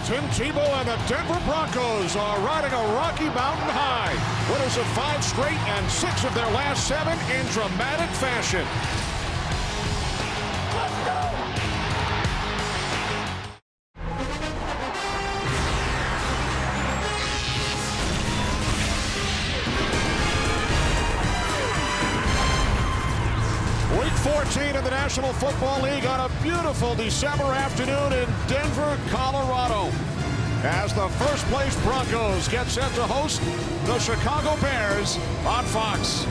Tim Tebow and the Denver Broncos are riding a Rocky Mountain high. Winners of 5 straight and 6 of their last 7 in dramatic fashion. Let's go! Week 14 in the National Football League on a beautiful December afternoon in Denver, Colorado, as the first-place Broncos get set to host the Chicago Bears on Fox.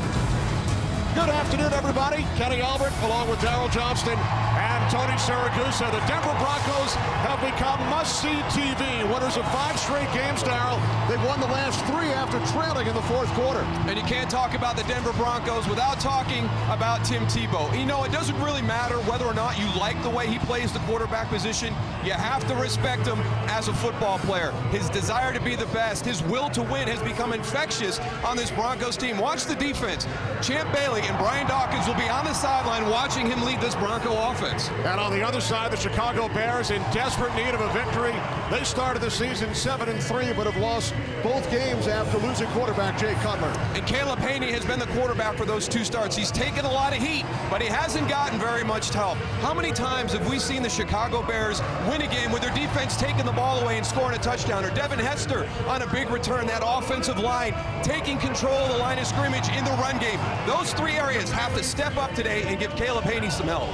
Good afternoon, everybody. Kenny Albert, along with Darryl Johnston and Tony Siragusa. The Denver Broncos have become must-see TV. Winners of 5 straight games, Darryl. They've won the last 3 after trailing in the 4th quarter. And you can't talk about the Denver Broncos without talking about Tim Tebow. You know, it doesn't really matter whether or not you like the way he plays the quarterback position. You have to respect him as a football player. His desire to be the best, his will to win has become infectious on this Broncos team. Watch the defense. Champ Bailey and Brian Dawkins will be on the sideline watching him lead this Bronco offense. And on the other side, the Chicago Bears in desperate need of a victory. They started the season 7-3, but have lost both games after losing quarterback Jay Cutler. And Caleb Haney has been the quarterback for those 2 starts. He's taken a lot of heat, but he hasn't gotten very much help. How many times have we seen the Chicago Bears win a game with their defense taking the ball away and scoring a touchdown? Or Devin Hester on a big return, that offensive line taking control of the line of scrimmage in the run game. Those 3 areas have to step up today and give Caleb Haney some help.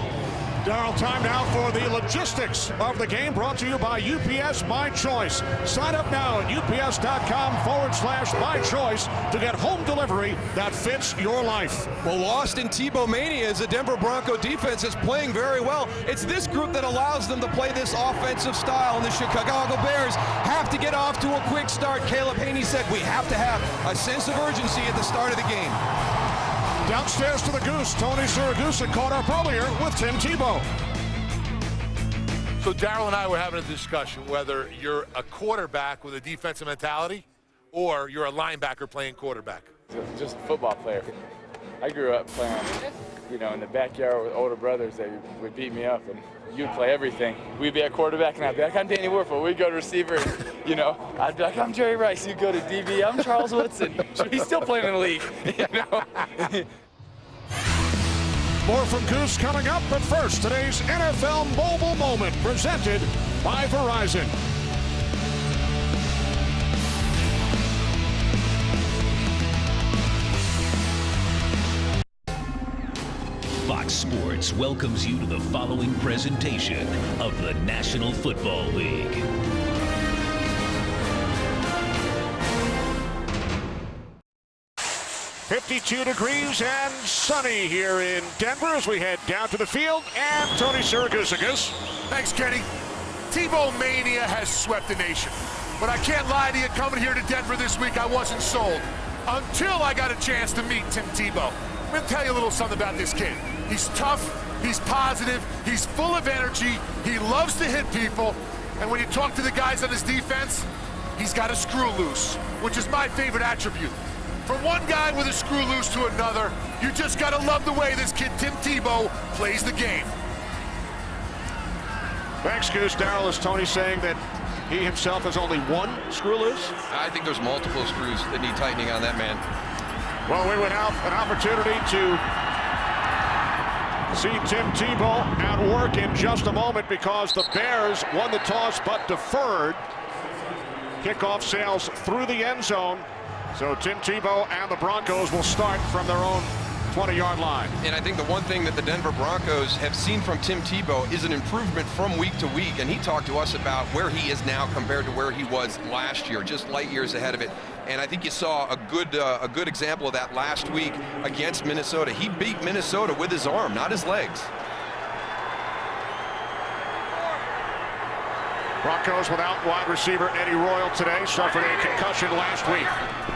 Darryl, time now for the logistics of the game, brought to you by UPS My Choice. Sign up now at ups.com/My Choice to get home delivery that fits your life. Well, lost in Tebow mania as the Denver Bronco defense is playing very well. It's this group that allows them to play this offensive style, and the Chicago Bears have to get off to a quick start. Caleb Haney said we have to have a sense of urgency at the start of the game. Downstairs to the Goose, Tony Siragusa caught up earlier with Tim Tebow. So Darryl and I were having a discussion whether you're a quarterback with a defensive mentality or you're a linebacker playing quarterback. Just a football player. I grew up playing, in the backyard with older brothers that would beat me up, and you'd play everything. We'd be at quarterback, and I'd be like, I'm Danny Werfel. We'd go to receiver, and, I'd be like, I'm Jerry Rice. You'd go to DB. I'm Charles Woodson. He's still playing in the league, More from Goose coming up, but first, today's NFL Mobile Moment, presented by Verizon. Fox Sports welcomes you to the following presentation of the National Football League. .52 degrees and sunny here in Denver as we head down to the field. And Tony Siragusa. Thanks, Kenny. Tebow mania has swept the nation. But I can't lie to you, coming here to Denver this week, I wasn't sold until I got a chance to meet Tim Tebow. I'm going to tell you a little something about this kid. He's tough, he's positive, he's full of energy, he loves to hit people, and when you talk to the guys on his defense, he's got a screw loose, which is my favorite attribute. From one guy with a screw loose to another, you just gotta love the way this kid Tim Tebow plays the game. Thanks, Goose. Darryl, is Tony saying that he himself has only one screw loose? I think there's multiple screws that need tightening on that man. Well, we would have an opportunity to see Tim Tebow at work in just a moment because the Bears won the toss but deferred. Kickoff sails through the end zone. So Tim Tebow and the Broncos will start from their own 20-yard line. And I think the one thing that the Denver Broncos have seen from Tim Tebow is an improvement from week to week, and he talked to us about where he is now compared to where he was last year, just light years ahead of it. And I think you saw a good example of that last week against Minnesota. He beat Minnesota with his arm, not his legs. Broncos without wide receiver Eddie Royal today, suffered a concussion last week.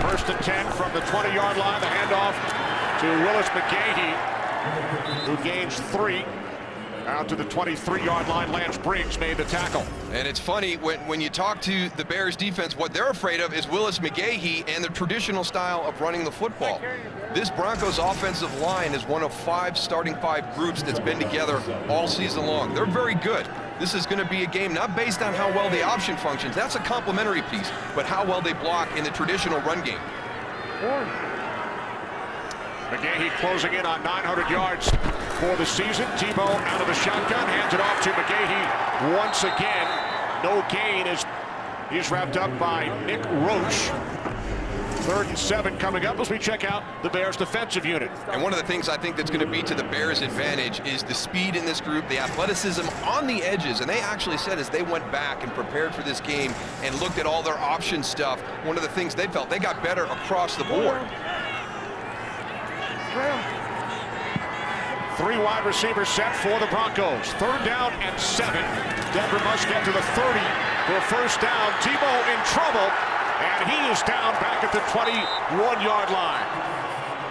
1st and 10 from the 20-yard line, the handoff to Willis McGahee, who gains 3. Out to the 23-yard line, Lance Briggs made the tackle. And it's funny, when you talk to the Bears defense, what they're afraid of is Willis McGahee and the traditional style of running the football. This Broncos offensive line is one of 5 starting 5 groups that's been together all season long. They're very good. this is going to be a game not based on how well the option functions. That's a complementary piece, but how well they block in the traditional run game. McGahee closing in on 900 yards for the season. Tebow out of the shotgun, hands it off to McGahee once again. No gain as he's wrapped up by Nick Roach. 3rd and 7 coming up as we check out the Bears defensive unit. And one of the things I think that's going to be to the Bears' advantage is the speed in this group, the athleticism on the edges. And they actually said as they went back and prepared for this game and looked at all their option stuff, one of the things they felt they got better across the board. 3 wide receivers set for the Broncos. 3rd down and 7. Denver must get to the 30 for 1st down. Tebow in trouble, and he is down back at the 21-yard line.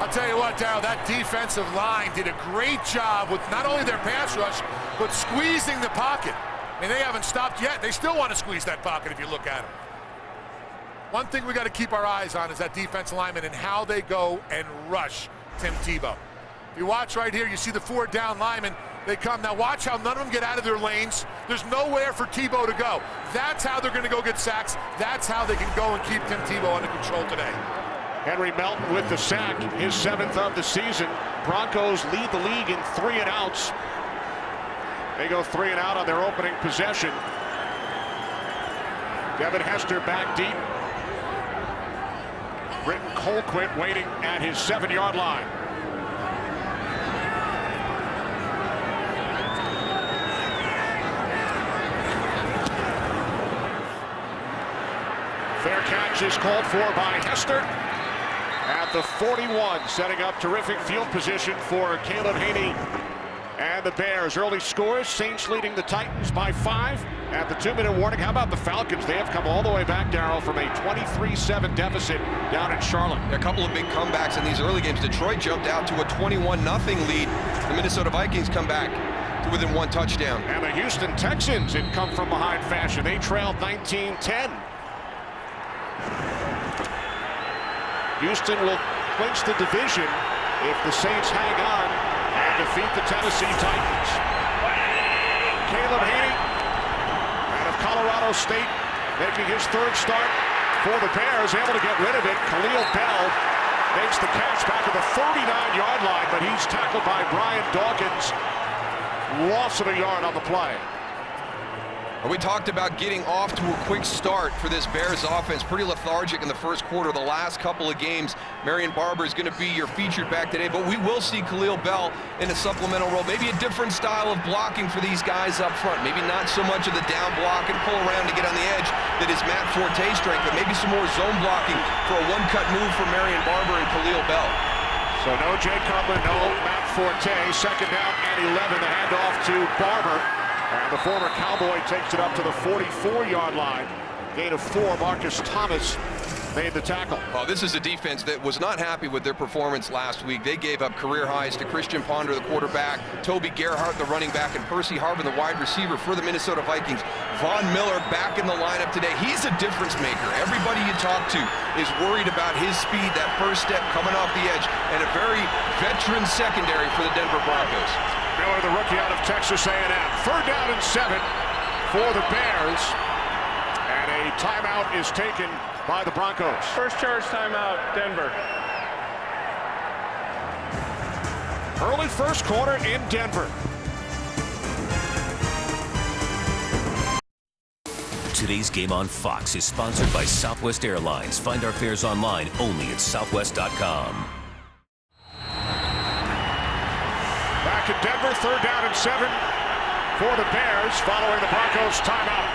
I'll tell you what, Darryl, that defensive line did a great job with not only their pass rush, but squeezing the pocket. I mean, they haven't stopped yet. They still want to squeeze that pocket if you look at them. One thing we got to keep our eyes on is that defensive lineman and how they go and rush Tim Tebow. You watch right here, you see the 4 down linemen. They come. Now watch how none of them get out of their lanes. There's nowhere for Tebow to go. That's how they're going to go get sacks. That's how they can go and keep Tim Tebow under control today. Henry Melton with the sack, his 7th of the season. Broncos lead the league in 3 and outs. They go 3 and out on their opening possession. Devin Hester back deep. Britton Colquitt waiting at his 7-yard line. Fair catch is called for by Hester at the 41, setting up terrific field position for Caleb Haney and the Bears. Early scores, Saints leading the Titans by 5 at the 2-minute warning. How about the Falcons? They have come all the way back, Darryl, from a 23-7 deficit down in Charlotte. A couple of big comebacks in these early games. Detroit jumped out to a 21-0 lead. The Minnesota Vikings come back to within 1 touchdown. And the Houston Texans in come from behind fashion. They trailed 19-10. Houston will clinch the division if the Saints hang on and defeat the Tennessee Titans. Caleb Haney out of Colorado State making his 3rd start for the Bears, able to get rid of it. Khalil Bell makes the catch back at the 39-yard line, but he's tackled by Brian Dawkins. Loss of a yard on the play. We talked about getting off to a quick start for this Bears offense. Pretty lethargic in the 1st quarter. The last couple of games, Marion Barber is going to be your featured back today, but we will see Khalil Bell in a supplemental role. Maybe a different style of blocking for these guys up front. Maybe not so much of the down block and pull around to get on the edge that is Matt Forte's strength, but maybe some more zone blocking for a one-cut move for Marion Barber and Khalil Bell. So no Jay Cutler, no Matt Forte. 2nd down and 11. The handoff to Barber. And the former Cowboy takes it up to the 44-yard line. Gain of 4. Marcus Thomas made the tackle. Oh, this is a defense that was not happy with their performance last week. They gave up career highs to Christian Ponder, the quarterback, Toby Gerhart, the running back, and Percy Harvin, the wide receiver for the Minnesota Vikings. Von Miller back in the lineup today. He's a difference maker. Everybody you talk to is worried about his speed, that first step coming off the edge, and a very veteran secondary for the Denver Broncos. Miller, the rookie out of Texas A&M. 3rd down and 7 for the Bears. And a timeout is taken by the Broncos. First charge timeout, Denver. Early 1st quarter in Denver. Today's game on Fox is sponsored by Southwest Airlines. Find our fares online only at southwest.com. Back in Denver, 3rd down and 7 for the Bears following the Broncos timeout.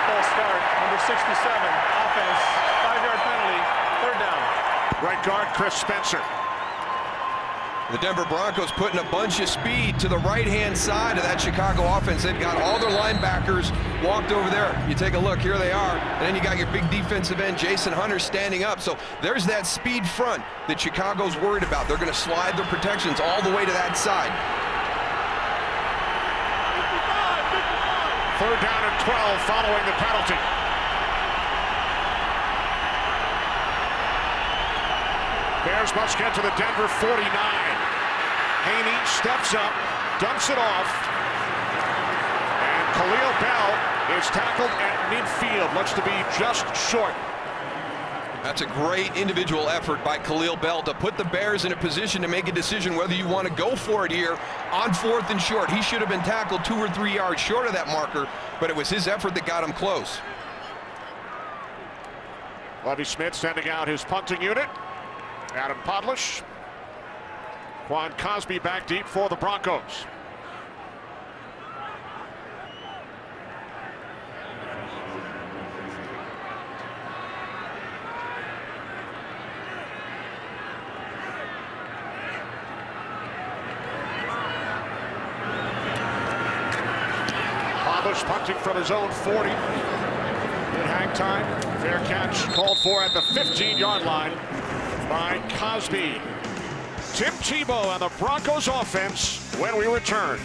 False start, number 67, offense, 5-yard penalty, 3rd down. Right guard Chris Spencer. The Denver Broncos putting a bunch of speed to the right-hand side of that Chicago offense. They've got all their linebackers walked over there. You take a look, here they are. And then you got your big defensive end, Jason Hunter, standing up. So there's that speed front that Chicago's worried about. They're going to slide their protections all the way to that side. 3rd down and 12 following the penalty. Bears must get to the Denver 49. Haney steps up, dumps it off, and Khalil Bell is tackled at midfield. Looks to be just short. That's a great individual effort by Khalil Bell to put the Bears in a position to make a decision whether you want to go for it here on 4th and short. He should have been tackled 2 or 3 yards short of that marker, but it was his effort that got him close. Lovie Smith sending out his punting unit. Adam Podlish. Quan Cosby back deep for the Broncos. Punting from his own 40. Good hang time. Fair catch called for at the 15-yard line by Cosby. Tim Tebow and the Broncos offense when we return.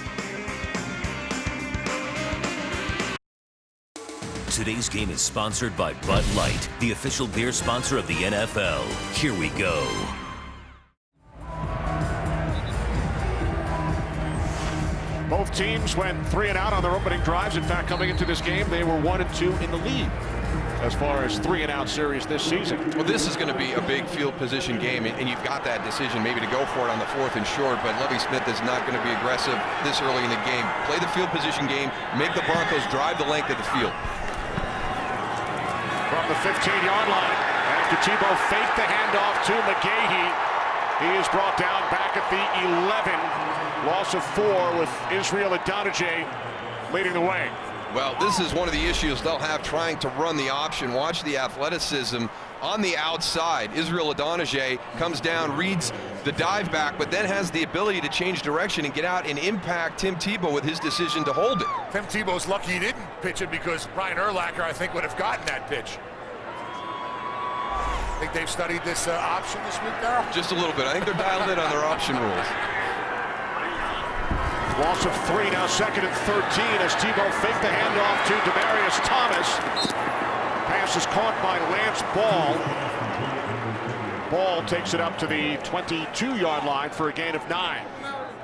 Today's game is sponsored by Bud Light, the official beer sponsor of the NFL. Here we go. Both teams went 3 and out on their opening drives. In fact, coming into this game, they were 1 and 2 in the league as far as 3 and out series this season. Well, this is going to be a big field position game, and you've got that decision maybe to go for it on the 4th and short, but Lovie Smith is not going to be aggressive this early in the game. Play the field position game, make the Broncos drive the length of the field. From the 15-yard line, after Tebow faked the handoff to McGahee, he is brought down back at the 11. Loss of 4 with Israel Adonijah leading the way. Well, this is one of the issues they'll have trying to run the option. Watch the athleticism on the outside. Israel Adonijah comes down, reads the dive back, but then has the ability to change direction and get out and impact Tim Tebow with his decision to hold it. Tim Tebow's lucky he didn't pitch it because Brian Urlacher, I think, would have gotten that pitch. Think they've studied this option this week, Darryl? Just a little bit. I think they're dialed in on their option rules. Loss of 3, now 2nd and 13 as Tebow faked the handoff to Demaryius Thomas. Pass is caught by Lance Ball. Ball takes it up to the 22-yard line for a gain of 9.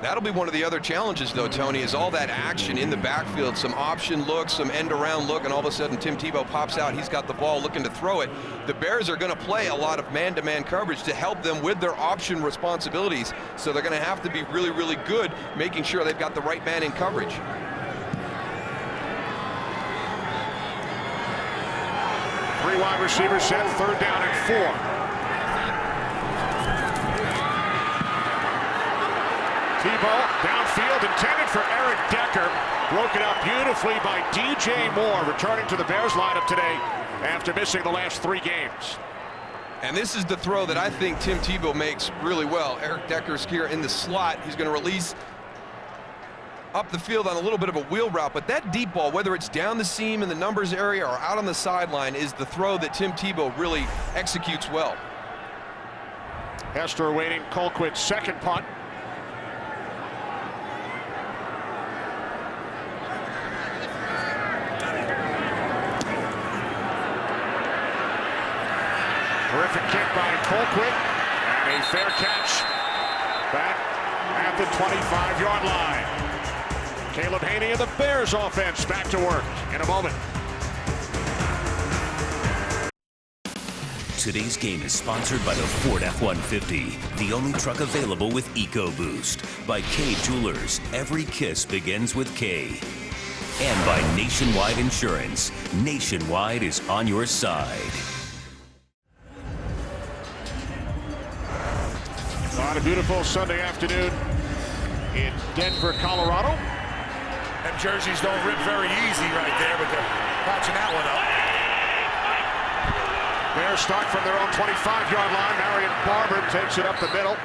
That'll be one of the other challenges, though, Tony, is all that action in the backfield, some option look, some end-around look, and all of a sudden Tim Tebow pops out. He's got the ball looking to throw it. The Bears are going to play a lot of man-to-man coverage to help them with their option responsibilities, so they're going to have to be really, really good making sure they've got the right man in coverage. Three wide receivers set, 3rd down and 4. Tebow downfield intended for Eric Decker. Broken up beautifully by DJ Moore, returning to the Bears lineup today after missing the last 3 games. And this is the throw that I think Tim Tebow makes really well. Eric Decker's here in the slot. He's going to release up the field on a little bit of a wheel route, but that deep ball, whether it's down the seam in the numbers area or out on the sideline, is the throw that Tim Tebow really executes well. Hester awaiting Colquitt's 2nd punt. Terrific kick by Colquitt, and a fair catch back at the 25-yard line. Caleb Haney and the Bears offense back to work in a moment. Today's game is sponsored by the Ford F-150, the only truck available with EcoBoost. By K Jewelers, every kiss begins with K. And by Nationwide Insurance, Nationwide is on your side. On a beautiful Sunday afternoon in Denver, Colorado. And jerseys don't rip very easy right there, but they're patching that one up. Bears start from their own 25-yard line. Marion Barber takes it up the middle.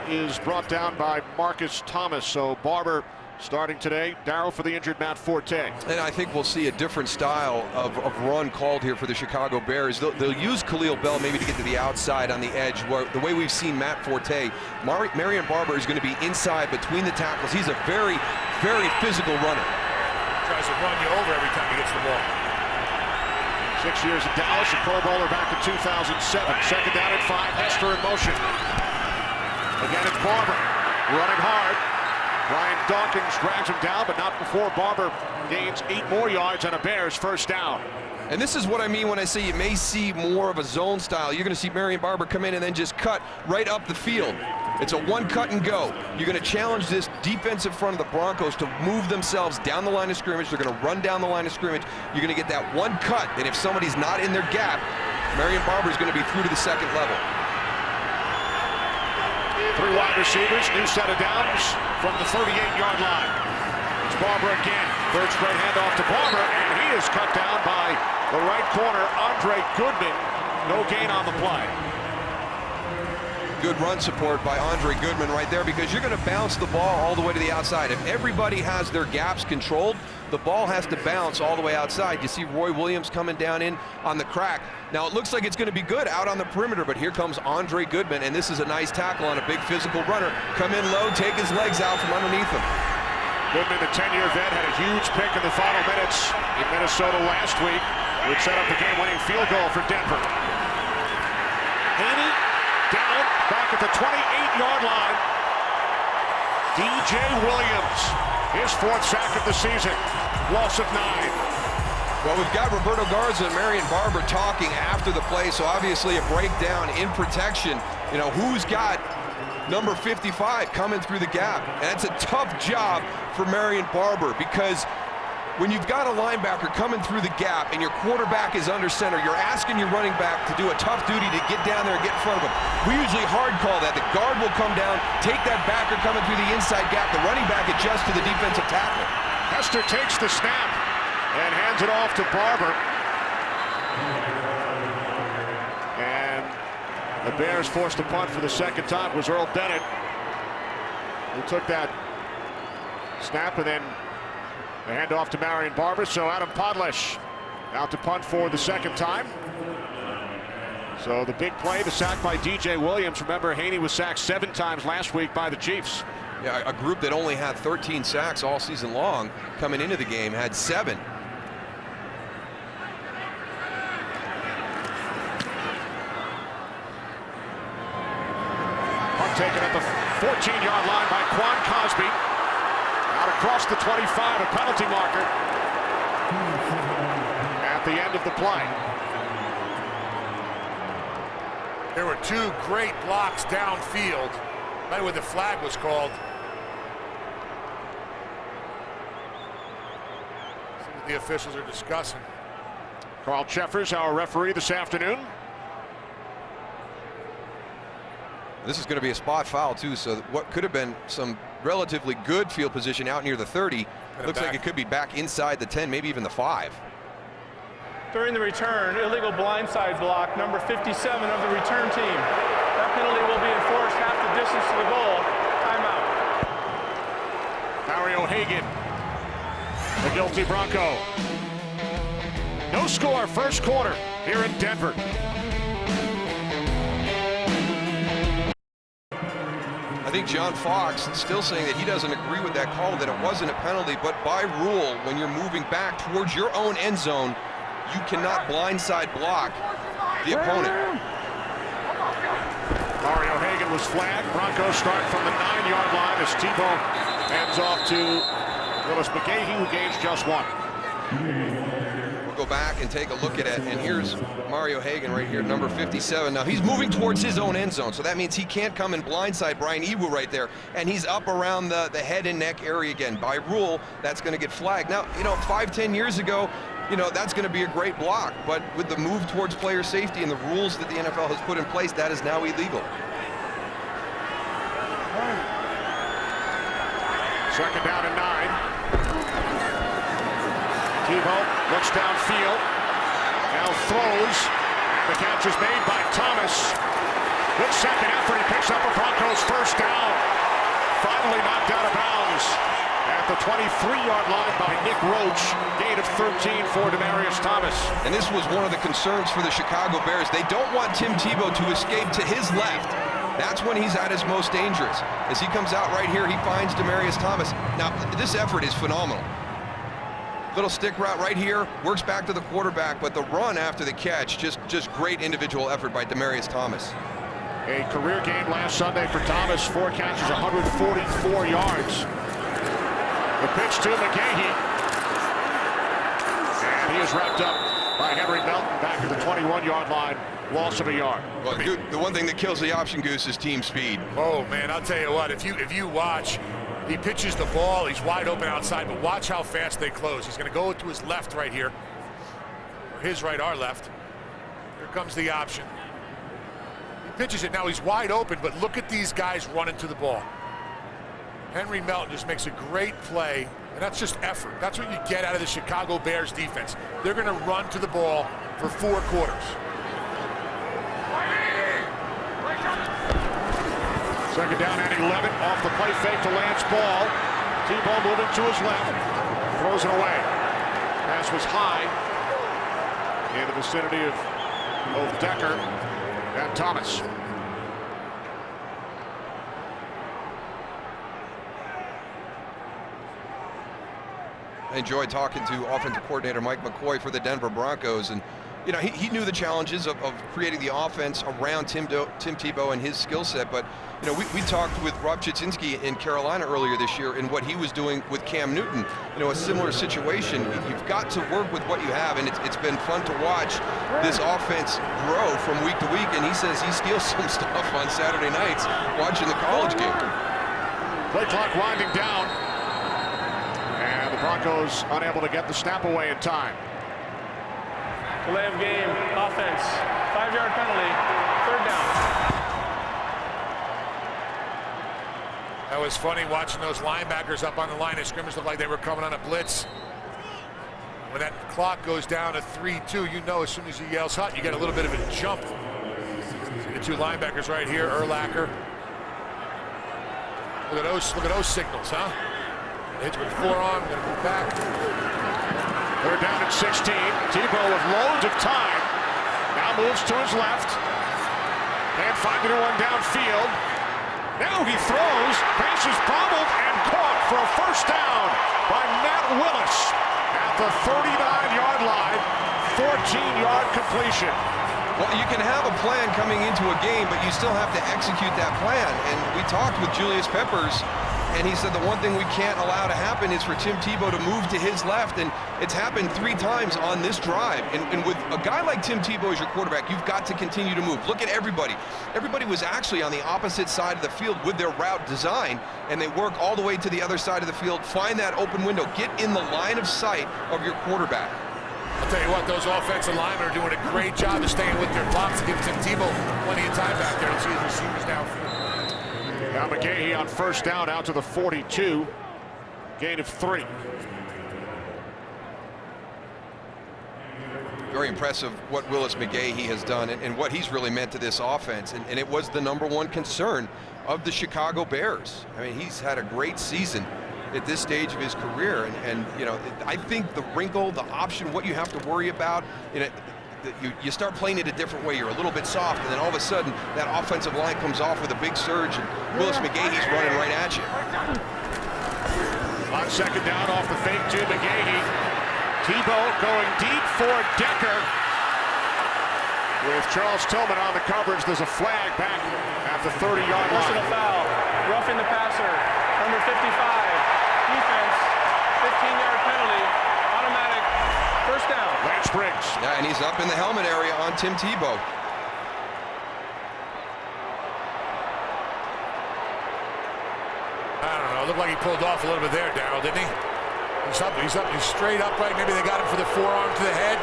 He is brought down by Marcus Thomas. So Barber starting today. Darryl for the injured Matt Forte. And I think we'll see a different style of run called here for the Chicago Bears. They'll use Khalil Bell maybe to get to the outside on the edge. Where the way we've seen Matt Forte, Marion Barber is going to be inside between the tackles. He's a very, very physical runner. Tries to run you over every time he gets the ball. 6 years at Dallas, a Pro Bowler back in 2007. 2nd down and 5, Hester in motion. Again, it's Barber. running hard. Brian Dawkins drags him down, but not before Barber gains 8 more yards on a Bears first down. And this is what I mean when I say you may see more of a zone style. You're going to see Marion Barber come in and then just cut right up the field. It's a one cut and go. You're going to challenge this defensive front of the Broncos to move themselves down the line of scrimmage. They're going to run down the line of scrimmage. You're going to get that one cut, and if somebody's not in their gap, Marion Barber is going to be through to the second level. 3 wide receivers, new set of downs from the 38-yard line. It's Barber again. Third straight handoff to Barber, and he is cut down by the right corner, Andre Goodman. No gain on the play. Good run support by Andre Goodman right there, because you're going to bounce the ball all the way to the outside. If everybody has their gaps controlled, the ball has to bounce all the way outside. You see Roy Williams coming down in on the crack. Now it looks like it's going to be good out on the perimeter, but here comes Andre Goodman, and this is a nice tackle on a big physical runner. Come in low, take his legs out from underneath him. Goodman, the 10-year vet, had a huge pick in the final minutes in Minnesota last week, which set up the game-winning field goal for Denver. Haney down, back at the 28-yard line. DJ Williams, his 4th sack of the season, loss of 9. Well, we've got Roberto Garza and Marion Barber talking after the play, so obviously a breakdown in protection. You know, who's got number 55 coming through the gap? And it's a tough job for Marion Barber, because when you've got a linebacker coming through the gap and your quarterback is under center, you're asking your running back to do a tough duty to get down there and get in front of him. We usually hard call that. The guard will come down, take that backer coming through the inside gap. The running back adjusts to the defensive tackle. Hester takes the snap and hands it off to Barber. And the Bears forced a punt for the second time. It was Earl Bennett who took that snap, and then the handoff to Marion Barber. So Adam Podlesh out to punt for the second time. So the big play, the sack by DJ Williams. Remember, Haney was sacked 7 times last week by the Chiefs. Yeah, a group that only had 13 sacks all season long coming into the game had 7. Punt taken at the 14-yard line by Quan Cosby. Out across the 25, a penalty marker at the end of the play. There were 2 great blocks downfield, right where the flag was called. See what the officials are discussing. Carl Cheffers, our referee this afternoon. This is going to be a spot foul too, so what could have been some relatively good field position out near the 30 looks like it could be back inside the 10, maybe even the 5. During the return, illegal blindside block, number 57 of the return team. That penalty will be enforced half the distance to the goal. Timeout. Mario Hagan, the guilty Bronco. No score, first quarter here in Denver. I think John Fox is still saying that he doesn't agree with that call, that it wasn't a penalty, but by rule, when you're moving back towards your own end zone, you cannot blindside block the opponent. Mario Hagan was flagged. Broncos start from the 9-yard line as Tebow hands off to Willis McGahee, who gains just 1. We'll go back and take a look at it, and here's Mario Hagan right here, number 57. Now he's moving towards his own end zone, so that means he can't come and blindside Brian Ewu right there, and he's up around the head and neck area again. By rule, that's going to get flagged. Now, you know, 5-10 years ago, you know, that's going to be a great block, but with the move towards player safety and the rules that the NFL has put in place, that is now illegal. Second down and 9. Tebow looks downfield, now throws. The catch is made by Thomas. Good second effort. He picks up a Broncos first down. Finally knocked out of bounds at the 23-yard line by Nick Roach. Gain of 13 for Demaryius Thomas. And this was one of the concerns for the Chicago Bears. They don't want Tim Tebow to escape to his left. That's when he's at his most dangerous. As he comes out right here, he finds Demaryius Thomas. Now, this effort is phenomenal. Little stick route right here, works back to the quarterback, but the run after the catch, just great individual effort by Demaryius Thomas. A career game last Sunday for Thomas. 4 catches, 144 yards. The pitch to McGahee. And he is wrapped up by Henry Melton back at the 21-yard line. Loss of a yard. Well, the one thing that kills the option goose is team speed. Oh, man, I'll tell you what. If you watch, he pitches the ball. He's wide open outside, but watch how fast they close. He's going to go to his left right here. Or his right, our left. Here comes the option. He pitches it. Now he's wide open, but look at these guys running to the ball. Henry Melton just makes a great play, and that's just effort. That's what you get out of the Chicago Bears defense. They're going to run to the ball for 4 quarters. Second down and 11. Off the play fake to Lance Ball. Tebow moving to his left. Throws it away. Pass was high in the vicinity of both Decker and Thomas. I enjoyed talking to offensive coordinator Mike McCoy for the Denver Broncos, and you know, he knew the challenges of creating the offense around Tim Tebow and his skill set. But you know, we talked with Rob Chudzinski in Carolina earlier this year and what he was doing with Cam Newton. You know, a similar situation. You've got to work with what you have, and it's been fun to watch this offense grow from week to week. And he says he steals some stuff on Saturday nights watching the college game. Play clock winding down, and the Broncos unable to get the snap away in time. Delay of game, offense, 5-yard penalty, 3rd down. That was funny watching those linebackers up on the line of scrimmage. Looked like they were coming on a blitz. When that clock goes down to 3-2, you know as soon as he yells hut, you get a little bit of a jump. See the 2 linebackers right here, Urlacher. Look at those signals, huh? Hits with forearm, gonna move back. They're down at 16. Tebow with loads of time. Now moves to his left. And finding one downfield. Now he throws. Pass is bobbled and caught for a first down by Matt Willis at the 39-yard line. 14-yard completion. Well, you can have a plan coming into a game, but you still have to execute that plan. And we talked with Julius Peppers, and he said the one thing we can't allow to happen is for Tim Tebow to move to his left, and it's happened 3 times on this drive. And with a guy like Tim Tebow as your quarterback, you've got to continue to move. Look at everybody. Everybody was actually on the opposite side of the field with their route design, and they work all the way to the other side of the field, find that open window, get in the line of sight of your quarterback. I'll tell you what, those offensive linemen are doing a great job of staying with their blocks to give Tim Tebow plenty of time back there to see his receivers downfield. Now McGahee on first down out to the 42. Gain of 3. Very impressive what Willis McGahee has done and what he's really meant to this offense. And it was the #1 concern of the Chicago Bears. I mean, he's had a great season at this stage of his career. And you know, I think the wrinkle, the option, what you have to worry about, you start playing it a different way. You're a little bit soft, and then all of a sudden, that offensive line comes off with a big surge, and Willis McGahee's running right at you. On second down, off the fake to McGahee. Tebow going deep for Decker. With Charles Tillman on the coverage, there's a flag back at the 30-yard line. Personal foul, roughing the passer, number 55. Defense, 15-yard penalty, automatic, first down. Lance Briggs. Yeah, and he's up in the helmet area on Tim Tebow. I don't know, it looked like he pulled off a little bit there, Darryl, didn't he? He's straight upright. Maybe they got him for the forearm to the head.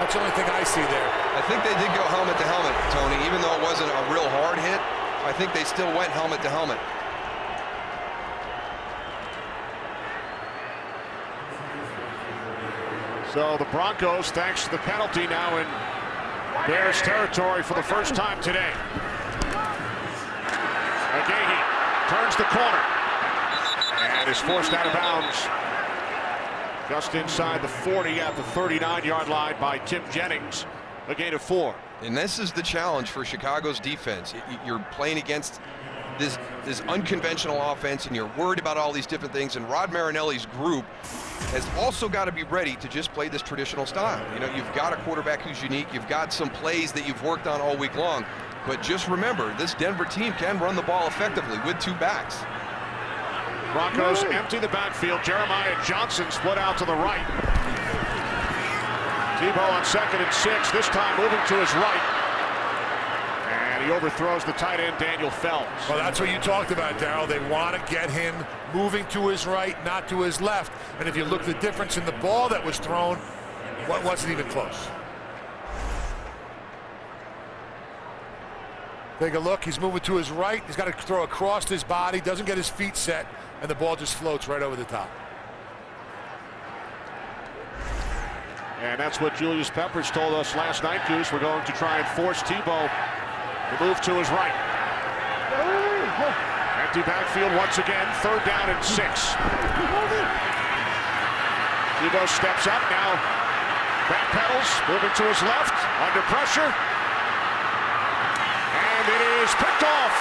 That's the only thing I see there. I think they did go helmet to helmet, Tony, even though it wasn't a real hard hit. I think they still went helmet to helmet. So the Broncos, thanks to the penalty, now in Bears territory for the first time today. McGahee turns the corner and is forced out of bounds just inside the 40 at the 39-yard line by Tim Jennings. A gain of 4. And this is the challenge for Chicago's defense. You're playing against this unconventional offense, and you're worried about all these different things. And Rod Marinelli's group has also got to be ready to just play this traditional style. You know, you've got a quarterback who's unique. You've got some plays that you've worked on all week long. But just remember, this Denver team can run the ball effectively with two backs. Broncos empty the backfield. Jeremiah Johnson split out to the right. Tebow on 2nd and 6, this time moving to his right. And he overthrows the tight end, Daniel Phelps. Well, that's what you talked about, Darryl. They want to get him moving to his right, not to his left. And if you look at the difference in the ball that was thrown, wasn't even close. Take a look. He's moving to his right. He's got to throw across his body, doesn't get his feet set, and the ball just floats right over the top. And that's what Julius Peppers told us last night, Goose. We're going to try and force Tebow to move to his right. Empty backfield once again, 3rd down and 6. Tebow steps up now, backpedals, moving to his left, under pressure. And it is picked off.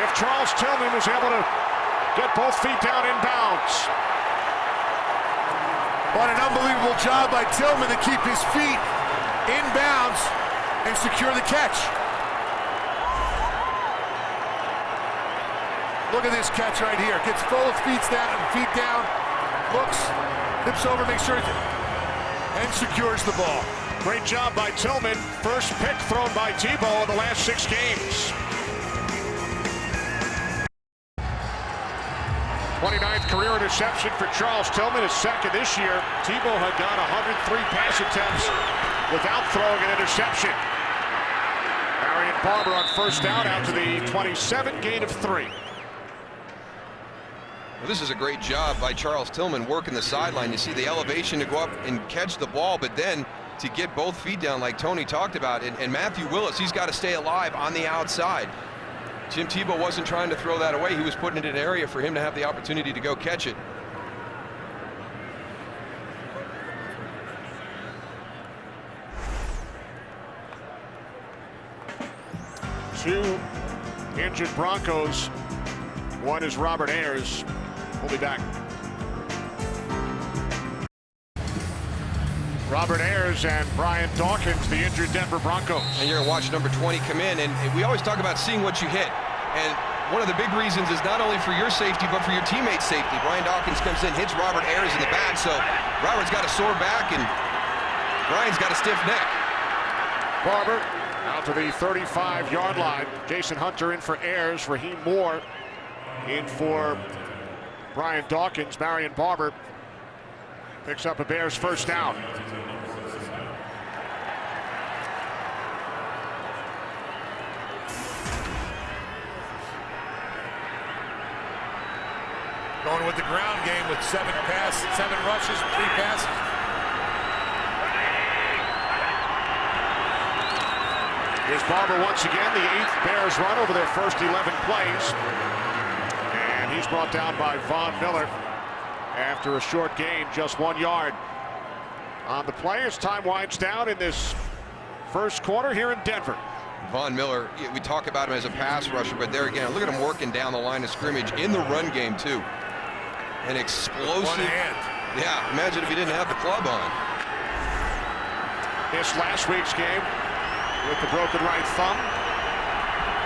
If Charles Tillman was able to get both feet down in bounds. What an unbelievable job by Tillman to keep his feet in bounds and secure the catch. Look at this catch right here. Gets both feet down, looks, flips over, makes sure, and secures the ball. Great job by Tillman. First pick thrown by Tebow in the last 6 games. 29th career interception for Charles Tillman, his 2nd this year. Tebow had got 103 pass attempts without throwing an interception. Marion Barber on 1st down out to the 27, gain of 3. Well, this is a great job by Charles Tillman working the sideline. You see the elevation to go up and catch the ball, but then to get both feet down like Tony talked about. And Matthew Willis, he's got to stay alive on the outside. Tim Tebow wasn't trying to throw that away. He was putting it in an area for him to have the opportunity to go catch it. Two injured Broncos. One is Robert Ayers. We'll be back. Robert Ayers and Brian Dawkins, the injured Denver Broncos. And you're going to watch number 20 come in, and we always talk about seeing what you hit. And one of the big reasons is not only for your safety, but for your teammates' safety. Brian Dawkins comes in, hits Robert Ayers in the back, so Robert's got a sore back, and Brian's got a stiff neck. Barber out to the 35-yard line. Jason Hunter in for Ayers. Raheem Moore in for Brian Dawkins. Marion Barber picks up a Bears 1st down. Going with the ground game with 7 rushes, 3 passes. Here's Barber once again, the 8th Bears run over their first 11 plays. And he's brought down by Von Miller after a short gain, just 1 yard. On the play as time winds down in this first quarter here in Denver. Von Miller, we talk about him as a pass rusher, but there again, look at him working down the line of scrimmage in the run game too. An explosive. One hand. Yeah, imagine if he didn't have the club on. This last week's game with the broken right thumb.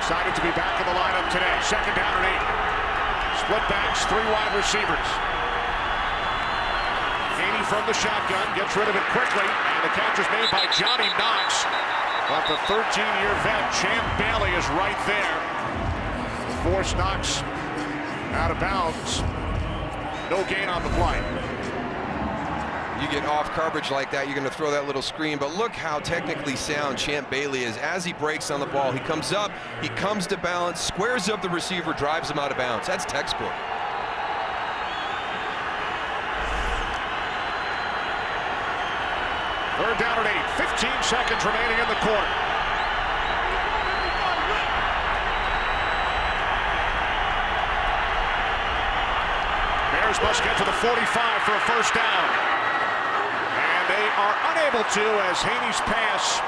Excited to be back in the lineup today. 2nd down and 8. Split backs, 3 wide receivers. Haney from the shotgun, gets rid of it quickly, and the catch is made by Johnny Knox. But the 13-year vet, Champ Bailey, is right there. Force Knox out of bounds. No gain on the play. You get off coverage like that, you're going to throw that little screen, but look how technically sound Champ Bailey is. As he breaks on the ball, he comes up, he comes to balance, squares up the receiver, drives him out of bounds. That's textbook. Third down and 8, 15 seconds remaining in the quarter. Bears must get to the 45 for a 1st down. And they are unable to, as Haney's pass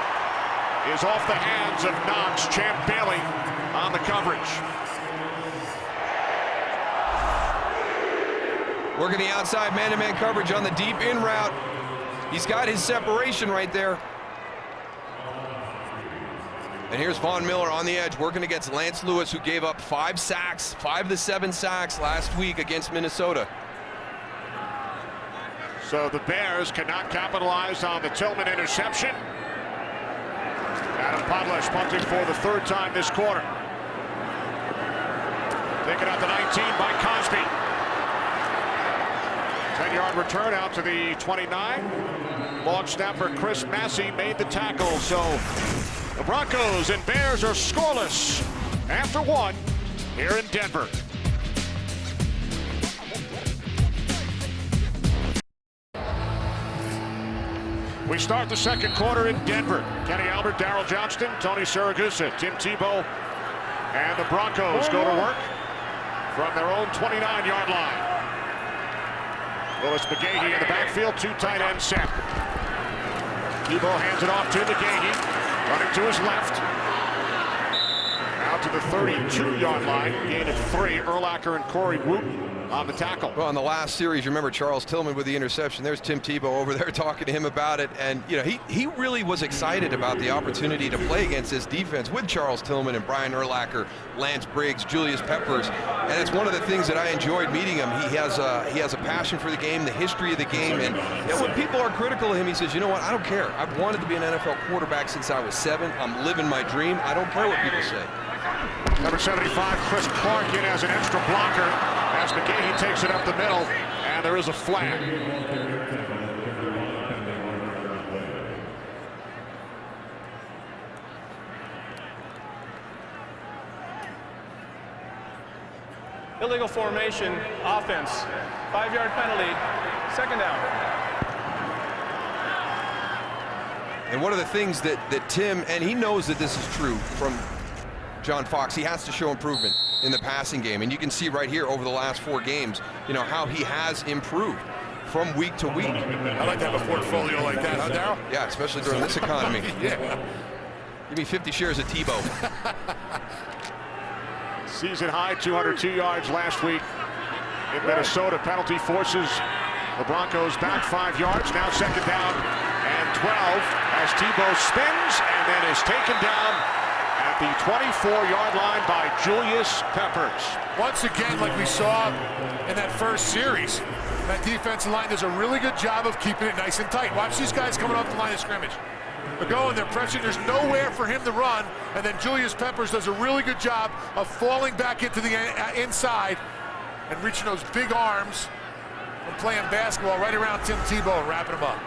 is off the hands of Knox. Champ Bailey on the coverage. Working the outside man-to-man coverage on the deep in route. He's got his separation right there. And here's Von Miller on the edge working against Lance Lewis, who gave up 5 sacks, 5 of the 7 sacks last week against Minnesota. So the Bears cannot capitalize on the Tillman interception. Adam Podlesh punting for the 3rd time this quarter. Taken out to 19 by Cosby. 10-yard return out to the 29. Long snapper Chris Massey made the tackle. So the Broncos and Bears are scoreless after 1 here in Denver. We start the 2nd quarter in Denver. Kenny Albert, Darryl Johnston, Tony Siragusa, Tim Tebow, and the Broncos go to work from their own 29-yard line. Willis McGahee in the backfield, 2 tight end set. Tebow hands it off to McGahee, running to his left. Out to the 32-yard line, gain of 3. Urlacher and Corey Wooten on the tackle. Well, in the last series, you remember Charles Tillman with the interception. There's Tim Tebow over there talking to him about it. And, you know, he really was excited about the opportunity to play against this defense with Charles Tillman and Brian Urlacher, Lance Briggs, Julius Peppers. And it's one of the things that I enjoyed meeting him. He has a passion for the game, the history of the game. And you know, when people are critical of him, he says, you know what, I don't care. I've wanted to be an NFL quarterback since I was 7. I'm living my dream. I don't care what people say. Number 75, Chris Clark in as an extra blocker as McGahee takes it up the middle, and there is a flag. Illegal formation, offense, 5-yard penalty, 2nd down. And one of the things that Tim, and he knows that this is true from John Fox, he has to show improvement in the passing game. And you can see right here over the last 4 games, you know, how he has improved from week to week. I like to have a portfolio like that, huh, Darryl? Yeah, especially during this economy. Yeah. Give me 50 shares of Tebow. Season high, 202 yards last week in Minnesota. Penalty forces the Broncos back 5 yards. Now 2nd down and 12 as Tebow spins and then is taken down at the 24-yard line by Julius Peppers. Once again, like we saw in that first series, that defensive line does a really good job of keeping it nice and tight. Watch these guys coming off the line of scrimmage. They're going, they're pressing, there's nowhere for him to run, and then Julius Peppers does a really good job of falling back into the inside and reaching those big arms and playing basketball right around Tim Tebow and wrapping him up.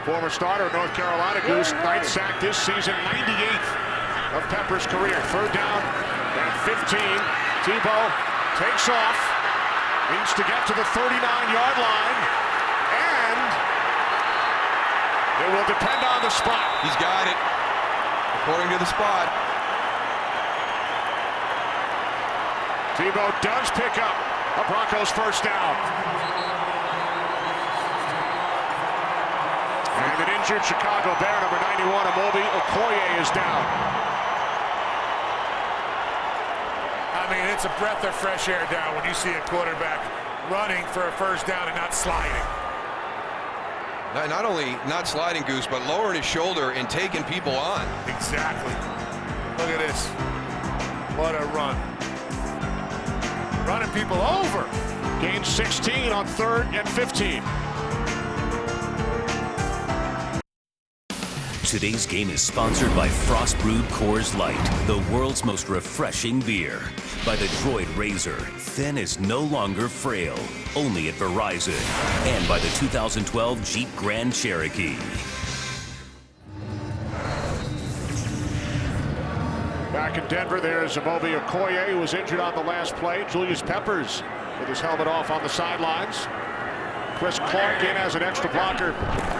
Former starter, North Carolina Goose, 9th sack this season, 98th of Peppers' career. 3rd down and 15. Tebow takes off, needs to get to the 39-yard line, and it will depend on the spot. He's got it, according to the spot. Tebow does pick up a Broncos 1st down. And an injured Chicago Bear, number 91, Amobi Okoye, is down. I mean, it's a breath of fresh air down when you see a quarterback running for a 1st down and not sliding. Not only not sliding, Goose, but lowering his shoulder and taking people on. Exactly. Look at this. What a run. Running people over. Gain 16 on 3rd and 15. Today's game is sponsored by Frost Brewed Coors Light, the world's most refreshing beer. By the Droid Razor, thin is no longer frail, only at Verizon. And by the 2012 Jeep Grand Cherokee. Back in Denver, there's Amobi Okoye, who was injured on the last play. Julius Peppers with his helmet off on the sidelines. Chris Clark in as an extra blocker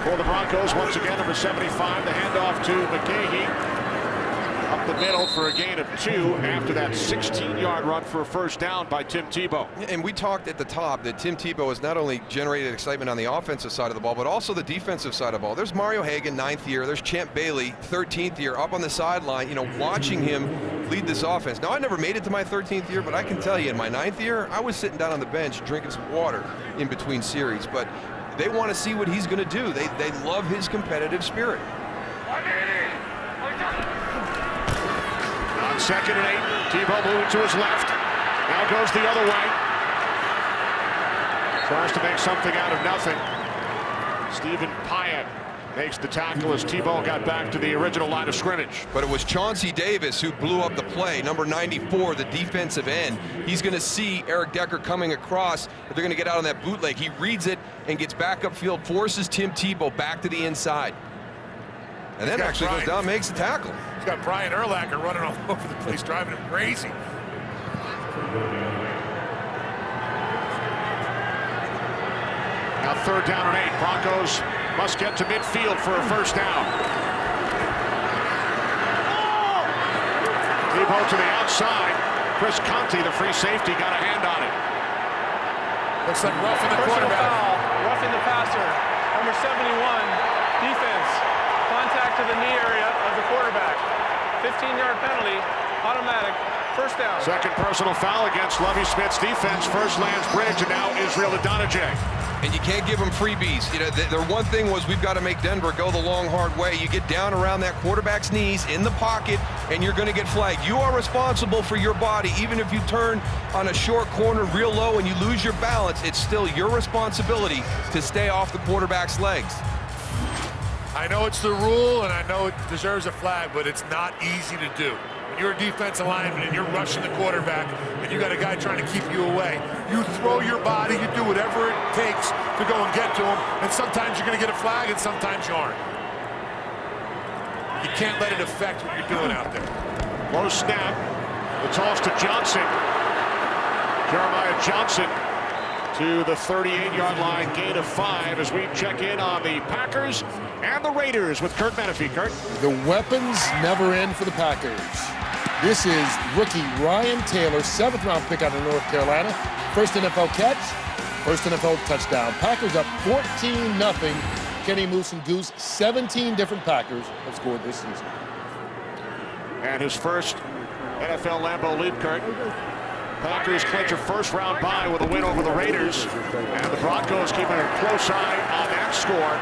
for the Broncos. Once again, number 75, the handoff to McGahee. Up the middle for a gain of 2 after that 16-yard run for a 1st down by Tim Tebow. And we talked at the top that Tim Tebow has not only generated excitement on the offensive side of the ball, but also the defensive side of the ball. There's Mario Hagan, 9th year. There's Champ Bailey, 13th year, up on the sideline, you know, watching him lead this offense. Now, I never made it to my 13th year, but I can tell you in my 9th year, I was sitting down on the bench drinking some water in between series. But they want to see what he's going to do. They love his competitive spirit. 2nd and 8. Tebow moving to his left. Now goes the other way. Tries to make something out of nothing. Stephen Pyatt makes the tackle as Tebow got back to the original line of scrimmage. But it was Chauncey Davis who blew up the play. Number 94, the defensive end. He's going to see Eric Decker coming across. They're going to get out on that bootleg. He reads it and gets back upfield, forces Tim Tebow back to the inside. And then actually goes down, makes the tackle. He's got Brian Urlacher running all over the place, driving him crazy. Now 3rd down and 8. Broncos must get to midfield for a first down. Tebow to the outside. Chris Conte, the free safety, got a hand on it. Looks like roughing the Personal quarterback. foul, roughing the passer. Number 71, defense. Contact to the knee area of the quarterback. 15-yard penalty, automatic, first down. 2nd personal foul against Lovie Smith's defense. First Lance Briggs, and now Israel Adonijah. And you can't give them freebies. You know, their one thing was we've got to make Denver go the long, hard way. You get down around that quarterback's knees in the pocket, and you're going to get flagged. You are responsible for your body. Even if you turn on a short corner real low and you lose your balance, it's still your responsibility to stay off the quarterback's legs. I know it's the rule, and I know it deserves a flag, but it's not easy to do. When you're a defensive lineman and you're rushing the quarterback, and you got a guy trying to keep you away, you throw your body, you do whatever it takes to go and get to him, and sometimes you're going to get a flag, and sometimes you aren't. You can't let it affect what you're doing out there. Low snap. The toss to Johnson. Jeremiah Johnson to the 38-yard line, gain of 5 as we check in on the Packers and the Raiders with Kurt Menefee. Kurt? The weapons never end for the Packers. This is rookie Ryan Taylor, 7th-round pick out of North Carolina. First NFL catch, first NFL touchdown. Packers up 14-0. Kenny Moose and Goose, 17 different Packers have scored this season. And his first NFL Lambeau Leap, Kurt. Packers clinch a first-round bye with a win over the Raiders. And the Broncos keeping a close eye on that score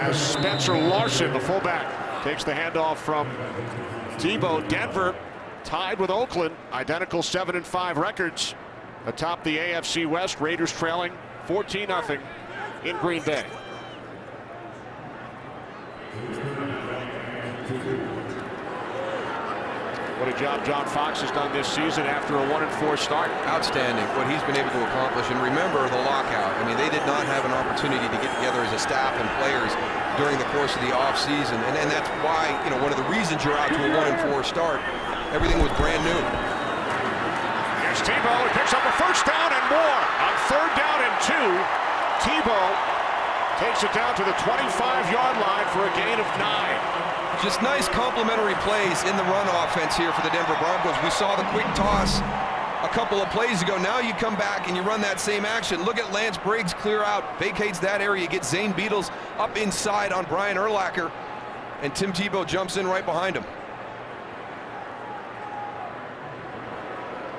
as Spencer Larson, the fullback, takes the handoff from Tebow. Denver tied with Oakland, identical 7-5 records atop the AFC West. Raiders trailing 14-0 in Green Bay. What a job John Fox has done this season after a 1-4 start. Outstanding, what he's been able to accomplish. And remember the lockout. I mean, they did not have an opportunity to get together as a staff and players during the course of the offseason. And that's why, you know, one of the reasons you're out to a 1-4 start, everything was brand new. Here's Tebow. He picks up a first down and more. On 3rd down and 2, Tebow takes it down to the 25-yard line for a gain of 9. Just nice complementary plays in the run offense here for the Denver Broncos. We saw the quick toss a couple of plays ago. Now you come back and you run that same action. Look at Lance Briggs clear out, vacates that area, gets Zane Beadles up inside on Brian Urlacher, and Tim Tebow jumps in right behind him.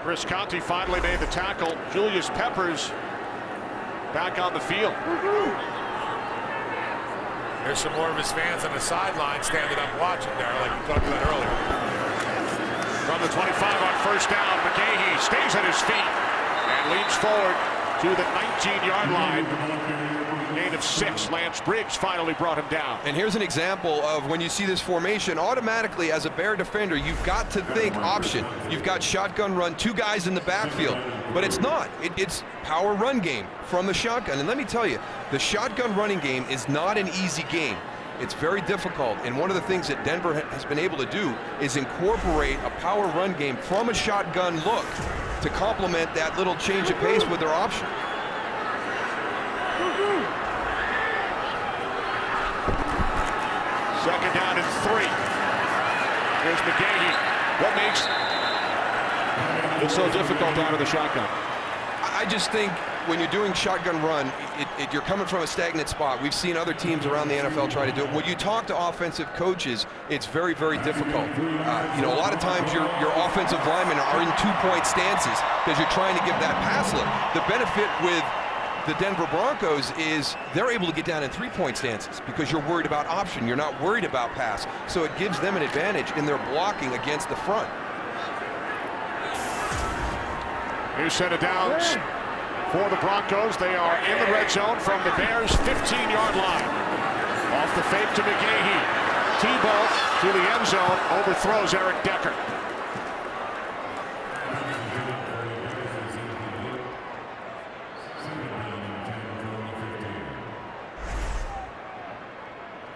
Chris Conte finally made the tackle. Julius Peppers back on the field. There's some more of his fans on the sideline standing up watching there, like we talked about earlier. From the 25 on first down, McGahee stays at his feet and leads forward to the 19-yard line. Gain of 6. Lance Briggs finally brought him down. And here's an example of when you see this formation, automatically as a Bear defender, you've got to think option. You've got shotgun run, 2 guys in the backfield. But it's not. It's power run game from the shotgun. And let me tell you, the shotgun running game is not an easy game. It's very difficult. And one of the things that Denver has been able to do is incorporate a power run game from a shotgun look to complement that little change of pace with their option. Second down and 3. Here's McGahee. What makes it so difficult out of the shotgun? I just think when you're doing shotgun run, you're coming from a stagnant spot. We've seen other teams around the NFL try to do it. When you talk to offensive coaches, it's very, very difficult. You know, a lot of times your offensive linemen are in 2-point stances because you're trying to give that pass look. The benefit with the Denver Broncos is they're able to get down in 3-point stances because you're worried about option. You're not worried about pass. So it gives them an advantage in their blocking against the front. New set of downs for the Broncos. They are in the red zone from the Bears' 15-yard line. Off the fake to McGahee. Tebow to the end zone, overthrows Eric Decker.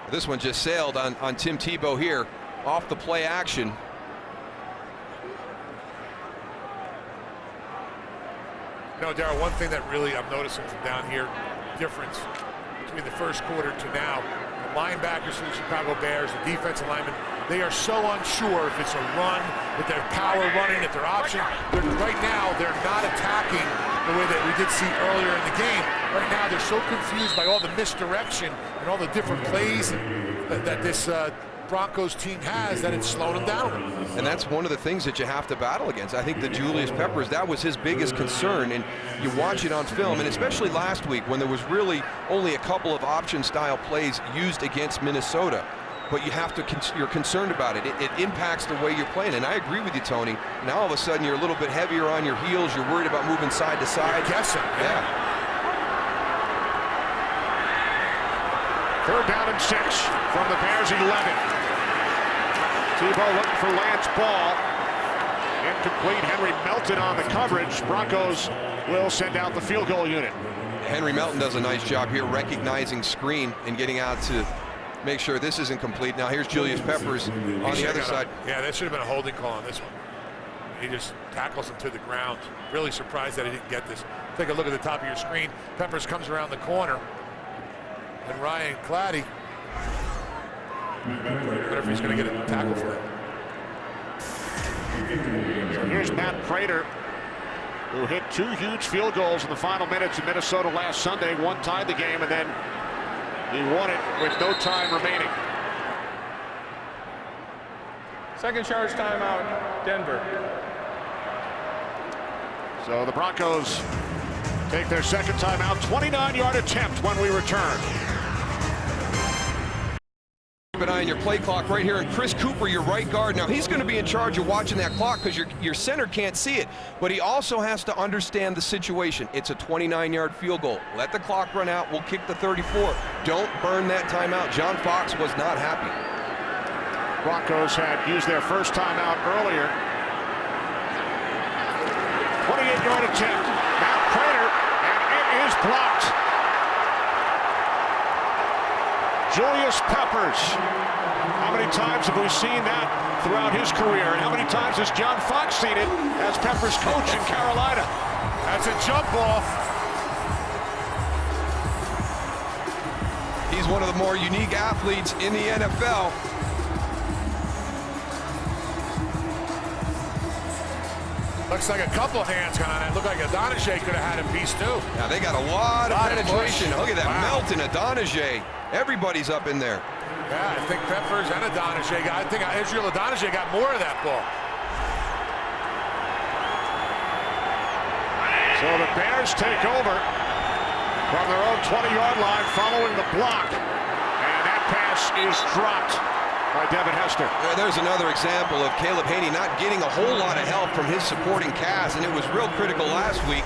This one just sailed on Tim Tebow here, off the play action. You know, Darryl, one thing that really I'm noticing from down here, difference between the first quarter to now, the linebackers for the Chicago Bears, the defensive linemen, they are so unsure if it's a run, if they're power running, if they're option. Right now, they're not attacking the way that we did see earlier in the game. Right now, they're so confused by all the misdirection and all the different plays that this Broncos team has that it's slowed them down. And that's one of the things that you have to battle against. I think the Julius Peppers, that was his biggest concern, and you watch it on film, and especially last week when there was really only a couple of option-style plays used against Minnesota. But you have to, you're concerned about it. It impacts the way you're playing. And I agree with you, Tony. Now all of a sudden you're a little bit heavier on your heels. You're worried about moving side to side. You're guessing. Yeah. Third down and 6 from the Bears 11. Tebow looking for Lance Ball. Incomplete. Henry Melton on the coverage. Broncos will send out the field goal unit. Henry Melton does a nice job here recognizing screen and getting out to make sure this isn't complete. Now here's Julius Peppers on the other side. Yeah, that should have been a holding call on this one. He just tackles him to the ground. Really surprised that he didn't get this. Take a look at the top of your screen. Peppers comes around the corner. And Ryan Claddy, I wonder if he's going to get a tackle for him. So here's Matt Prater, who hit 2 huge field goals in the final minutes in Minnesota last Sunday. One tied the game, and then he won it with no time remaining. Second charge timeout, Denver. So the Broncos take their second timeout. 29-yard attempt when we return. Keep an eye on your play clock right here, and Chris Cooper, your right guard. Now he's going to be in charge of watching that clock because your center can't see it, but he also has to understand the situation. It's a 29-yard field goal. Let the clock run out. We'll kick the 34. Don't burn that timeout. John Fox was not happy. Broncos had used their first timeout earlier. 28-yard attempt. Matt Prater, and it is blocked. Julius Peppers. How many times have we seen that throughout his career? And how many times has John Fox seen it as Peppers' coach in Carolina? That's a jump ball. He's one of the more unique athletes in the NFL. Looks like a couple hands on it. Looked like Adonijay could have had a piece too. Now they got a lot of penetration. Look at that. Wow. Melton, Adonijay. Everybody's up in there. Yeah, I think Peppers and Adonijay. I think Israel Adonijay got more of that ball. So the Bears take over from their own 20-yard line following the block. And that pass is dropped by Devin Hester. There's another example of Caleb Haney not getting a whole lot of help from his supporting cast, and it was real critical last week.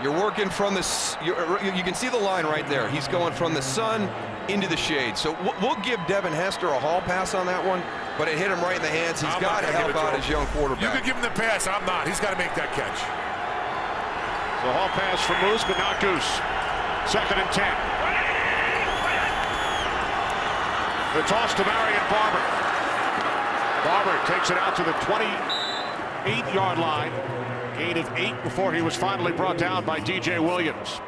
You're working from the, you can see the line right there. He's going from the sun into the shade. So we'll give Devin Hester a hall pass on that one, but it hit him right in the hands. He's got to help out his young quarterback. You could give him the pass. I'm not. He's got to make that catch. So hall pass for Moose, but not Goose. 2nd and 10. The toss to Marion Barber. Barber takes it out to the 28-yard line. Gain of 8 before he was finally brought down by DJ Williams.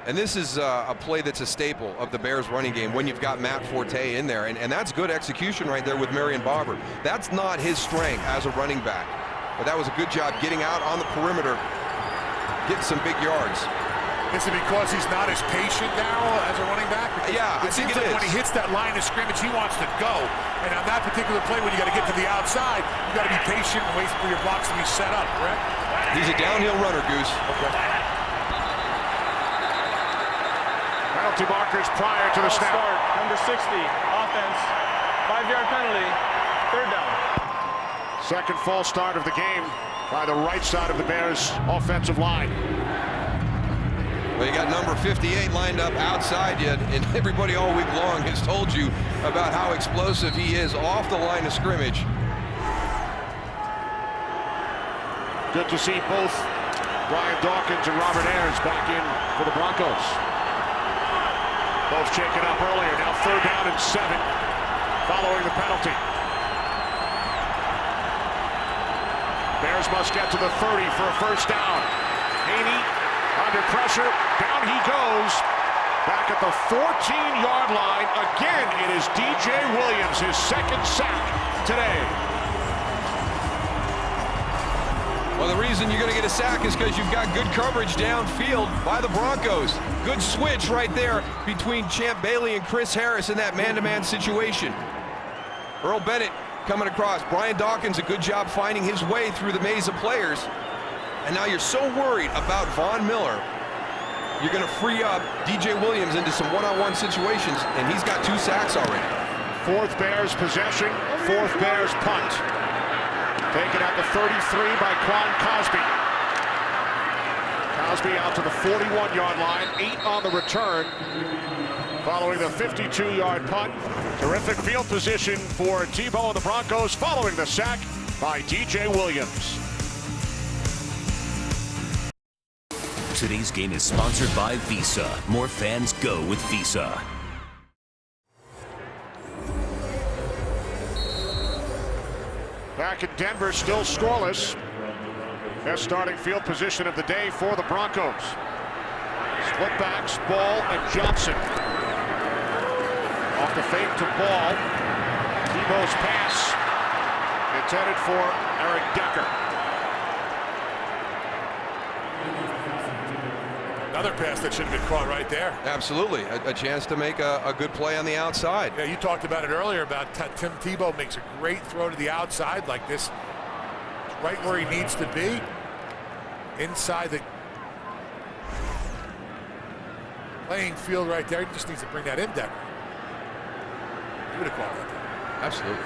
And this is a play that's a staple of the Bears running game when you've got Matt Forte in there. And that's good execution right there with Marion Barber. That's not his strength as a running back. But that was a good job getting out on the perimeter, getting some big yards. Is it because he's not as patient now as a running back? Yeah, I think it is. When he hits that line of scrimmage, he wants to go. And on that particular play, when you got to get to the outside, you got to be patient and wait for your blocks to be set up, correct? He's a downhill runner, Goose. Okay. Penalty markers prior to the snap. Start, number 60, offense, 5-yard penalty, 3rd down. Second false start of the game by the right side of the Bears offensive line. Well, you got number 58 lined up outside yet, and everybody all week long has told you about how explosive he is off the line of scrimmage. Good to see both Ryan Dawkins and Robert Ayers back in for the Broncos. Both shaken up earlier. Now 3rd down and 7 following the penalty. Bears must get to the 30 for a first down. Haney under pressure. Down he goes. Back at the 14-yard line. Again, it is DJ Williams, his 2nd sack today. Well, the reason you're going to get a sack is because you've got good coverage downfield by the Broncos. Good switch right there between Champ Bailey and Chris Harris in that man-to-man situation. Earl Bennett coming across. Brian Dawkins, a good job finding his way through the maze of players. And now you're so worried about Von Miller. You're going to free up DJ Williams into some one-on-one situations, and he's got 2 sacks already. 4th Bears possession, 4th Bears punt. Taken at the 33 by Quan Cosby. Cosby out to the 41-yard line, 8 on the return. Following the 52-yard punt. Terrific field position for Tebow and the Broncos following the sack by DJ Williams. Today's game is sponsored by Visa. More fans go with Visa. Back in Denver, still scoreless. Best starting field position of the day for the Broncos. Split backs, Ball and Johnson. Off the fake to Ball. Tebow's pass intended for Eric Decker. Another pass that should have been caught right there. Absolutely, a chance to make a good play on the outside. Yeah, you talked about it earlier about Tim Tebow makes a great throw to the outside like this. It's right where he needs to be. Inside the playing field right there. He just needs to bring that in, Decker. He would have caught that. Absolutely.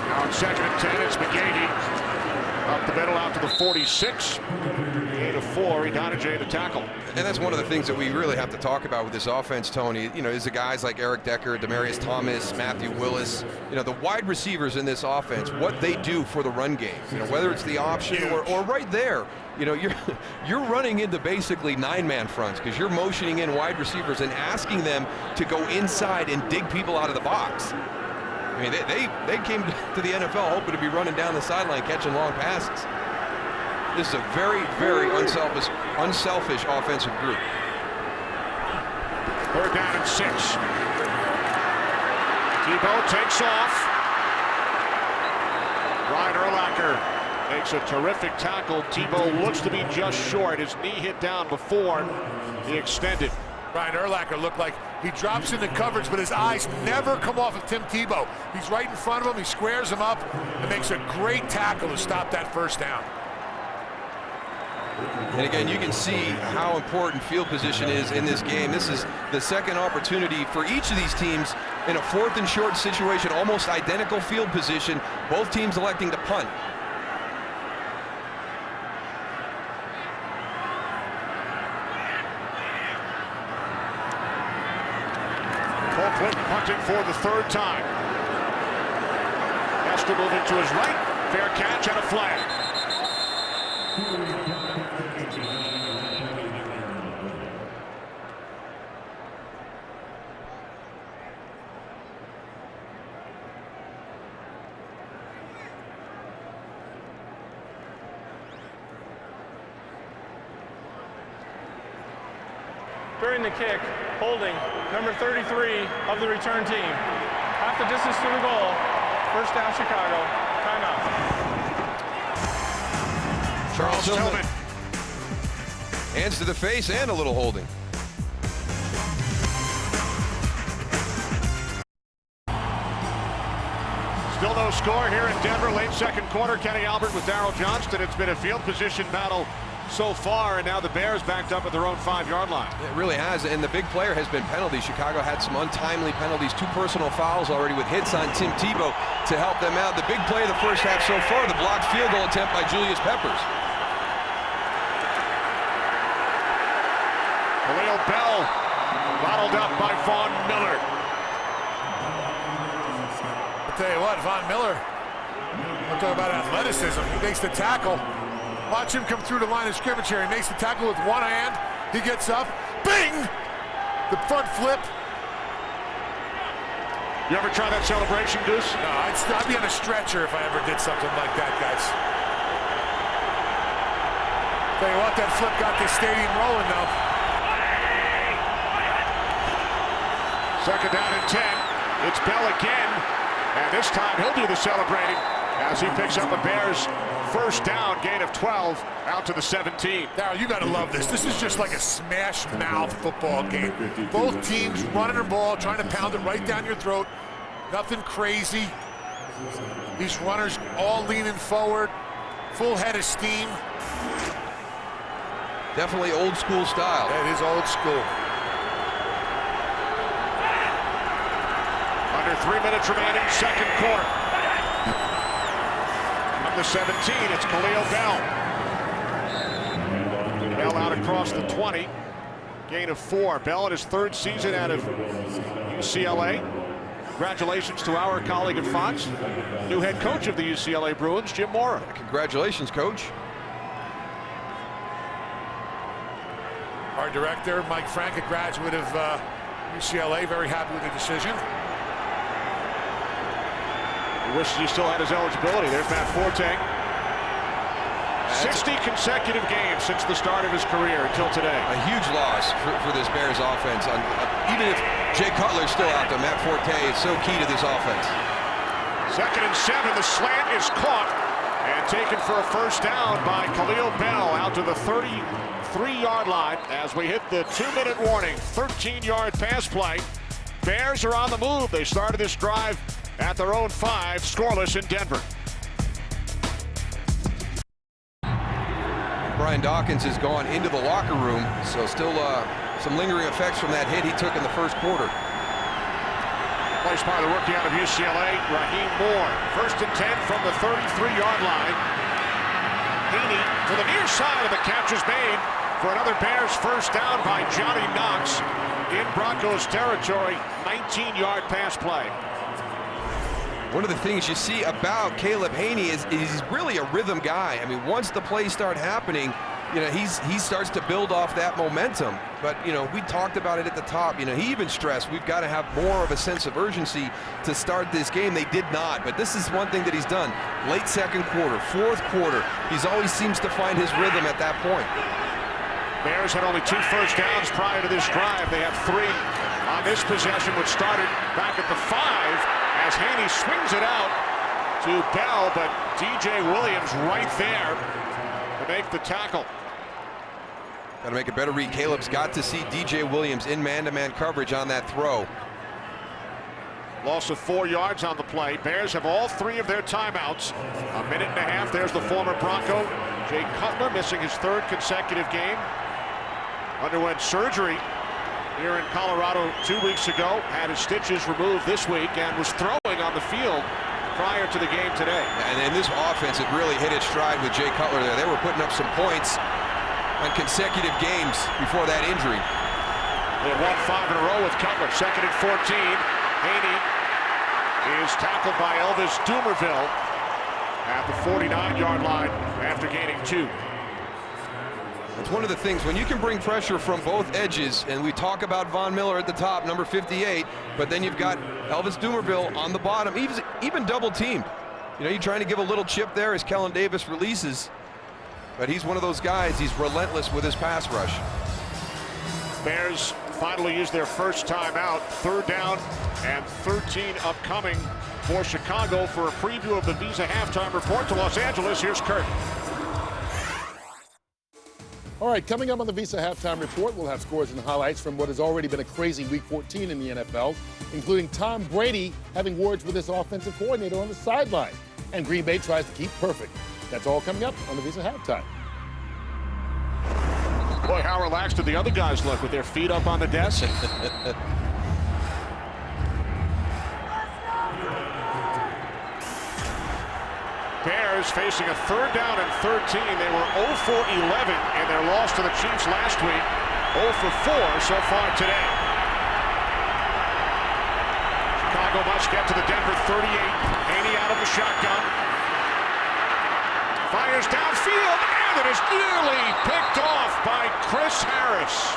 Now on 2nd and 10, it's McGahee. Up the middle out to the 46. 8-4, Idonije the tackle. And that's one of the things that we really have to talk about with this offense, Tony. You know, is the guys like Eric Decker, Demarius Thomas, Matthew Willis, you know, the wide receivers in this offense, what they do for the run game. You know, whether it's the option or right there, you know, you're running into basically 9-man fronts because you're motioning in wide receivers and asking them to go inside and dig people out of the box. I mean, they came to the NFL hoping to be running down the sideline, catching long passes. This is a very, very unselfish offensive group. 3rd down and 6. Tebow takes off. Ryan Urlacher makes a terrific tackle. Tebow looks to be just short. His knee hit down before he extended. Ryan Urlacher looked like he drops into coverage, but his eyes never come off of Tim Tebow. He's right in front of him. He squares him up and makes a great tackle to stop that first down. And again, you can see how important field position is in this game. This is the 2nd opportunity for each of these teams in a 4th and short situation, almost identical field position, both teams electing to punt. Colquitt punting for the 3rd time. Hester moving to his right. Fair catch and a flag. During the kick, holding number 33 of the return team. Half the distance to the goal. First down, Chicago. Timeout. Charles Tillman. Hands to the face and a little holding. Still no score here in Denver. Late 2nd quarter. Kenny Albert with Darryl Johnston. It's been a field position battle so far, and now the Bears backed up at their own 5-yard line. It really has, and the big player has been penalties. Chicago had some untimely penalties, 2 personal fouls already with hits on Tim Tebow to help them out. The big play of the first half so far, the blocked field goal attempt by Julius Peppers. Khalil Bell bottled up by Von Miller. I'll tell you what, Von Miller, we'll talk about athleticism. He makes the tackle. Watch him come through the line of scrimmage here. He makes the tackle with one hand. He gets up. Bing! The front flip. You ever try that celebration, Deuce? No, I'd be on a stretcher if I ever did something like that, guys. Tell you what, that flip got the stadium rolling, though. Second down and 10. It's Bell again. And this time he'll do the celebrating as he picks up a Bears first down, gain of 12, out to the 17. Now, you got to love this. This is just like a smash-mouth football game. Both teams running the ball, trying to pound it right down your throat. Nothing crazy. These runners all leaning forward, full head of steam. Definitely old school style. That is old school. Under 3 minutes remaining, second quarter. From the 17, it's Khalil Bell. Bell out across the 20. Gain of 4. Bell in his 3rd season out of UCLA. Congratulations to our colleague at Fox, new head coach of the UCLA Bruins, Jim Mora. Congratulations, Coach. Our director, Mike Frank, a graduate of UCLA, very happy with the decision. He wishes he still had his eligibility. There's Matt Forte. 60 consecutive games since the start of his career until today. A huge loss for this Bears offense. Even if Jay Cutler's still out there, Matt Forte is so key to this offense. Second and 7, the slant is caught and taken for a first down by Khalil Bell out to the 33-yard line as we hit the 2-minute warning. 13-yard pass play. Bears are on the move. They started this drive at their own 5, scoreless in Denver. Brian Dawkins has gone into the locker room, so still some lingering effects from that hit he took in the first quarter. Placed by the rookie out of UCLA, Raheem Moore. First and 10 from the 33-yard line. Haney to the near side of the catch is made for another Bears first down by Johnny Knox in Broncos territory. 19-yard pass play. One of the things you see about Caleb Haney is he's really a rhythm guy. I mean, once the plays start happening, you know, he starts to build off that momentum. But, you know, we talked about it at the top. You know, he even stressed we've got to have more of a sense of urgency to start this game. They did not, but this is one thing that he's done. Late second quarter, fourth quarter, he's always seems to find his rhythm at that point. Bears had only 2 first downs prior to this drive. They have 3 on this possession, which started back at the 5. As Haney swings it out to Bell, but DJ Williams right there to make the tackle. Got to make a better read. Caleb's got to see DJ Williams in man-to-man coverage on that throw. Loss of 4 yards on the play. Bears have all 3 of their timeouts. A minute and a half. There's the former Bronco, Jay Cutler, missing his 3rd consecutive game. Underwent surgery here in Colorado 2 weeks ago, had his stitches removed this week, and was throwing on the field prior to the game today. And in this offense, it really hit its stride with Jay Cutler there. They were putting up some points on consecutive games before that injury. They won 5 in a row with Cutler. Second and 14. Haney is tackled by Elvis Dumerville at the 49-yard line after gaining 2. It's one of the things, when you can bring pressure from both edges, and we talk about Von Miller at the top, number 58, but then you've got Elvis Dumerville on the bottom, even double teamed. You know, you're trying to give a little chip there as Kellen Davis releases, but he's one of those guys, he's relentless with his pass rush. Bears finally use their first timeout. 3rd down and 13 upcoming for Chicago. For a preview of the Visa halftime report to Los Angeles, here's Kurt. All right, coming up on the Visa Halftime Report, we'll have scores and highlights from what has already been a crazy Week 14 in the NFL, including Tom Brady having words with his offensive coordinator on the sideline. And Green Bay tries to keep perfect. That's all coming up on the Visa Halftime. Boy, how relaxed did the other guys look with their feet up on the desk? Bears facing a 3rd down and 13. They were 0 for 11 in their loss to the Chiefs last week. 0 for 4 so far today. Chicago must get to the Denver 38. Haney out of the shotgun. Fires downfield, and it is nearly picked off by Chris Harris.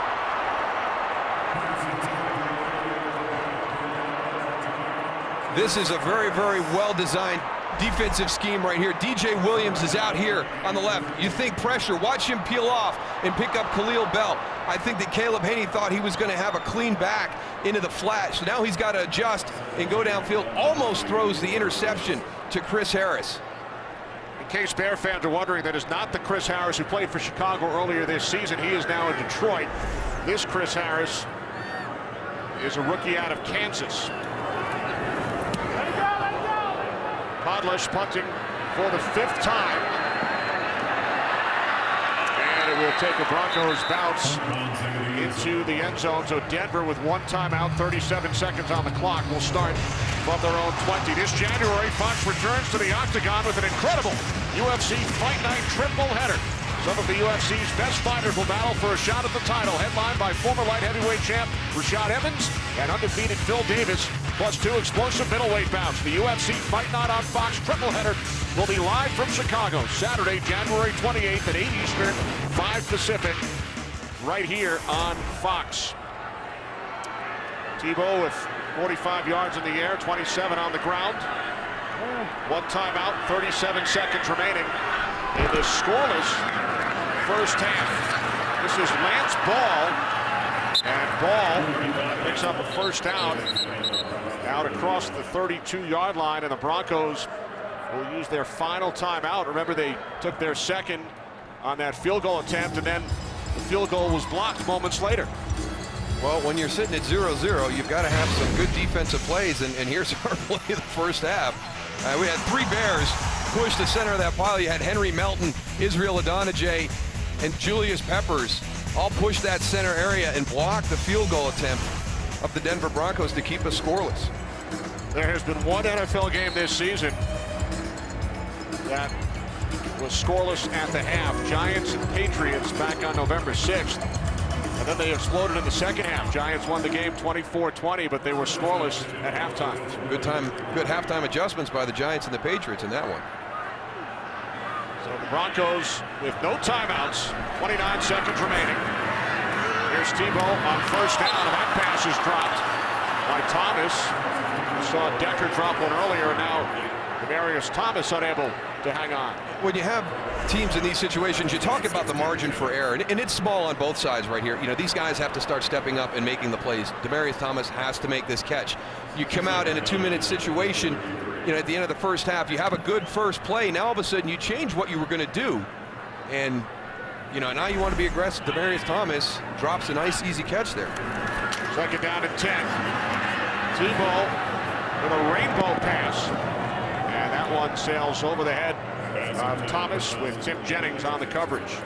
This is a very, very well-designed defensive scheme right here. DJ Williams is out here on the left. You think pressure, watch him peel off and pick up Khalil Bell. I think that Caleb Haney thought he was going to have a clean back into the flat, so now he's got to adjust and go downfield. Almost throws the interception to Chris Harris. In case Bear fans are wondering, that is not the Chris Harris who played for Chicago earlier this season. He is now in Detroit. This Chris Harris is a rookie out of Kansas. Podlesh punting for the 5th time. And it will take a Broncos bounce into the end zone. So Denver with 1 timeout, 37 seconds on the clock, will start from their own 20. This January, Fox returns to the Octagon with an incredible UFC Fight Night triple header. Some of the UFC's best fighters will battle for a shot at the title, headlined by former light heavyweight champ Rashad Evans and undefeated Phil Davis, plus 2 explosive middleweight bouts. The UFC Fight Night on Fox triple header will be live from Chicago, Saturday, January 28th at 8 Eastern, 5 Pacific, right here on Fox. Tebow with 45 yards in the air, 27 on the ground. 1 timeout, 37 seconds remaining in this scoreless first half. This is Lance Ball, and Ball picks up a first down out across the 32-yard line, and the Broncos will use their final timeout. Remember, they took their second on that field goal attempt, and then the field goal was blocked moments later. Well, when you're sitting at 0-0, you've got to have some good defensive plays, and here's our play of the first half. We had 3 Bears push the center of that pile. You had Henry Melton, Israel Adonijay, and Julius Peppers all push that center area and block the field goal attempt of the Denver Broncos to keep us scoreless. There has been one NFL game this season that was scoreless at the half. Giants and Patriots back on November 6th. And then they exploded in the second half. Giants won the game 24-20, but they were scoreless at halftime. Good halftime adjustments by the Giants and the Patriots in that one. So the Broncos with no timeouts, 29 seconds remaining. Here's Tebow on first down, and that pass is dropped by Thomas. We saw Decker drop one earlier, and now Demaryius Thomas unable to hang on. When you have teams in these situations, you talk about the margin for error, and it's small on both sides right here. You know, these guys have to start stepping up and making the plays. Demaryius Thomas has to make this catch. You come out in a 2-minute situation, you know, at the end of the first half, you have a good first play. Now all of a sudden you change what you were going to do, and you know, now you want to be aggressive. Demaryius Thomas drops a nice, easy catch there. Second down and 10. Tebow with a rainbow pass. And that one sails over the head of Thomas with Tim Jennings on the coverage.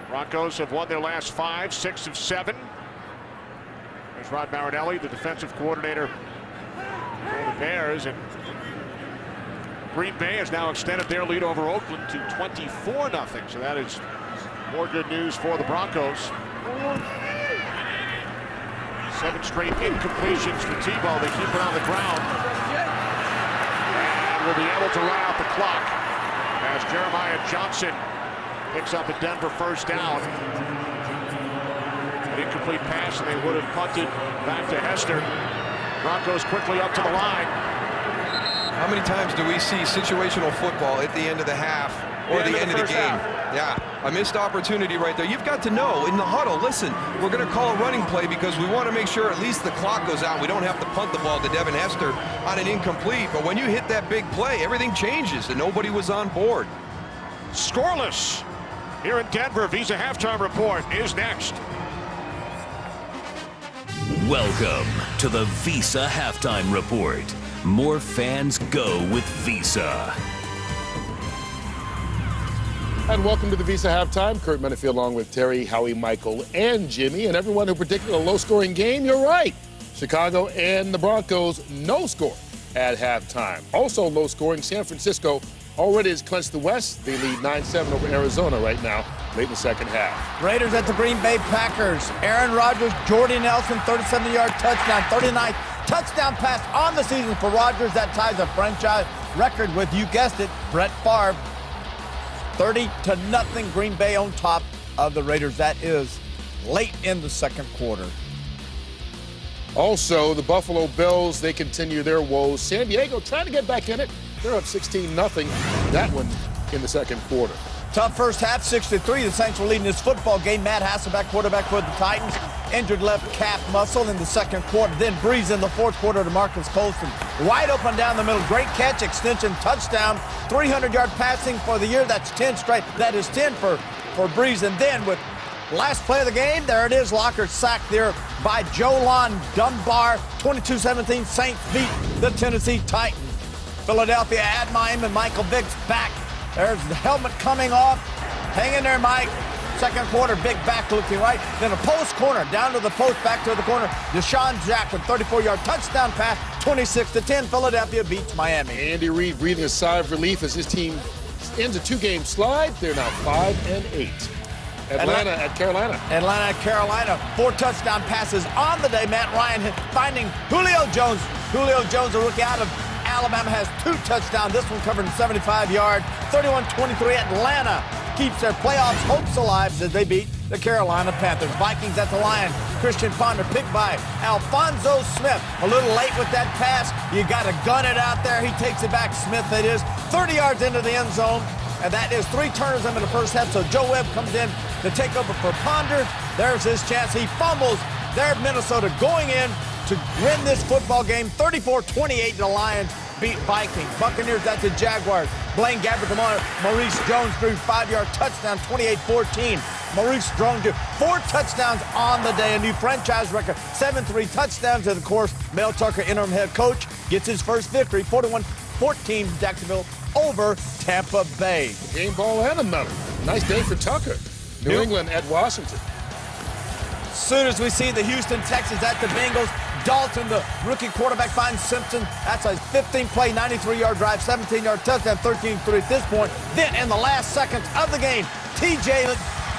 Broncos have won their last 5, 6 of 7. There's Rod Marinelli, the defensive coordinator for the Bears, and Green Bay has now extended their lead over Oakland to 24-0. So that is more good news for the Broncos. 7 straight incompletions for Tebow. They keep it on the ground. And will be able to run out the clock as Jeremiah Johnson picks up a Denver first down. An incomplete pass, and they would have punted back to Hester. Broncos quickly up to the line. How many times do we see situational football at the end of the half or the end of the game? Yeah, a missed opportunity right there. You've got to know in the huddle, listen, we're going to call a running play because we want to make sure at least the clock goes out. We don't have to punt the ball to Devin Hester on an incomplete. But when you hit that big play, everything changes, and nobody was on board. Scoreless here in Denver. Visa Halftime Report is next. Welcome to the Visa Halftime Report, More fans go with Visa. And welcome to the Visa Halftime. Kurt Menefee along with Terry, Howie, Michael, and Jimmy. And everyone who predicted a low-scoring game, you're right. Chicago and the Broncos, no score at halftime. Also low-scoring, San Francisco already has clinched the West. They lead 9-7 over Arizona right now, late in the second half. Raiders at the Green Bay Packers. Aaron Rodgers, Jordy Nelson, 37-yard touchdown, 39th touchdown pass on the season for Rodgers. That ties a franchise record with, you guessed it, Brett Favre. 30-0 Green Bay on top of the Raiders. That is late in the second quarter. Also, the Buffalo Bills, they continue their woes. San Diego trying to get back in it. They're up 16-0. That one in the second quarter. Tough first half, 6-3. The Saints were leading this football game. Matt Hasselbeck, quarterback for the Titans, injured left calf muscle in the second quarter. Then Breeze in the fourth quarter to Marcus Colston. Wide open down the middle. Great catch, extension, touchdown. 300-yard passing for the year. That's 10 straight. That is 10 for Breeze. And then with last play of the game, there it is. Locker sacked there by Jolon Dunbar. 22-17. Saints beat the Tennessee Titans. Philadelphia at Miami. Michael Vick's back. There's the helmet coming off. Hang in there, Mike. Second quarter, big back looking right. Then a post corner, down to the post, back to the corner. Deshaun Jackson, 34-yard touchdown pass, 26-10. Philadelphia beats Miami. Andy Reid breathing a sigh of relief as his team ends a two-game slide. They're now 5-8. Atlanta at Carolina. Atlanta at Carolina. 4 touchdown passes on the day. Matt Ryan finding Julio Jones. Julio Jones, a rookie out of Alabama, has 2 touchdowns. This one covered in 75-yard. 31-23. Atlanta keeps their playoffs hopes alive as they beat the Carolina Panthers. Vikings at the line. Christian Ponder picked by Alfonso Smith. A little late with that pass. You got to gun it out there. He takes it back. Smith, it is 30 yards into the end zone. And that is 3 turnovers in the first half. So Joe Webb comes in to take over for Ponder. There's his chance. He fumbles. There, Minnesota going in to win this football game. 34-28, the Lions beat Vikings. Buccaneers at the Jaguars. Blaine Gabbert to Maurice Jones drew 5-yard touchdown, 28-14. Maurice Jones drew 4 touchdowns on the day, a new franchise record, 7-3 touchdowns. And of course, Mel Tucker, interim head coach, gets his first victory, 41-14, Jacksonville over Tampa Bay. Game ball and another. Nice day for Tucker. New England at Washington. As soon as we see the Houston Texans at the Bengals, Dalton, the rookie quarterback, finds Simpson. That's a 15-play, 93-yard drive, 17-yard touchdown, 13-3 at this point. Then in the last seconds of the game, T.J.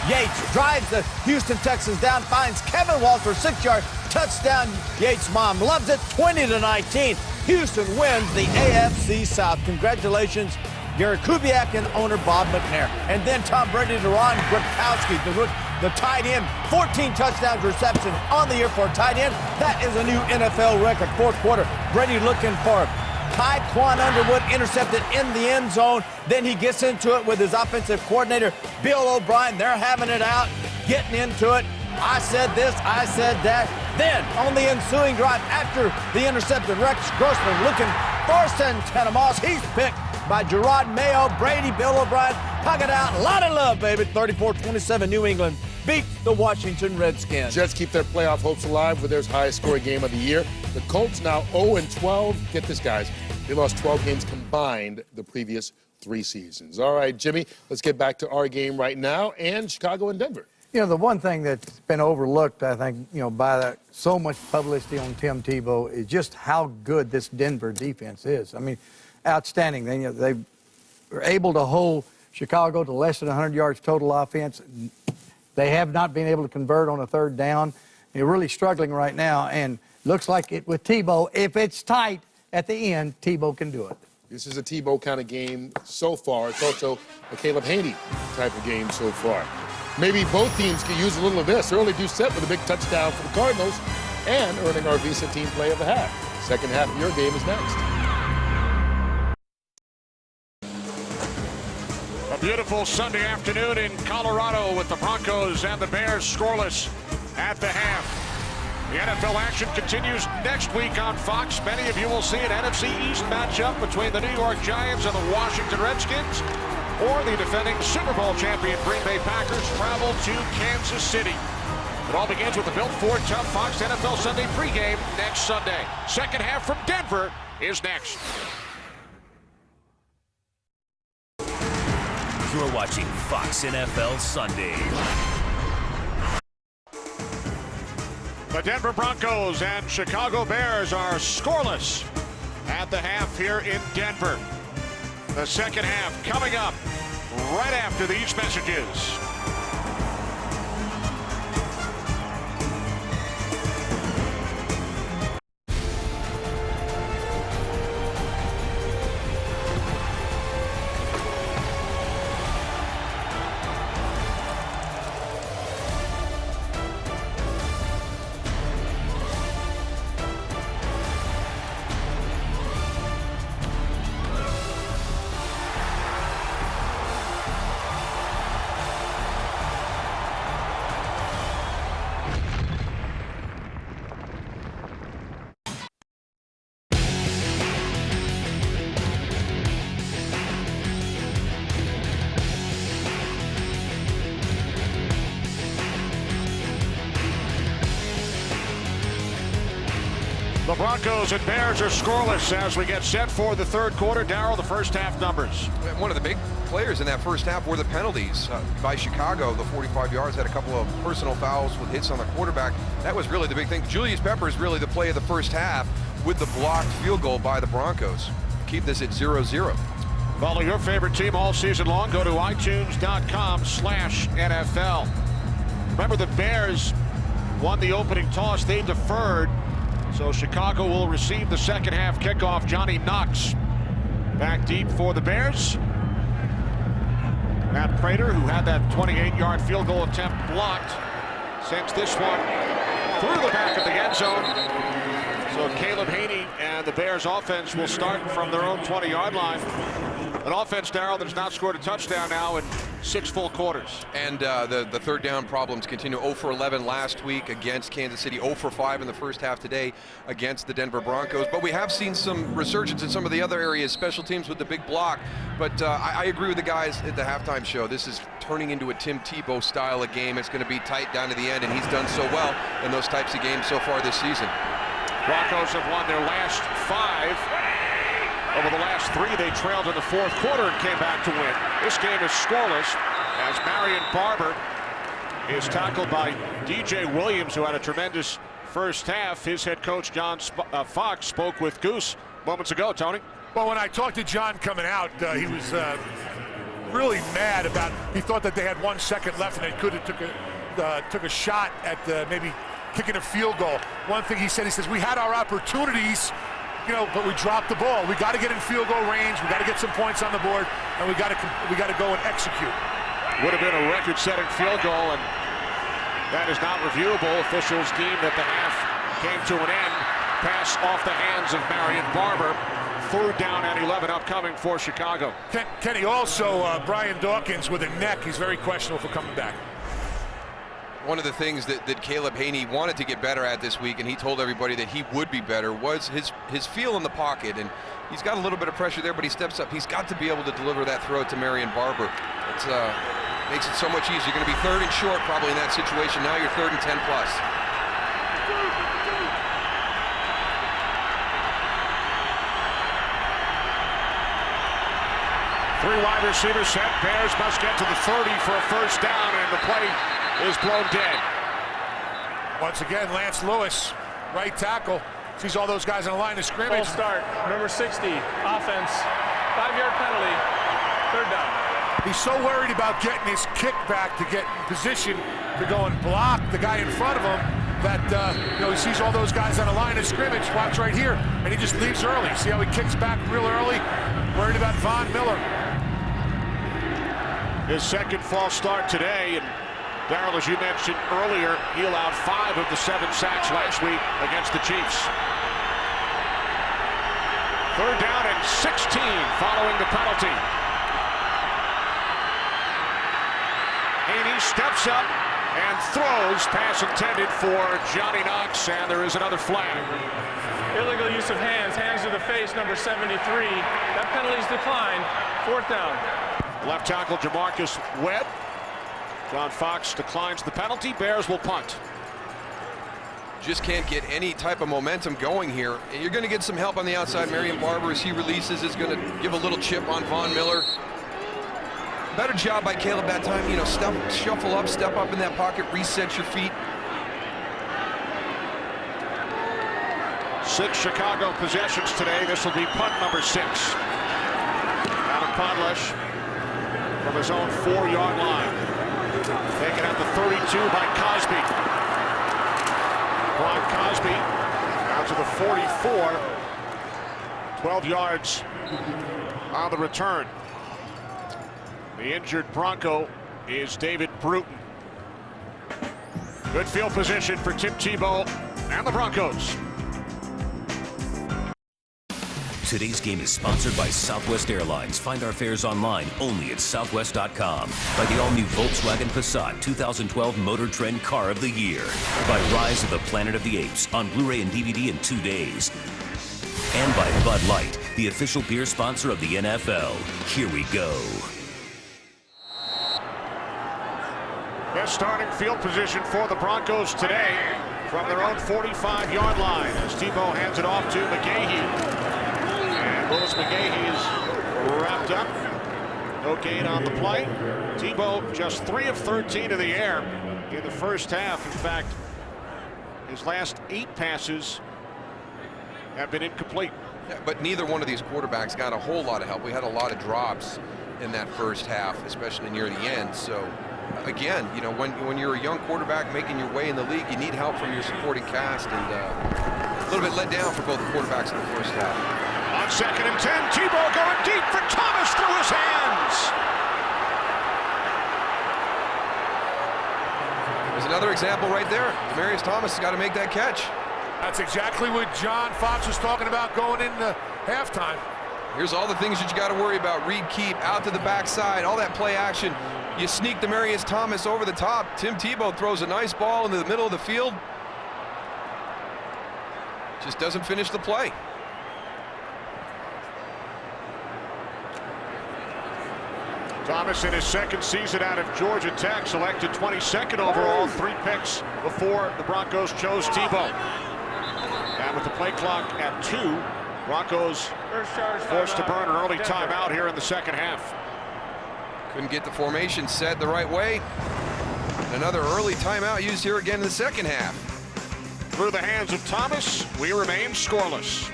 Yates drives the Houston Texans down, finds Kevin Walsh for 6-yard touchdown. Yates' mom loves it, 20-19. Houston wins the AFC South. Congratulations, Gary Kubiak and owner Bob McNair. And then Tom Brady to Ron Gronkowski, the tight end, 14 touchdowns reception on the year for a tight end. That is a new NFL record. Fourth quarter, Brady looking for Tyquan Underwood, intercepted in the end zone. Then he gets into it with his offensive coordinator, Bill O'Brien. They're having it out, getting into it. I said this, I said that. Then, on the ensuing drive, after the interception, Rex Grossman looking for Santana Moss. He's picked by Gerard Mayo, Brady, Bill O'Brien. Hug it out. A lot of love, baby. 34-27, New England beats the Washington Redskins. Jets keep their playoff hopes alive with their highest scoring game of the year. The Colts now 0-12. Get this, guys. They lost 12 games combined the previous 3 seasons. All right, Jimmy, let's get back to our game right now and Chicago and Denver. You know, the one thing that's been overlooked, I think, by so much publicity on Tim Tebow is just how good this Denver defense is. I mean, outstanding. They were able to hold Chicago to less than 100 yards total offense. They have not been able to convert on a third down. They're really struggling right now, and looks like it with Tebow. If it's tight at the end, Tebow can do it. This is a Tebow kind of game so far. It's also a Caleb Haney type of game so far. Maybe both teams could use a little of this. Early Doucette with a big touchdown for the Cardinals and earning our Visa team play of the half. Second half of your game is next. A beautiful Sunday afternoon in Colorado with the Broncos and the Bears scoreless at the half. The NFL action continues next week on Fox. Many of you will see an NFC East matchup between the New York Giants and the Washington Redskins, or the defending Super Bowl champion Green Bay Packers travel to Kansas City. It all begins with the Built Ford Tough Fox NFL Sunday pregame next Sunday. Second half from Denver. is next. You're watching Fox NFL Sunday. The Denver Broncos and Chicago Bears are scoreless at the half here in Denver. The second half coming up right after these messages. The Broncos and Bears are scoreless as we get set for the third quarter. Darryl, the first half numbers. One of the big players in that first half were the penalties by Chicago. The 45 yards had a couple of personal fouls with hits on the quarterback. That was really the big thing. Julius Peppers really the play of the first half with the blocked field goal by the Broncos. Keep this at 0-0. Follow your favorite team all season long. Go to iTunes.com/NFL. Remember, the Bears won the opening toss. They deferred. So Chicago will receive the second half kickoff. Johnny Knox back deep for the Bears. Matt Prater, who had that 28-yard field goal attempt blocked, sends this one through the back of the end zone. So Caleb Haney and the Bears offense will start from their own 20-yard line. An offense, Darryl, that has not scored a touchdown now in 6 full quarters. And the third down problems continue. 0 for 11 last week against Kansas City. 0 for 5 in the first half today against the Denver Broncos. But we have seen some resurgence in some of the other areas, special teams with the big block. But I agree with the guys at the halftime show. This is turning into a Tim Tebow style of game. It's going to be tight down to the end, and he's done so well in those types of games so far this season. Broncos have won their last 5. Over the last 3, they trailed in the fourth quarter and came back to win. This game is scoreless as Marion Barber is tackled by DJ Williams, who had a tremendous first half. His head coach, John Fox, spoke with Goose moments ago. Tony? Well, when I talked to John coming out, he was really mad about, he thought that they had 1 second left and they could have took a shot at maybe kicking a field goal. One thing he says, we had our opportunities, but we dropped the ball. We got to get in field goal range. We got to get some points on the board, and we got to go and execute. Would have been a record-setting field goal, and that is not reviewable. Officials deem that the half came to an end. Pass off the hands of Marion Barber. 3rd down and 11 upcoming for Chicago. Kenny, also Brian Dawkins with a neck. He's very questionable for coming back. One of the things that Caleb Haney wanted to get better at this week, and he told everybody that he would be better, was his feel in the pocket. And he's got a little bit of pressure there, but he steps up. He's got to be able to deliver that throw to Marion Barber. It makes it so much easier. You're going to be 3rd and short probably in that situation. Now you're 3rd and 10 plus. Three wide receivers set. Bears must get to the 30 for a first down, and the play is blown dead. Once again, Lance Lewis, right tackle, sees all those guys on the line of scrimmage. Full start, number 60, offense, 5-yard penalty, 3rd down. He's so worried about getting his kick back to get in position to go and block the guy in front of him that he sees all those guys on the line of scrimmage. Watch right here, and he just leaves early. See how he kicks back real early? Worried about Von Miller. His second false start today, and Darryl, as you mentioned earlier, he allowed 5 of the 7 sacks last week against the Chiefs. 3rd down and 16 following the penalty. Haney steps up and throws. Pass intended for Johnny Knox, and there is another flag. Illegal use of hands to the face, number 73. That penalty's declined, 4th down. Left tackle Jamarcus Webb. John Fox declines the penalty. Bears will punt. just can't get any type of momentum going here. And you're going to get some help on the outside. Marion Barber, as he releases, is going to give a little chip on Von Miller. Better job by Caleb that time. You know, shuffle up, step up in that pocket, reset your feet. 6 Chicago possessions today. This will be punt number 6. Adam Podlesh from his own 4-yard line. Taken at the 32 by Cosby. Brian Cosby out to the 44. 12 yards on the return. The injured Bronco is David Bruton. Good field position for Tim Tebow and the Broncos. Today's game is sponsored by Southwest Airlines. Find our fares online only at southwest.com. By the all-new Volkswagen Passat 2012 Motor Trend Car of the Year. By Rise of the Planet of the Apes on Blu-ray and DVD in 2 days. And by Bud Light, the official beer sponsor of the NFL. Here we go. Best starting field position for the Broncos today from their own 45-yard line as Tebow hands it off to McGahee. And Willis McGahee is wrapped up. No gain on the play. Tebow just 3 of 13 in the air in the first half. In fact, his last 8 passes have been incomplete. Yeah, but neither one of these quarterbacks got a whole lot of help. We had a lot of drops in that first half, especially near the end. So again, you know, when you're a young quarterback making your way in the league, you need help from your supporting cast, and a little bit let down for both the quarterbacks in the first half. On 2nd and 10, Tebow going deep for Thomas through his hands. There's another example right there. Demaryius Thomas has got to make that catch. That's exactly what John Fox was talking about going into halftime. Here's all the things that you got to worry about. Read keep, out to the backside, all that play action. You sneak Demaryius Thomas over the top. Tim Tebow throws a nice ball into the middle of the field. Just doesn't finish the play. Thomas in his 2nd season out of Georgia Tech, selected 22nd overall, 3 picks before the Broncos chose Tebow. And with the play clock at 2, Broncos forced to burn an early timeout here in the second half. Couldn't get the formation set the right way. Another early timeout used here again in the second half. Through the hands of Thomas, we remain scoreless.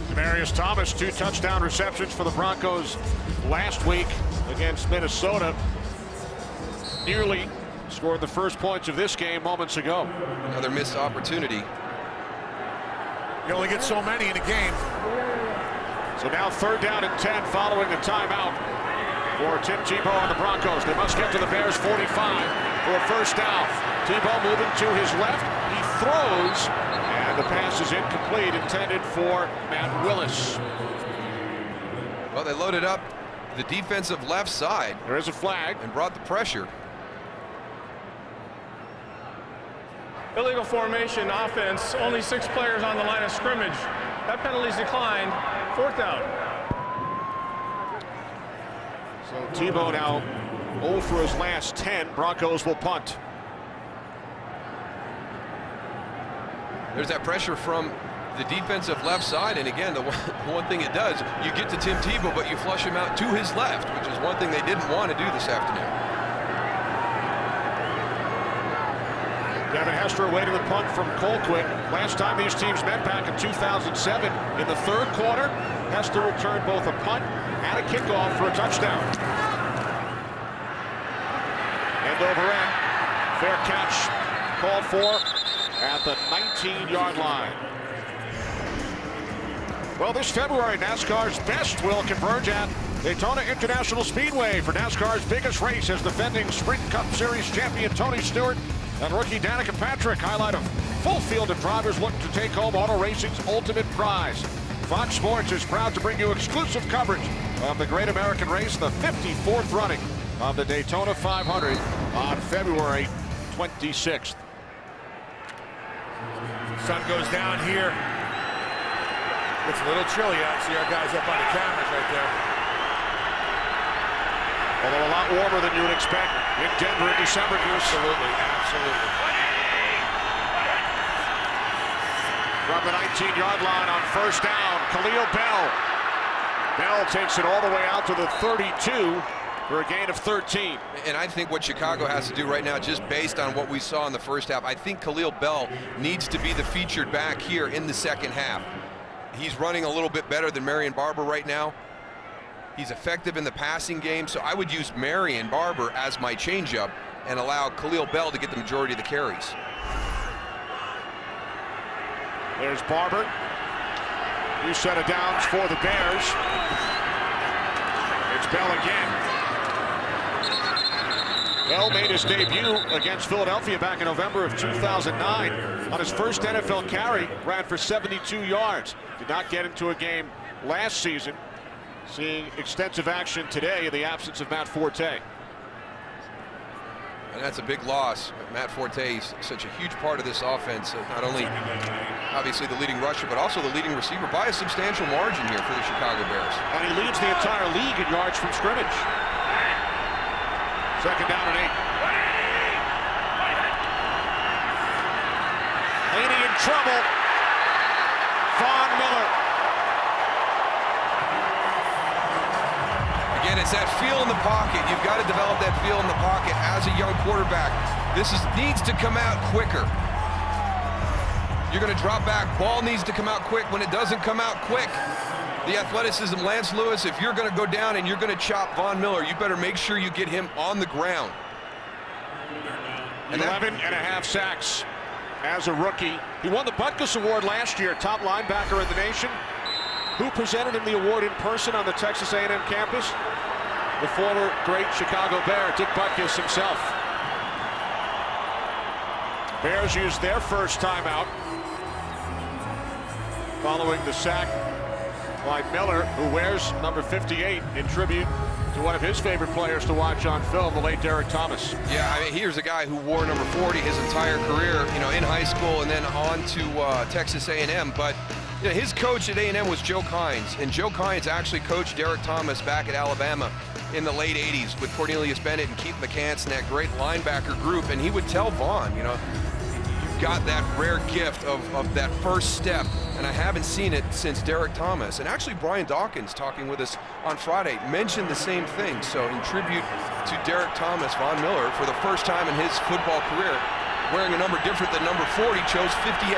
Demaryius Thomas, 2 touchdown receptions for the Broncos last week against Minnesota. Nearly scored the first points of this game moments ago. Another missed opportunity. You only get so many in a game. So now 3rd down and 10 following the timeout for Tim Tebow and the Broncos. They must get to the Bears 45 for a first down. Tebow moving to his left. He throws, and the pass is incomplete, intended for Matt Willis. Well, they loaded up the defensive left side. There is a flag. And brought the pressure. Illegal formation offense, only 6 players on the line of scrimmage. That penalty's declined. 4th down. So Tebow now 0 for his last 10. Broncos will punt. There's that pressure from the defensive left side, and again, the one thing it does, you get to Tim Tebow, but you flush him out to his left, which is one thing they didn't want to do this afternoon. Devin Hester awaiting the punt from Colquitt. Last time these teams met back in 2007. In the 3rd quarter, Hester returned both a punt and a kickoff for a touchdown. End over end. Fair catch called for at the 19-yard line. Well, this February, NASCAR's best will converge at Daytona International Speedway for NASCAR's biggest race as defending Sprint Cup Series champion Tony Stewart and rookie Danica Patrick highlight a full field of drivers looking to take home auto racing's ultimate prize. Fox Sports is proud to bring you exclusive coverage of the Great American Race, the 54th running of the Daytona 500 on February 26th. Sun goes down here. It's a little chilly out. See our guys up on the cameras right there. Although a lot warmer than you would expect in Denver in December. Absolutely, absolutely. From the 19-yard line on first down, Khalil Bell. Bell takes it all the way out to the 32 for a gain of 13. And I think what Chicago has to do right now, just based on what we saw in the first half, I think Khalil Bell needs to be the featured back here in the second half. He's running a little bit better than Marion Barber right now. He's effective in the passing game, so I would use Marion Barber as my changeup and allow Khalil Bell to get the majority of the carries. There's Barber. New set of downs for the Bears. It's Bell again. Bell made his debut against Philadelphia back in November of 2009. On his first NFL carry, ran for 72 yards. Did not get into a game last season. Seeing extensive action today in the absence of Matt Forte. And that's a big loss. Matt Forte is such a huge part of this offense. Not only obviously the leading rusher, but also the leading receiver by a substantial margin here for the Chicago Bears. And he leads the entire league in yards from scrimmage. Second down and 8. Haney in trouble. Von Miller. Again, it's that feel in the pocket. You've got to develop that feel in the pocket as a young quarterback. Needs to come out quicker. You're going to drop back. Ball needs to come out quick. When it doesn't come out quick, the athleticism, Lance Lewis, if you're going to go down and you're going to chop Von Miller, you better make sure you get him on the ground. And 11 and a half sacks as a rookie. He won the Butkus Award last year, top linebacker in the nation. Who presented him the award in person on the Texas A&M campus? The former great Chicago Bear, Dick Butkus himself. Bears used their first timeout following the sack by Miller, who wears number 58 in tribute to one of his favorite players to watch on film, the late Derek Thomas. Yeah, I mean, here's a guy who wore number 40 his entire career, you know, in high school and then on to Texas A&M. But you know, his coach at A&M was Joe Kynes, and Joe Kynes actually coached Derek Thomas back at Alabama in the late 80s with Cornelius Bennett and Keith McCants and that great linebacker group. And he would tell Vaughn, you know, you've got that rare gift of that first step, and I haven't seen it since Derek Thomas. And actually Brian Dawkins, talking with us on Friday, mentioned the same thing. So in tribute to Derek Thomas, Von Miller, for the first time in his football career, wearing a number different than number 40, chose 58.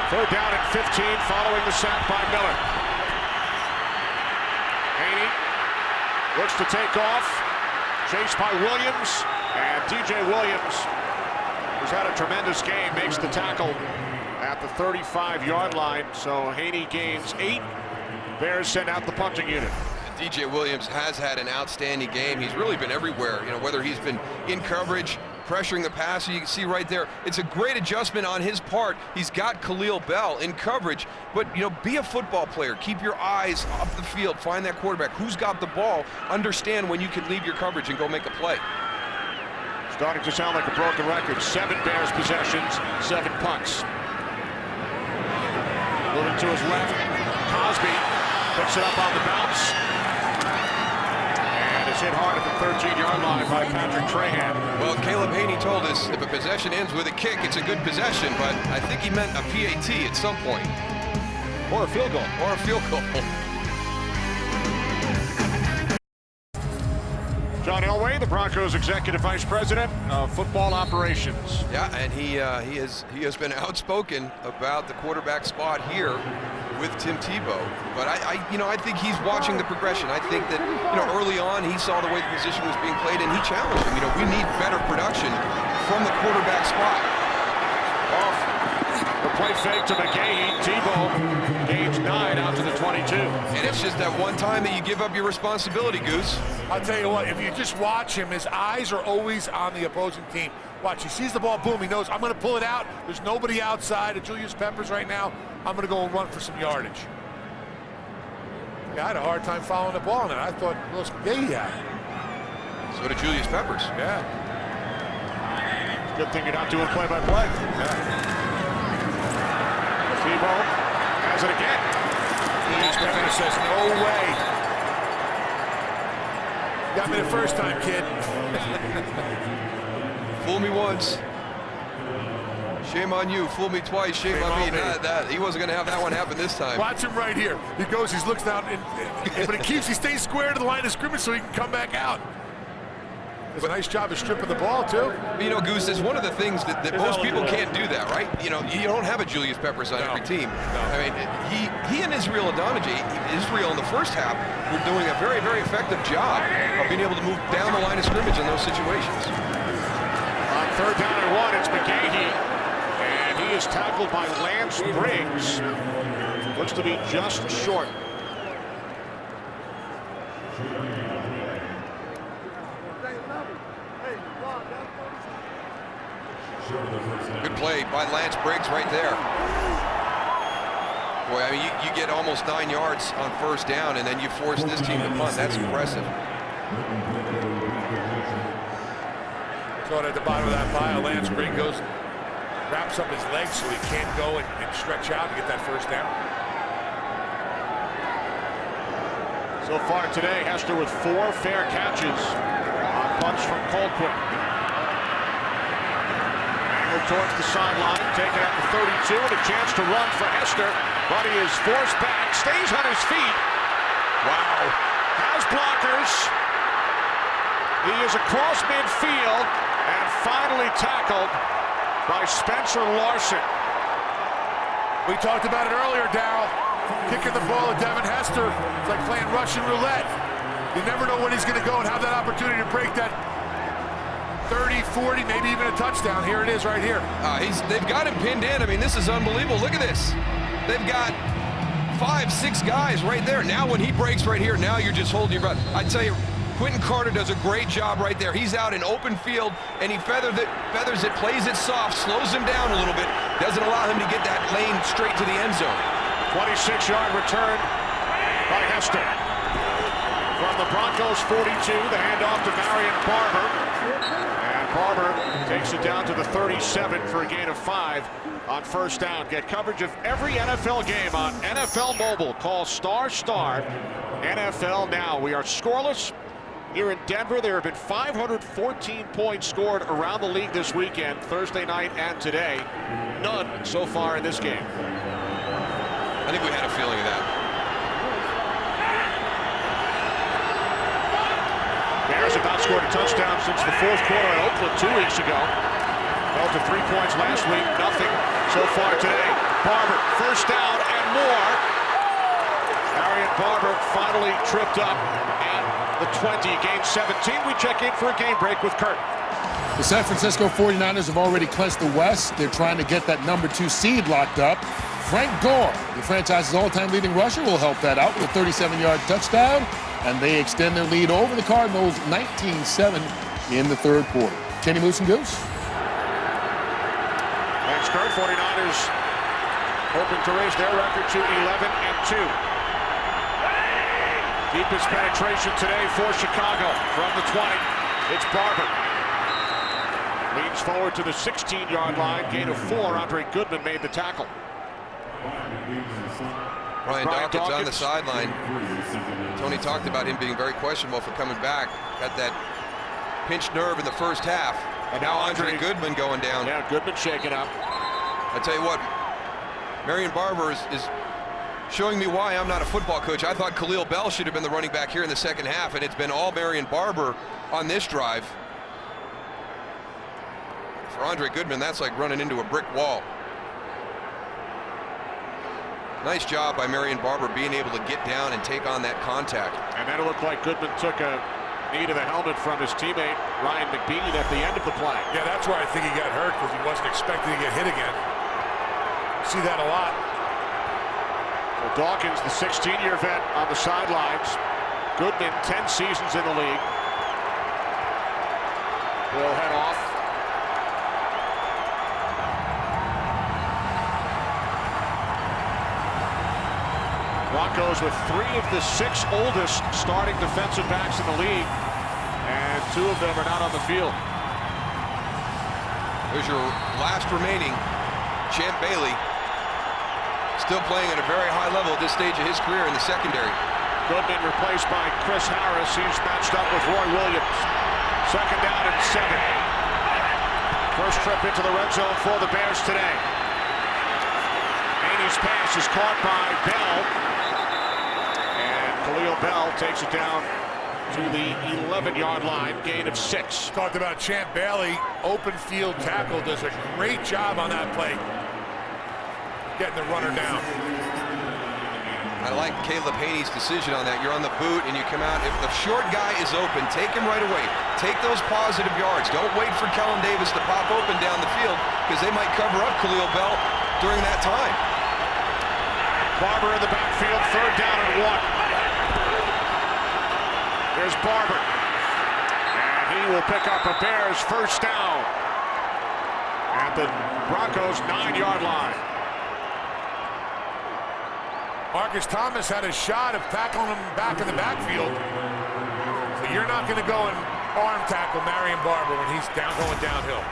Third down and 15 following the sack by Miller. Haney looks to take off. Chased by Williams. And DJ Williams, who's had a tremendous game, makes the tackle at the 35-yard line. So Haney gains 8. Bears send out the punting unit. DJ Williams has had an outstanding game. He's really been everywhere, you know, whether he's been in coverage, pressuring the passer. You can see right there, it's a great adjustment on his part. He's got Khalil Bell in coverage, but you know, be a football player. Keep your eyes up the field. Find that quarterback. Who's got the ball? Understand when you can leave your coverage and go make a play. Starting to sound like a broken record. 7 Bears possessions, 7 punts. Moving to his left, Cosby picks it up on the bounce. And it's hit hard at the 13-yard line by Patrick Trahan. Well, Caleb Haney told us if a possession ends with a kick, it's a good possession, but I think he meant a PAT at some point. Or a field goal. Or a field goal. John Elway, the Broncos Executive Vice President of Football Operations. Yeah, and he has been outspoken about the quarterback spot here with Tim Tebow. But I think he's watching the progression. I think that, you know, early on he saw the way the position was being played and he challenged him. You know, we need better production from the quarterback spot. Off the play fake to McGahee. Tebow gains 9 out to the 22. And it's just that one time that you give up your responsibility, Goose. I'll tell you what, if you just watch him, his eyes are always on the opposing team. Watch, he sees the ball, boom, he knows, I'm going to pull it out. There's nobody outside of Julius Peppers right now. I'm going to go and run for some yardage. Yeah, I had a hard time following the ball, and I thought Willis McGahee had it. So did Julius Peppers. Yeah. Good thing you're not doing play-by-play. Yeah. Tebow has it again. Julius Peppers says, no way. Got me the first time, kid. Fool me once. Shame on you. Fool me twice. Shame on me. He wasn't going to have that one happen this time. Watch him right here. He goes, he looks down, but he stays square to the line of scrimmage so he can come back out. Does a nice job of stripping the ball, too. You know, Goose, it's one of the things that most people can't do that, right? You know, you don't have a Julius Peppers on every team. No. I mean, he and Israel Adonijah, Israel in the first half, were doing a very, very effective job of being able to move down the line of scrimmage in those situations. On 3rd down and 1, it's McGahee. And he is tackled by Lance Briggs. Looks to be just short. Good play by Lance Briggs right there. Boy, I mean, you get almost 9 yards on 1st down, and then you force this team to punt. That's impressive. So at the bottom of that pile, Lance Briggs goes, wraps up his legs so he can't go and stretch out to get that 1st down. So far today, Hester with 4 fair catches on punts from Colquitt. Towards the sideline, taken at the 32, and a chance to run for Hester, but he is forced back, stays on his feet. Wow. Has blockers. He is across midfield and finally tackled by Spencer Larson. We talked about it earlier, Darryl. Kicking the ball at Devin Hester. It's like playing Russian roulette. You never know when he's going to go and have that opportunity to break that 30, 40, maybe even a touchdown. Here it is right here. They've got him pinned in. I mean, this is unbelievable. Look at this. They've got 5, 6 guys right there. Now when he breaks right here, now you're just holding your breath. I tell you, Quentin Carter does a great job right there. He's out in open field, and he feathers it, plays it soft, slows him down a little bit, doesn't allow him to get that lane straight to the end zone. 26-yard return by Hester. From the Broncos 42, the handoff to Marion Barber. And Barber takes it down to the 37 for a gain of 5 on 1st down. Get coverage of every NFL game on NFL Mobile. Call ** NFL Now. We are scoreless here in Denver. There have been 514 points scored around the league this weekend, Thursday night and today. None so far in this game. I think we had a feeling of that. Bears have not scored a touchdown since the 4th quarter in Oakland 2 weeks ago. Fell to 3 points last week, nothing so far today. Barber, 1st down and more. Marion Barber finally tripped up at the 20, gain 17. We check in for a game break with Kurt. The San Francisco 49ers have already clinched the West. They're trying to get that number 2 seed locked up. Frank Gore, the franchise's all-time leading rusher, will help that out with a 37-yard touchdown, and they extend their lead over the Cardinals 19-7 in the 3rd quarter. Kenny Moose and Goose. Thanks, Kurt. 49ers hoping to raise their record to 11-2. Deepest penetration today for Chicago from the 20. It's Barber. Leans forward to the 16-yard line. Gain of 4. Andre Goodman made the tackle. Brian Dawkins on the sideline. Tony talked about him being very questionable for coming back. Got that pinched nerve in the 1st half. And now Andre Goodman going down. Yeah, Goodman shaking up. I tell you what, Marion Barber is showing me why I'm not a football coach. I thought Khalil Bell should have been the running back here in the 2nd half, and it's been all Marion Barber on this drive. For Andre Goodman, that's like running into a brick wall. Nice job by Marion Barber being able to get down and take on that contact. And then it looked like Goodman took a knee to the helmet from his teammate, Ryan McBean, at the end of the play. Yeah, that's why I think he got hurt, because he wasn't expecting to get hit again. See that a lot. So Dawkins, the 16-year vet, on the sidelines. Goodman, 10 seasons in the league. Will head off. Broncos with 3 of the 6 oldest starting defensive backs in the league, and 2 of them are not on the field. There's your last remaining, Champ Bailey. still playing at a very high level at this stage of his career in the secondary. Goodman replaced by Chris Harris. He's matched up with Roy Williams. Second down and 7. First trip into the red zone for the Bears today. Haney's pass is caught by Bell. And Khalil Bell takes it down to the 11-yard line, gain of 6. Talked about Champ Bailey, open field tackle, does a great job on that play. Getting the runner down. I like Caleb Haney's decision on that. You're on the boot and you come out. If the short guy is open, take him right away. Take those positive yards. Don't wait for Kellen Davis to pop open down the field because they might cover up Khalil Bell during that time. Barber in the backfield, 3rd down and 1. There's Barber. And he will pick up a Bears first down at the Broncos 9-yard line. Marcus Thomas had a shot of tackling him back in the backfield. So you're not going to go and arm tackle Marion Barber when he's going downhill.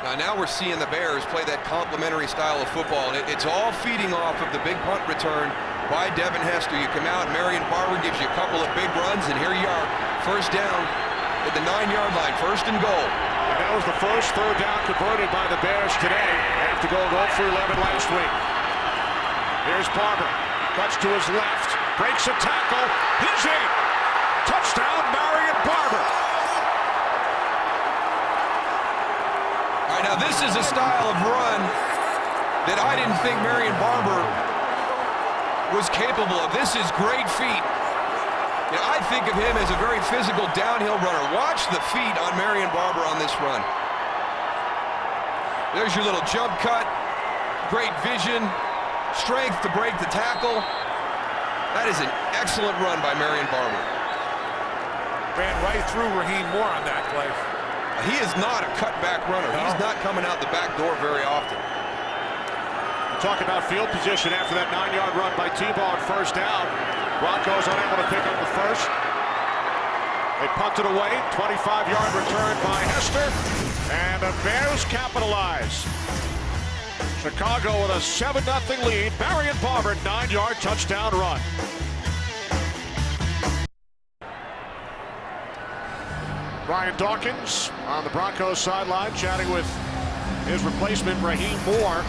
Now we're seeing the Bears play that complementary style of football, and it's all feeding off of the big punt return by Devin Hester. You come out, Marion Barber gives you a couple of big runs, and here you are, first down at the 9-yard line, 1st and goal. And that was the first 3rd down converted by the Bears today after going 0 for 11 last week. Here's Barber, cuts to his left, breaks a tackle, he's in. Touchdown, Marion Barber. All right, now this is a style of run that I didn't think Marion Barber was capable of. This is great feet. You know, I think of him as a very physical downhill runner. Watch the feet on Marion Barber on this run. There's your little jump cut. Great vision, strength to break the tackle. That is an excellent run by Marion Barber. Ran right through Raheem Moore on that play. He is not a cutback runner. No. He's not coming out the back door very often. Talk about field position after that 9-yard run by Tebow on first down. Broncos unable to pick up the first. They punted away. 25-yard return by Hester. And the Bears capitalize. Chicago with a 7-0 lead. Marion Barber, 9-yard touchdown run. Brian Dawkins on the Broncos sideline chatting with his replacement, Raheem Moore.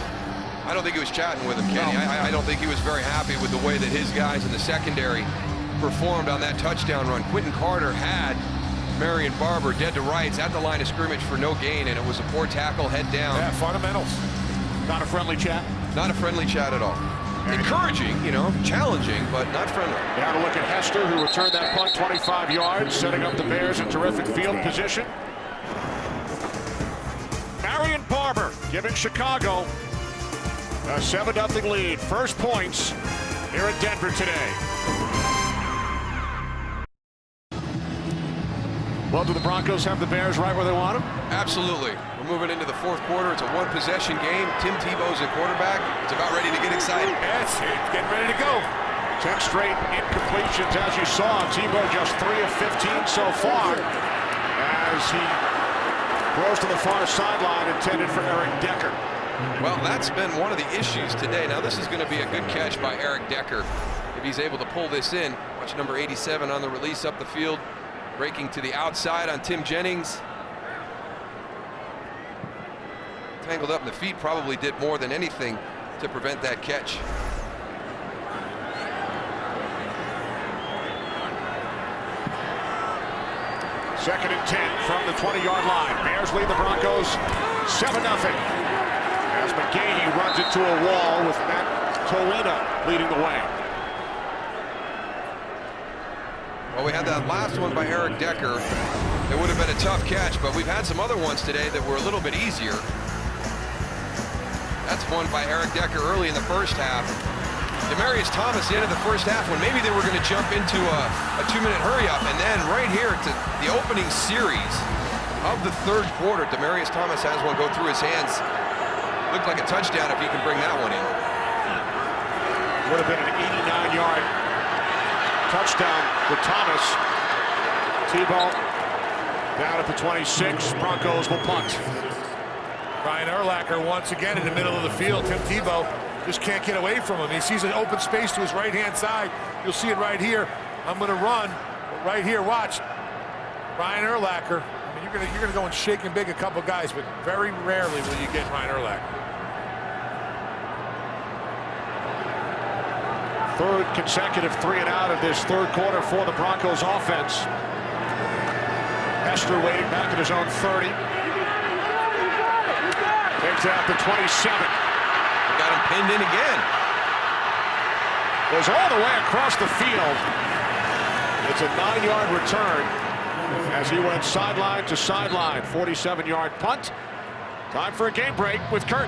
I don't think he was chatting with him, Kenny. No. I don't think he was very happy with the way that his guys in the secondary performed on that touchdown run. Quentin Carter had Marion Barber dead to rights at the line of scrimmage for no gain, and it was a poor tackle, head down. Yeah, fundamentals. Not a friendly chat? Not a friendly chat at all. Encouraging, you know, challenging, but not friendly. Now to look at Hester, who returned that punt 25 yards, setting up the Bears in terrific field position. Marion Barber giving Chicago a 7-0 lead. First points here in Denver today. Well, do the Broncos have the Bears right where they want them? Absolutely. We're moving into the 4th quarter. It's a 1-possession game. Tim Tebow's at quarterback. It's about ready to get excited. Yes, it's getting ready to go. 10 straight incompletions, as you saw. Tebow just 3 of 15 so far as he throws to the far sideline intended for Eric Decker. Well, that's been one of the issues today. Now, this is going to be a good catch by Eric Decker if he's able to pull this in. Watch number 87 on the release up the field, breaking to the outside on Tim Jennings. Tangled up in the feet, probably did more than anything to prevent that catch. Second and 10 from the 20-yard line. Bears lead the Broncos 7-0. As McGahee runs into a wall with Matt Toina leading the way. Well, we had that last one by Eric Decker. It would have been a tough catch, but we've had some other ones today that were a little bit easier. That's one by Eric Decker early in the first half. Demaryius Thomas, the end of the first half, when maybe they were going to jump into a 2-minute hurry-up, and then right here to the opening series of the 3rd quarter, Demaryius Thomas has one go through his hands. Looked like a touchdown if he can bring that one in. Would have been an 89-yard touchdown for Thomas. Tebow down at the 26. Broncos will punt. Brian Urlacher once again in the middle of the field. Tim Tebow just can't get away from him. He sees an open space to his right-hand side. You'll see it right here. I'm going to run. But right here, watch. Ryan Urlacher. I mean, you're gonna go and shake and big a couple guys, but very rarely will you get Ryan Urlacher. Third consecutive 3-and-out of this third quarter for the Broncos offense. Hester waiting back at his own 30. Takes out the 27. Got him pinned in again. Goes all the way across the field. It's a 9-yard return as he went sideline to sideline. 47-yard punt. Time for a game break with Kurt.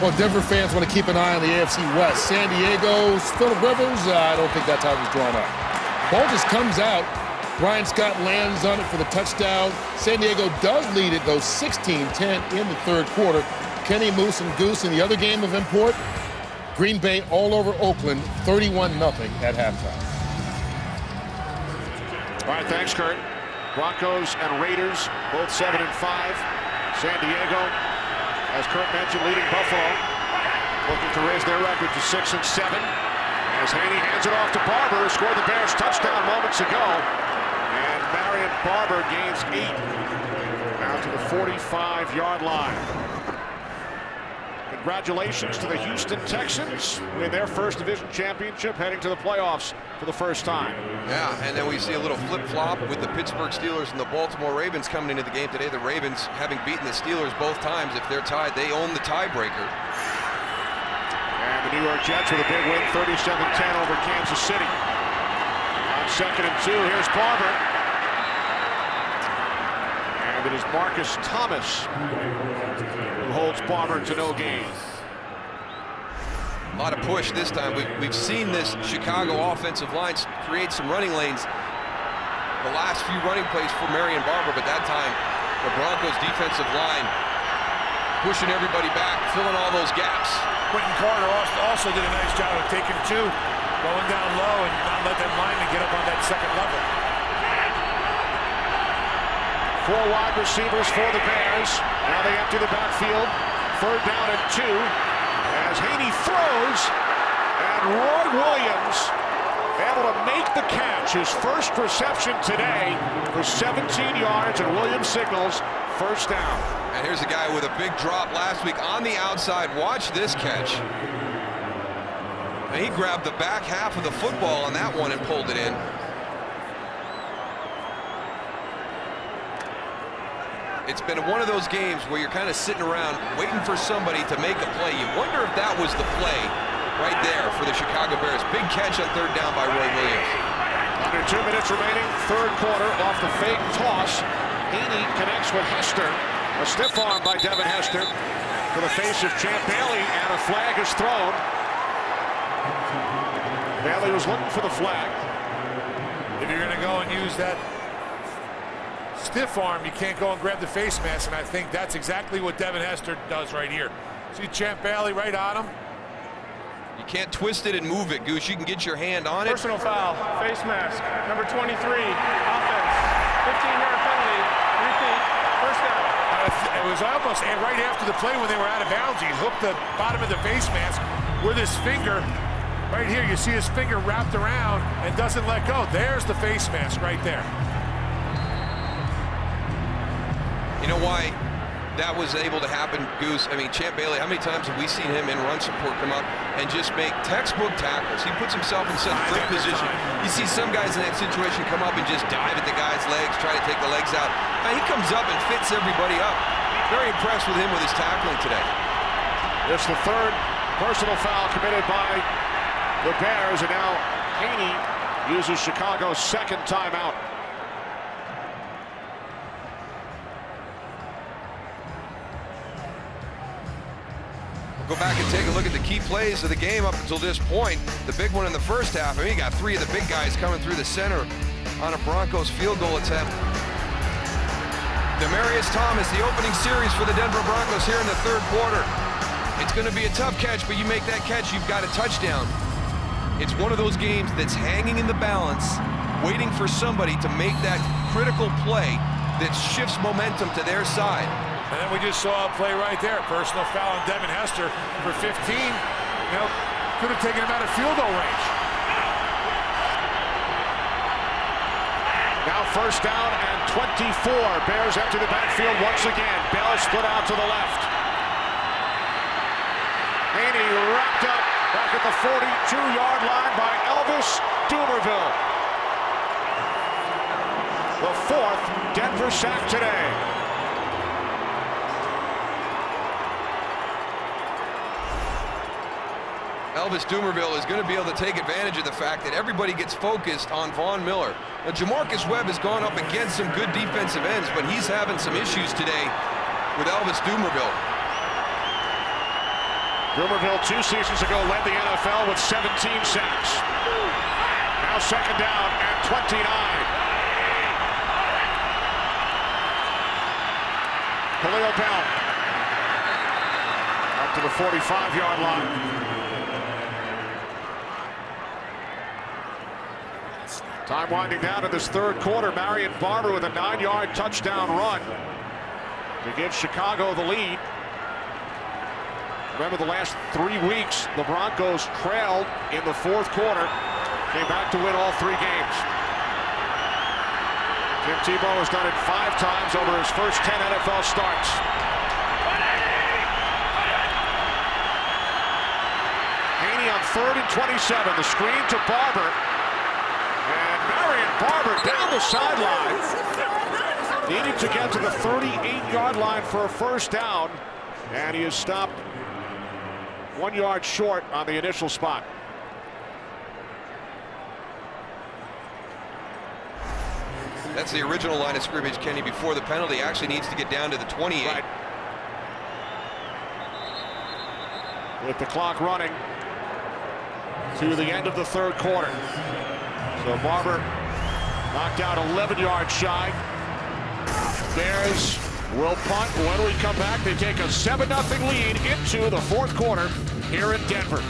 Well, Denver fans want to keep an eye on the AFC West. San Diego's Phillip Rivers, I don't think that's how it was drawn up. Ball just comes out. Brian Scott lands on it for the touchdown. San Diego does lead it, though, 16-10 in the third quarter. Kenny, Moose, and Goose in the other game of import. Green Bay all over Oakland, 31-0 at halftime. All right, thanks, Kurt. Broncos and Raiders, both 7-5. San Diego, as Kurt mentioned, leading Buffalo, looking to raise their record to 6-7. As Haney hands it off to Barber, who scored the Bears touchdown moments ago. And Marion Barber gains 8 out to the 45-yard line. Congratulations to the Houston Texans in their first division championship, heading to the playoffs for the first time. Yeah, and then we see a little flip-flop with the Pittsburgh Steelers and the Baltimore Ravens coming into the game today. The Ravens, having beaten the Steelers both times, if they're tied, they own the tiebreaker. And the New York Jets with a big win, 37-10 over Kansas City. On 2nd and 2, here's Barber. And it is Marcus Thomas who holds Barber to no gain. A lot of push this time. We've seen this Chicago offensive line create some running lanes the last few running plays for Marion Barber, but that time the Broncos defensive line pushing everybody back, filling all those gaps. Quentin Carter also did a nice job of taking two, going down low and not let that lineman get up on that second level. 4 wide receivers for the Bears. Now they empty the backfield. 3rd down and 2. As Haney throws, and Roy Williams able to make the catch. His first reception today for 17 yards, and Williams signals first down. And here's a guy with a big drop last week on the outside. Watch this catch. And he grabbed the back half of the football on that one and pulled it in. It's been one of those games where you're kind of sitting around waiting for somebody to make a play. You wonder if that was the play right there for the Chicago Bears. Big catch on 3rd down by Roy Williams. Under 2 minutes remaining, 3rd quarter, off the fake toss. Haney connects with Hester. A stiff arm by Devin Hester to the face of Champ Bailey, and a flag is thrown. Bailey was looking for the flag. If you're going to go and use that stiff arm, you can't go and grab the face mask, and I think that's exactly what Devin Hester does right here. See Champ Bailey right on him. You can't twist it and move it, Goose. You can get your hand on it. Personal foul, face mask, number 23, offense, 15-yard penalty, repeat, first down. It was almost right after the play when they were out of bounds. He hooked the bottom of the face mask with his finger. Right here, you see his finger wrapped around and doesn't let go. There's the face mask right there. You know why that was able to happen, Goose? I mean, Champ Bailey, how many times have we seen him in run support come up and just make textbook tackles? He puts himself in such great position. You see some guys in that situation come up and just dive at the guy's legs, try to take the legs out. And he comes up and fits everybody up. Very impressed with him with his tackling today. It's the 3rd personal foul committed by the Bears, and now Haney uses Chicago's 2nd timeout. Go back and take a look at the key plays of the game up until this point. The big one in the first half. I mean, you got 3 of the big guys coming through the center on a Broncos field goal attempt. Demaryius Thomas, the opening series for the Denver Broncos here in the 3rd quarter. It's going to be a tough catch, but you make that catch, you've got a touchdown. It's one of those games that's hanging in the balance, waiting for somebody to make that critical play that shifts momentum to their side. And then we just saw a play right there. Personal foul on Devin Hester for 15. You know, could have taken him out of field goal range. Now first down and 24. Bears empty the backfield once again. Bell split out to the left. Haney wrapped up back at the 42-yard line by Elvis Dumervil. The fourth Denver sack today. Elvis Dumervil is going to be able to take advantage of the fact that everybody gets focused on Von Miller. Now, Jamarcus Webb has gone up against some good defensive ends, but he's having some issues today with Elvis Dumervil. Dumervil 2 seasons ago led the NFL with 17 sacks. Now second down and 29. Khalil Bell up to the 45-yard line. Time winding down in this third quarter. Marion Barber with a 9-yard touchdown run to give Chicago the lead. Remember, the last 3 weeks, the Broncos trailed in the fourth quarter. Came back to win all 3 games. Tim Tebow has done it 5 times over his first 10 NFL starts. Haney on 3rd and 27. The screen to Barber. And Marion Barber down the sideline. Needing to get to the 38-yard line for a first down. And he is stopped 1 yard short on the initial spot. That's the original line of scrimmage, Kenny, before the penalty. Actually needs to get down to the 28. Right. With the clock running to the end of the third quarter. So Barber knocked out 11 yards shy. Bears will punt. When we come back, they take a 7-0 lead into the fourth quarter here in Denver.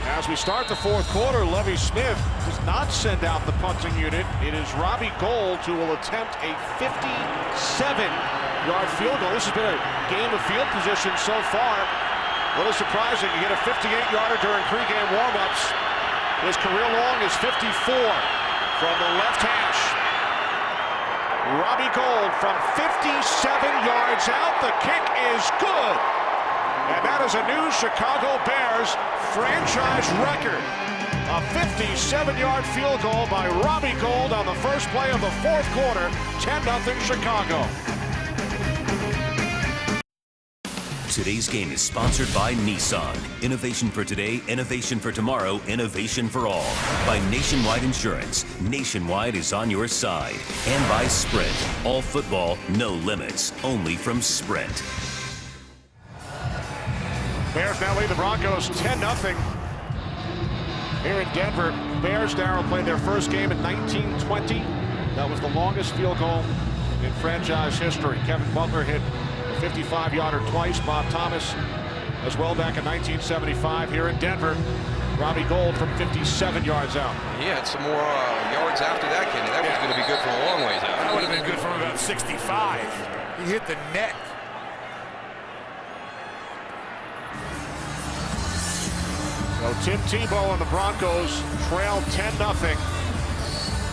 As we start the fourth quarter, Lovie Smith does not send out the punting unit. It is Robbie Gould who will attempt a 57-yard field goal. This has been a game of field position so far. A little surprising. You get a 58-yarder during pregame warmups. His career long is 54 from the left hash. Robbie Gould from 57 yards out. The kick is good. And that is a new Chicago Bears franchise record. A 57-yard field goal by Robbie Gould on the first play of the fourth quarter. 10-0 Chicago. Today's game is sponsored by Nissan. Innovation for today, innovation for tomorrow, innovation for all. By Nationwide Insurance. Nationwide is on your side. And by Sprint. All football, no limits. Only from Sprint. Bears now lead the Broncos 10-0 here in Denver. Bears, Darryl, played their first game in 1920. That was the longest field goal in franchise history. Kevin Butler hit a 55-yarder twice. Bob Thomas as well back in 1975 here in Denver. Robbie Gould from 57 yards out. He had some more yards after that, Kenny. That was going to be good from a long ways out. That would have been good from about 65. He hit the net. So Tim Tebow and the Broncos trail 10-0.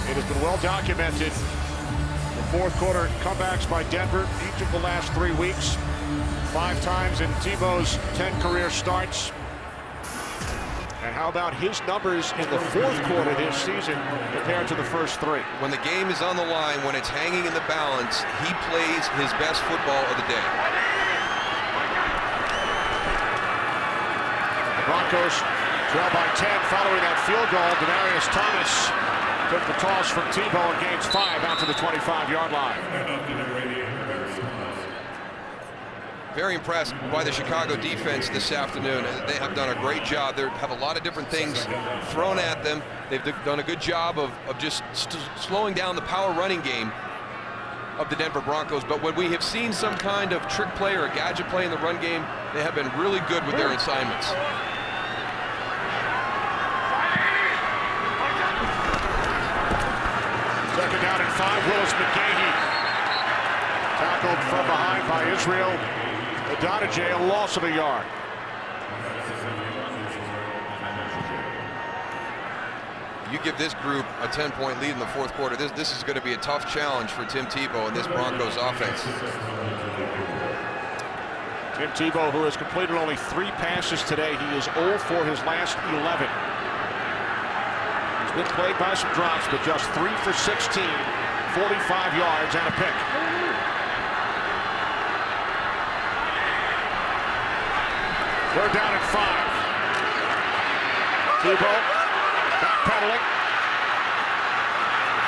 It has been well documented. The fourth quarter comebacks by Denver each of the last 3 weeks. 5 times in Tebow's 10 career starts. And how about his numbers in the fourth quarter this season compared to the first 3? When the game is on the line, when it's hanging in the balance, he plays his best football of the day. The Broncos trail by 10 following that field goal. Demaryius Thomas took the toss from Tebow and gains 5 out to the 25-yard line. Very impressed by the Chicago defense this afternoon. They have done a great job. They have a lot of different things thrown at them. They've done a good job of just slowing down the power running game of the Denver Broncos. But when we have seen some kind of trick play or a gadget play in the run game, they have been really good with their assignments. Second down and 5, Willis McGahee. tackled from behind by Israel Adonijah, a loss of a yard. You give this group a 10-point lead in the fourth quarter. This is going to be a tough challenge for Tim Tebow and this Broncos offense. Tim Tebow, who has completed only 3 passes today, he is 0 for his last 11. He's been plagued by some drops, but just 3 for 16, 45 yards and a pick. Third down and 5. Tebow backpedaling.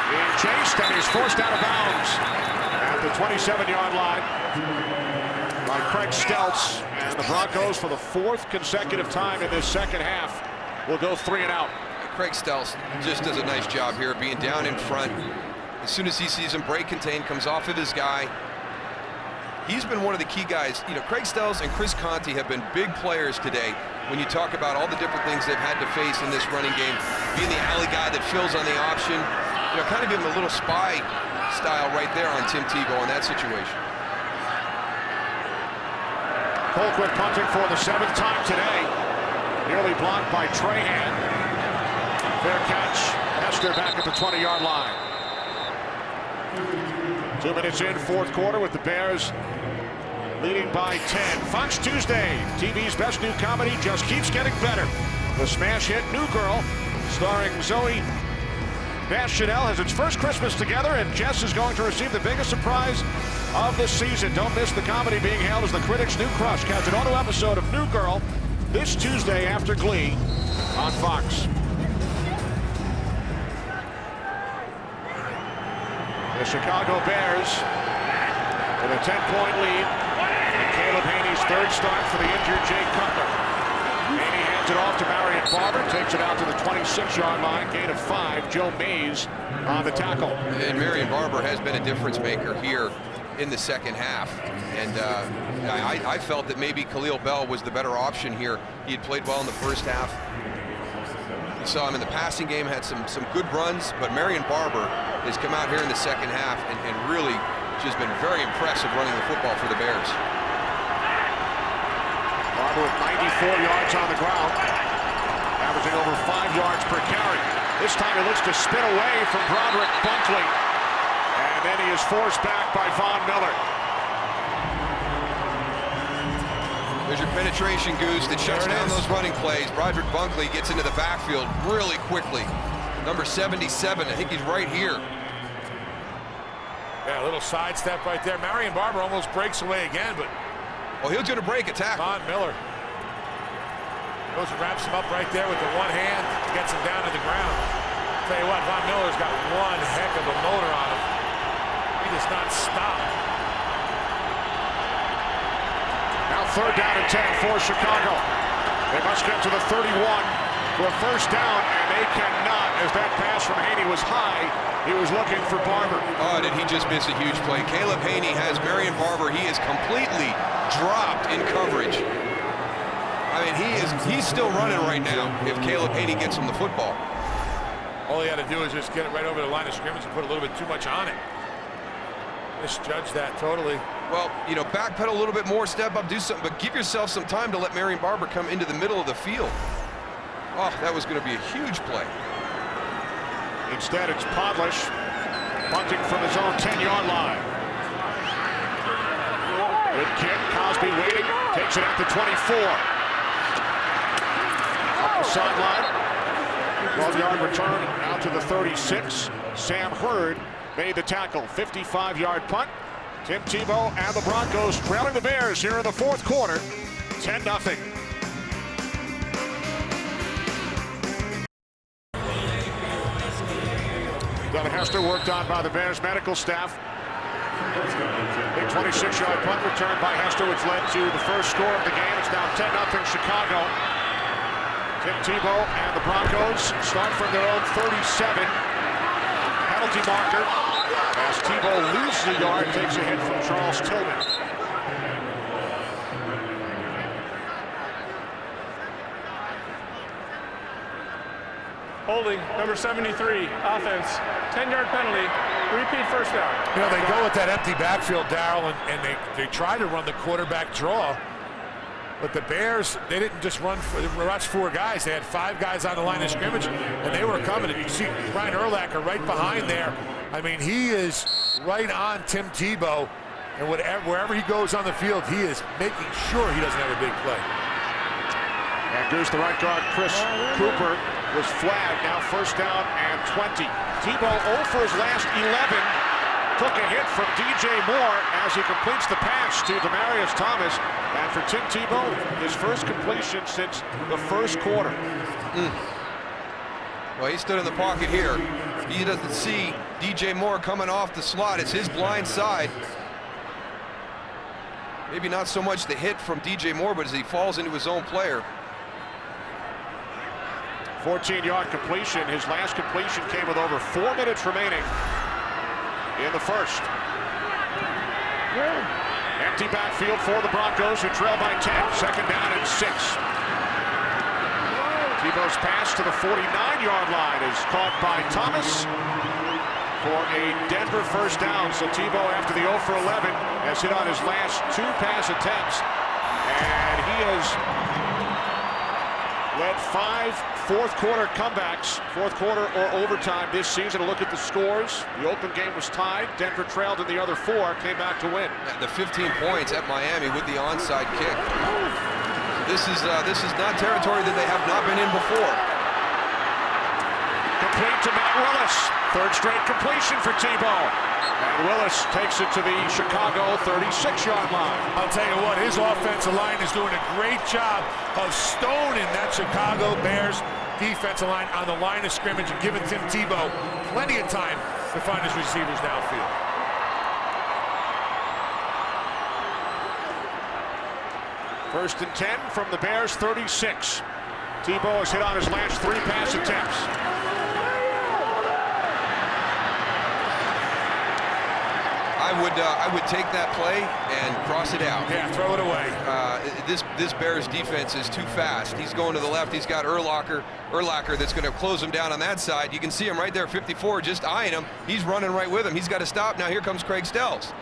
Being chased, and he's forced out of bounds at the 27-yard line by Craig Stelz. And the Broncos, for the 4th consecutive time in this second half, will go 3 and out. Craig Stelz just does a nice job here, being down in front. As soon as he sees him break contain, comes off of his guy. He's been one of the key guys. You know, Craig Stelz and Chris Conte have been big players today when you talk about all the different things they've had to face in this running game. Being the alley guy that fills on the option, you know, kind of give him a little spy style right there on Tim Tebow in that situation. Colquitt punting for the 7th time today. Nearly blocked by Trahan. Fair catch. Hester back at the 20-yard line. 2 minutes in, fourth quarter, with the Bears leading by 10. Fox Tuesday, TV's best new comedy, just keeps getting better. The smash hit New Girl, starring Zoe Deschanel, has its first Christmas together, and Jess is going to receive the biggest surprise of the season. Don't miss the comedy being hailed as the critics' new crush. Catch an auto episode of New Girl this Tuesday after Glee on Fox. The Chicago Bears with a 10-point lead, and Caleb Haney's 3rd start for the injured Jay Cutler. Haney hands it off to Marion Barber, takes it out to the 26-yard line, gain of 5. Joe Mays on the tackle. And Marion Barber has been a difference maker here in the second half. And I felt that maybe Khalil Bell was the better option here. He had played well in the first half. You saw him in the passing game, had some good runs, but Marion Barber has come out here in the second half and really just been very impressive running the football for the Bears. Barber with 94 yards on the ground, averaging over 5 yards per carry. This time he looks to spin away from Broderick Bunkley, and then he is forced back by Von Miller. There's your penetration, Goose, that shuts down those running plays. Broderick Bunkley gets into the backfield really quickly. Number 77, I think he's right here. Yeah, a little sidestep right there. Marion Barber almost breaks away again, but... Well, he was going to break a tackle. Von Miller goes and wraps him up right there with the one hand, gets him down to the ground. Tell you what, Von Miller's got one heck of a motor on him. He does not stop. Now 3rd down and 10 for Chicago. They must get to the 31 for a first down, and they cannot, as that pass from Haney was high. He was looking for Barber. Oh, did he just miss a huge play? Caleb Haney has Marion Barber. He is completely dropped in coverage. I mean, he's still running right now if Caleb Haney gets him the football. All he had to do is just get it right over the line of scrimmage and put a little bit too much on it. Misjudged that totally. Well, you know, backpedal a little bit more, step up, do something, but give yourself some time to let Marion Barber come into the middle of the field. Oh, that was going to be a huge play. Instead, it's Podlish punting from his own 10-yard line. Good kick. Cosby waiting. Takes it at the 24. Up the sideline. 12-yard return out to the 36. Sam Hurd made the tackle. 55-yard punt. Tim Tebow and the Broncos trailing the Bears here in the fourth quarter. 10-0. Doug Hester worked on by the Bears medical staff. Big 26-yard punt return by Hester, which led to the first score of the game. It's now 10-0 Chicago. Tim Tebow and the Broncos start from their own 37. Penalty marker as Tebow loses a yard, takes a hit from Charles Tillman. Holding, number 73, offense, 10-yard penalty, repeat first down. You know, they go with that empty backfield, Darryl, and they try to run the quarterback draw. But the Bears, they didn't just rush 4 guys. They had 5 guys on the line of scrimmage, and they were coming. And you see Brian Urlacher right behind there. I mean, he is right on Tim Tebow, and wherever he goes on the field, he is making sure he doesn't have a big play. And goes the right guard, Chris Cooper, was flagged. Now first down and 20. Tebow 0 for his last 11. Took a hit from DJ Moore as he completes the pass to Demaryius Thomas. And for Tim Tebow, his first completion since the first quarter. Well, he stood in the pocket here. He doesn't see DJ Moore coming off the slot. It's his blind side. Maybe not so much the hit from DJ Moore, but as he falls into his own player. 14-yard completion. His last completion came with over 4 minutes remaining in the first. Empty backfield for the Broncos, who trail by 10. Second down and 6. Tebow's pass to the 49-yard line is caught by Thomas for a Denver first down. So Tebow, after the 0 for 11, has hit on his last 2 pass attempts. And he has led 5 fourth-quarter comebacks, fourth quarter or overtime this season. A look at the scores. The open game was tied. Denver trailed in the other 4, came back to win. The 15 points at Miami with the onside kick. This is not territory that they have not been in before. Complete to Matt Willis. Third straight completion for Tebow. And Willis takes it to the Chicago 36-yard line. I'll tell you what, his offensive line is doing a great job of stoning that Chicago Bears defensive line on the line of scrimmage and giving Tim Tebow plenty of time to find his receivers downfield. First and 10 from the Bears 36. Tebow has hit on his last 3 pass attempts. I would take that play and cross it out. Yeah, throw it away. This Bears defense is too fast. He's going to the left. He's got Urlacher that's going to close him down on that side. You can see him right there, 54, just eyeing him. He's running right with him. He's got to stop. Now here comes Craig Stells.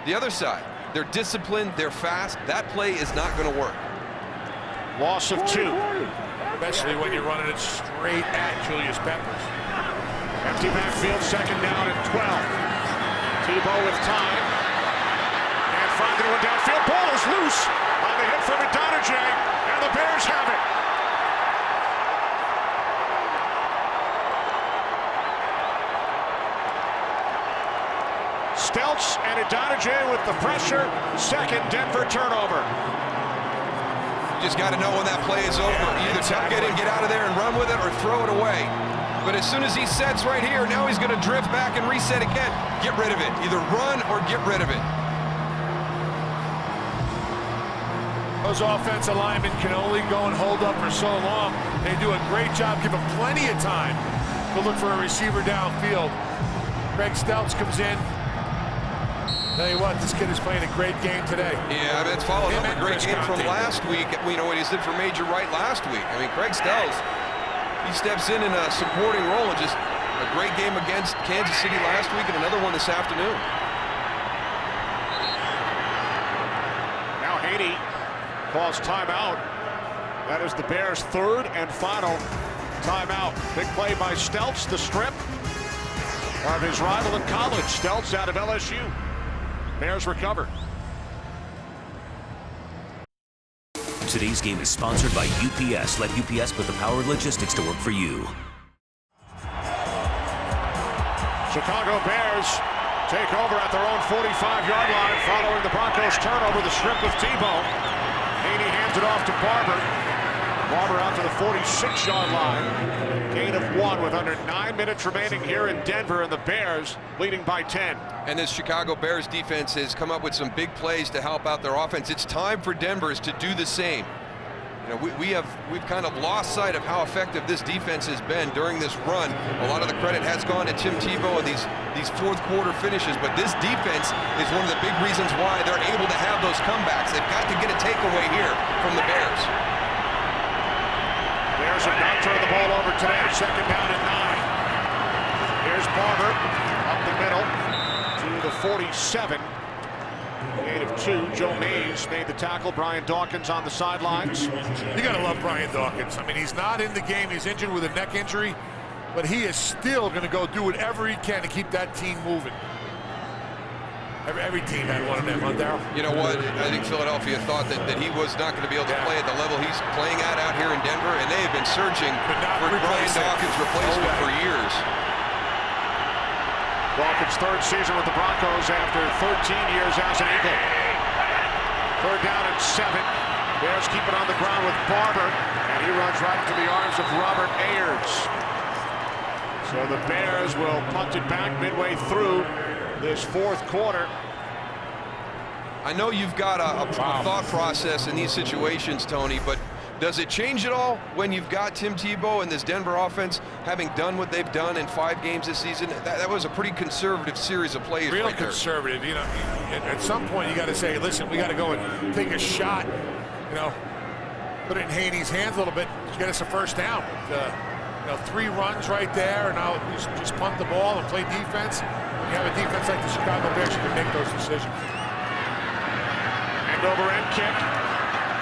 The other side. They're disciplined. They're fast. That play is not going to work. Loss of 2. Especially when you're running it straight at Julius Peppers. Empty backfield, second down and 12. Tebow with time. And finding one downfield. Ball is loose on the hit from Idonije. And the Bears have it. Stelz and Idonije with the pressure. Second Denver turnover. You just got to know when that play is over. Yeah, Either get in, get out of there and run with it, or throw it away. But as soon as he sets right here, now he's going to drift back and reset again. Get rid of it. Either run or get rid of it. Those offensive linemen can only go and hold up for so long. They do a great job, give them plenty of time to look for a receiver downfield. Craig Stells comes in. Tell you what, this kid is playing a great game today. Yeah, I mean, it's followed up a great game from last week. You know what he did for Major Wright last week. I mean, Craig Stells, he steps in a supporting role, and just a great game against Kansas City last week and another one this afternoon. Now Haney calls timeout. That is the Bears' third and final timeout. Big play by Stelz, the strip of his rival in college. Stelz out of LSU. Bears recover. Today's game is sponsored by UPS. Let UPS put the power of logistics to work for you. Chicago Bears take over at their own 45-yard line following the Broncos turnover. The strip with Tebow. Haney hands it off to Barber. Barber out to the 46-yard line. Gain of 1 with under 9 minutes remaining here in Denver, and the Bears leading by 10. And this Chicago Bears defense has come up with some big plays to help out their offense. It's time for Denver's to do the same. You know, we've kind of lost sight of how effective this defense has been during this run. A lot of the credit has gone to Tim Tebow and these fourth quarter finishes, but this defense is one of the big reasons why they're able to have those comebacks. They've got to get a takeaway here from the Bears. Bears have not turned the ball over today. Second down and 9. Here's Barber up the middle to the 47. Gain of 2. Joe Mays made the tackle. Brian Dawkins on the sidelines. You got to love Brian Dawkins. I mean, he's not in the game. He's injured with a neck injury, but he is still going to go do whatever he can to keep that team moving. Every team had one of them, huh, Darryl? You know what? I think Philadelphia thought that he was not going to be able to play at the level he's playing at out here in Denver, and they have been searching for Brian Dawkins' replacement for years. Dawkins' third season with the Broncos after 13 years as an Eagle. Third down and 7. Bears keep it on the ground with Barber, and he runs right into the arms of Robert Ayers. So the Bears will punt it back midway through this fourth quarter. I know you've got a thought process in these situations, Tony, but does it change at all when you've got Tim Tebow and this Denver offense having done what they've done in 5 games this season? That was a pretty conservative series of plays. Real right conservative. You know, at some point you got to say, listen, we got to go and take a shot. You know, put it in Haney's hands a little bit to get us a first down. You know, 3 runs right there, and now just punt the ball and play defense. When you have a defense like the Chicago Bears, you can make those decisions. End over end kick.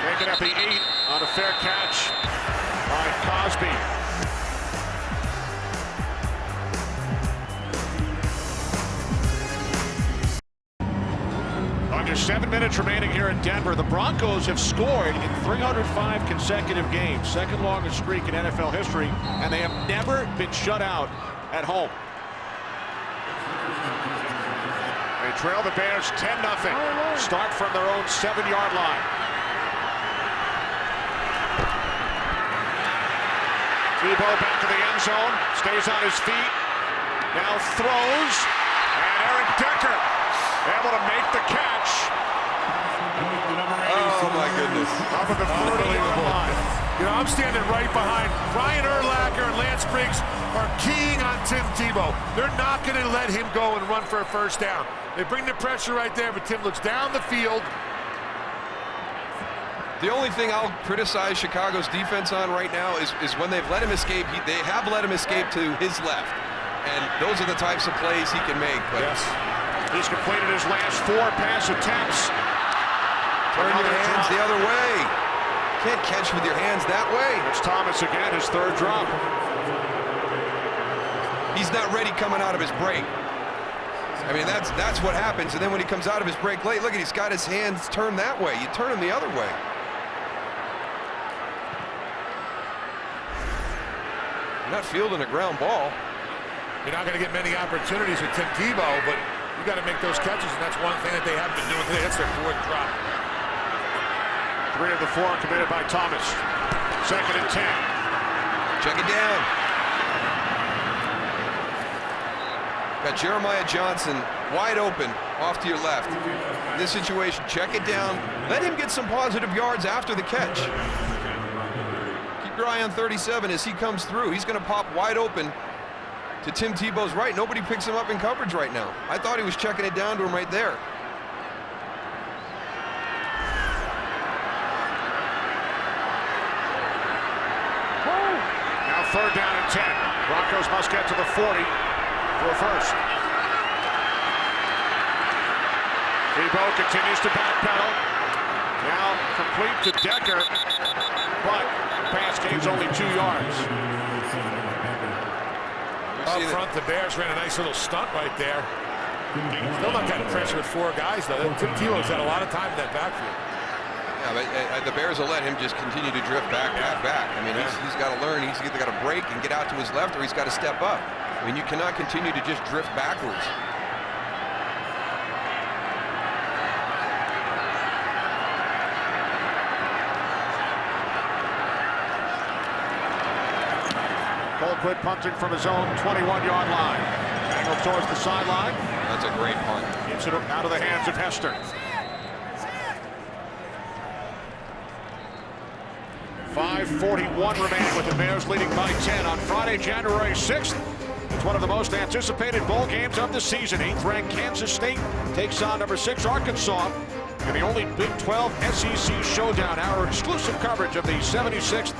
Taken at the 8 on a fair catch by Cosby. Under 7 minutes remaining here in Denver. The Broncos have scored in 305 consecutive games, second longest streak in NFL history, and they have never been shut out at home. They trail the Bears 10-0. Start from their own 7-yard line. Tebow back to the end zone, stays on his feet, now throws, and Eric Decker able to make the catch. Oh my goodness. Up at the 30-yard line. You know, I'm standing right behind Brian Urlacher and Lance Briggs are keying on Tim Tebow. They're not going to let him go and run for a first down. They bring the pressure right there, but Tim looks down the field. The only thing I'll criticize Chicago's defense on right now is when they've let him escape. They have let him escape to his left, and those are the types of plays he can make. But yes. He's completed his last 4 pass attempts. Turn your hands the other way. Can't catch with your hands that way. It's Thomas again, his 3rd drop. He's not ready coming out of his break. I mean, that's what happens. And then when he comes out of his break late, look at, he's got his hands turned that way. You turn them the other way. You're not fielding a ground ball. You're not going to get many opportunities with Tim Tebow, but you got to make those catches, and that's one thing that they haven't been doing today. That's their 4th drop. 3 of the 4 committed by Thomas. 2nd and 10. Check it down. Got Jeremiah Johnson wide open off to your left. In this situation, check it down. Let him get some positive yards after the catch. Keep your eye on 37 as he comes through. He's going to pop wide open to Tim Tebow's right. Nobody picks him up in coverage right now. I thought he was checking it down to him right there. Now 3rd down and 10. Broncos must get to the 40 for a first. Tebow continues to backpedal. Now complete to Decker, but pass gains only 2 yards. Up front, the Bears ran a nice little stunt right there. Still not got pressure with 4 guys, though. Tim Tebow's had a lot of time in that backfield. Yeah, but the Bears will let him just continue to drift back. I mean, he's got to learn. He's either got to break and get out to his left, or he's got to step up. I mean, you cannot continue to just drift backwards. Colquitt punting from his own 21-yard line. Angled towards the sideline. That's a great punt. Gets it out of the hands of Hester. 5:41 remaining with the Bears leading by 10 on Friday, January 6th. It's one of the most anticipated bowl games of the season. 8th-ranked Kansas State takes on number 6 Arkansas in the only Big 12 SEC showdown. Our exclusive coverage of the 76th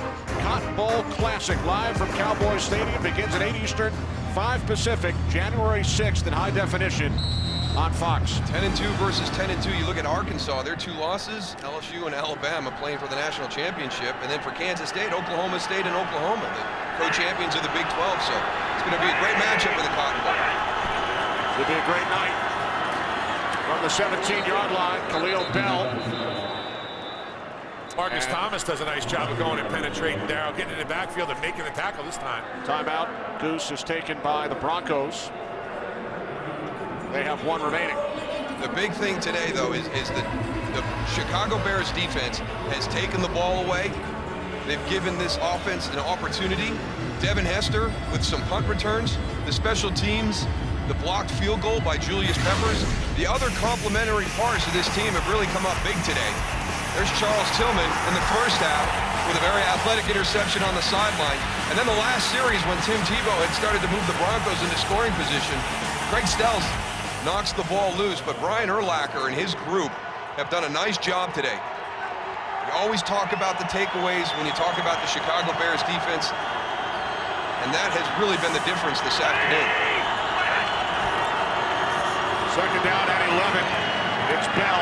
Cotton Bowl Classic live from Cowboys Stadium. Begins at 8 Eastern, 5 Pacific, January 6th in high definition on Fox. 10-2 versus 10-2. You look at Arkansas, their 2 losses, LSU and Alabama playing for the national championship. And then for Kansas State, Oklahoma State and Oklahoma, the co-champions of the Big 12. So it's going to be a great matchup in the Cotton Bowl. It'll be a great night. From the 17-yard line, Khalil Bell. Marcus Thomas does a nice job of going and penetrating Darrell, getting in the backfield and making the tackle this time. Timeout. Goose is taken by the Broncos. They have 1 remaining. The big thing today, though, is that the Chicago Bears defense has taken the ball away. They've given this offense an opportunity. Devin Hester with some punt returns, the special teams, the blocked field goal by Julius Peppers. The other complementary parts of this team have really come up big today. There's Charles Tillman in the first half with a very athletic interception on the sideline. And then the last series when Tim Tebow had started to move the Broncos into scoring position, Craig Stells knocks the ball loose, but Brian Urlacher and his group have done a nice job today. You always talk about the takeaways when you talk about the Chicago Bears defense, and that has really been the difference this afternoon. Second down at 11. It's Bell.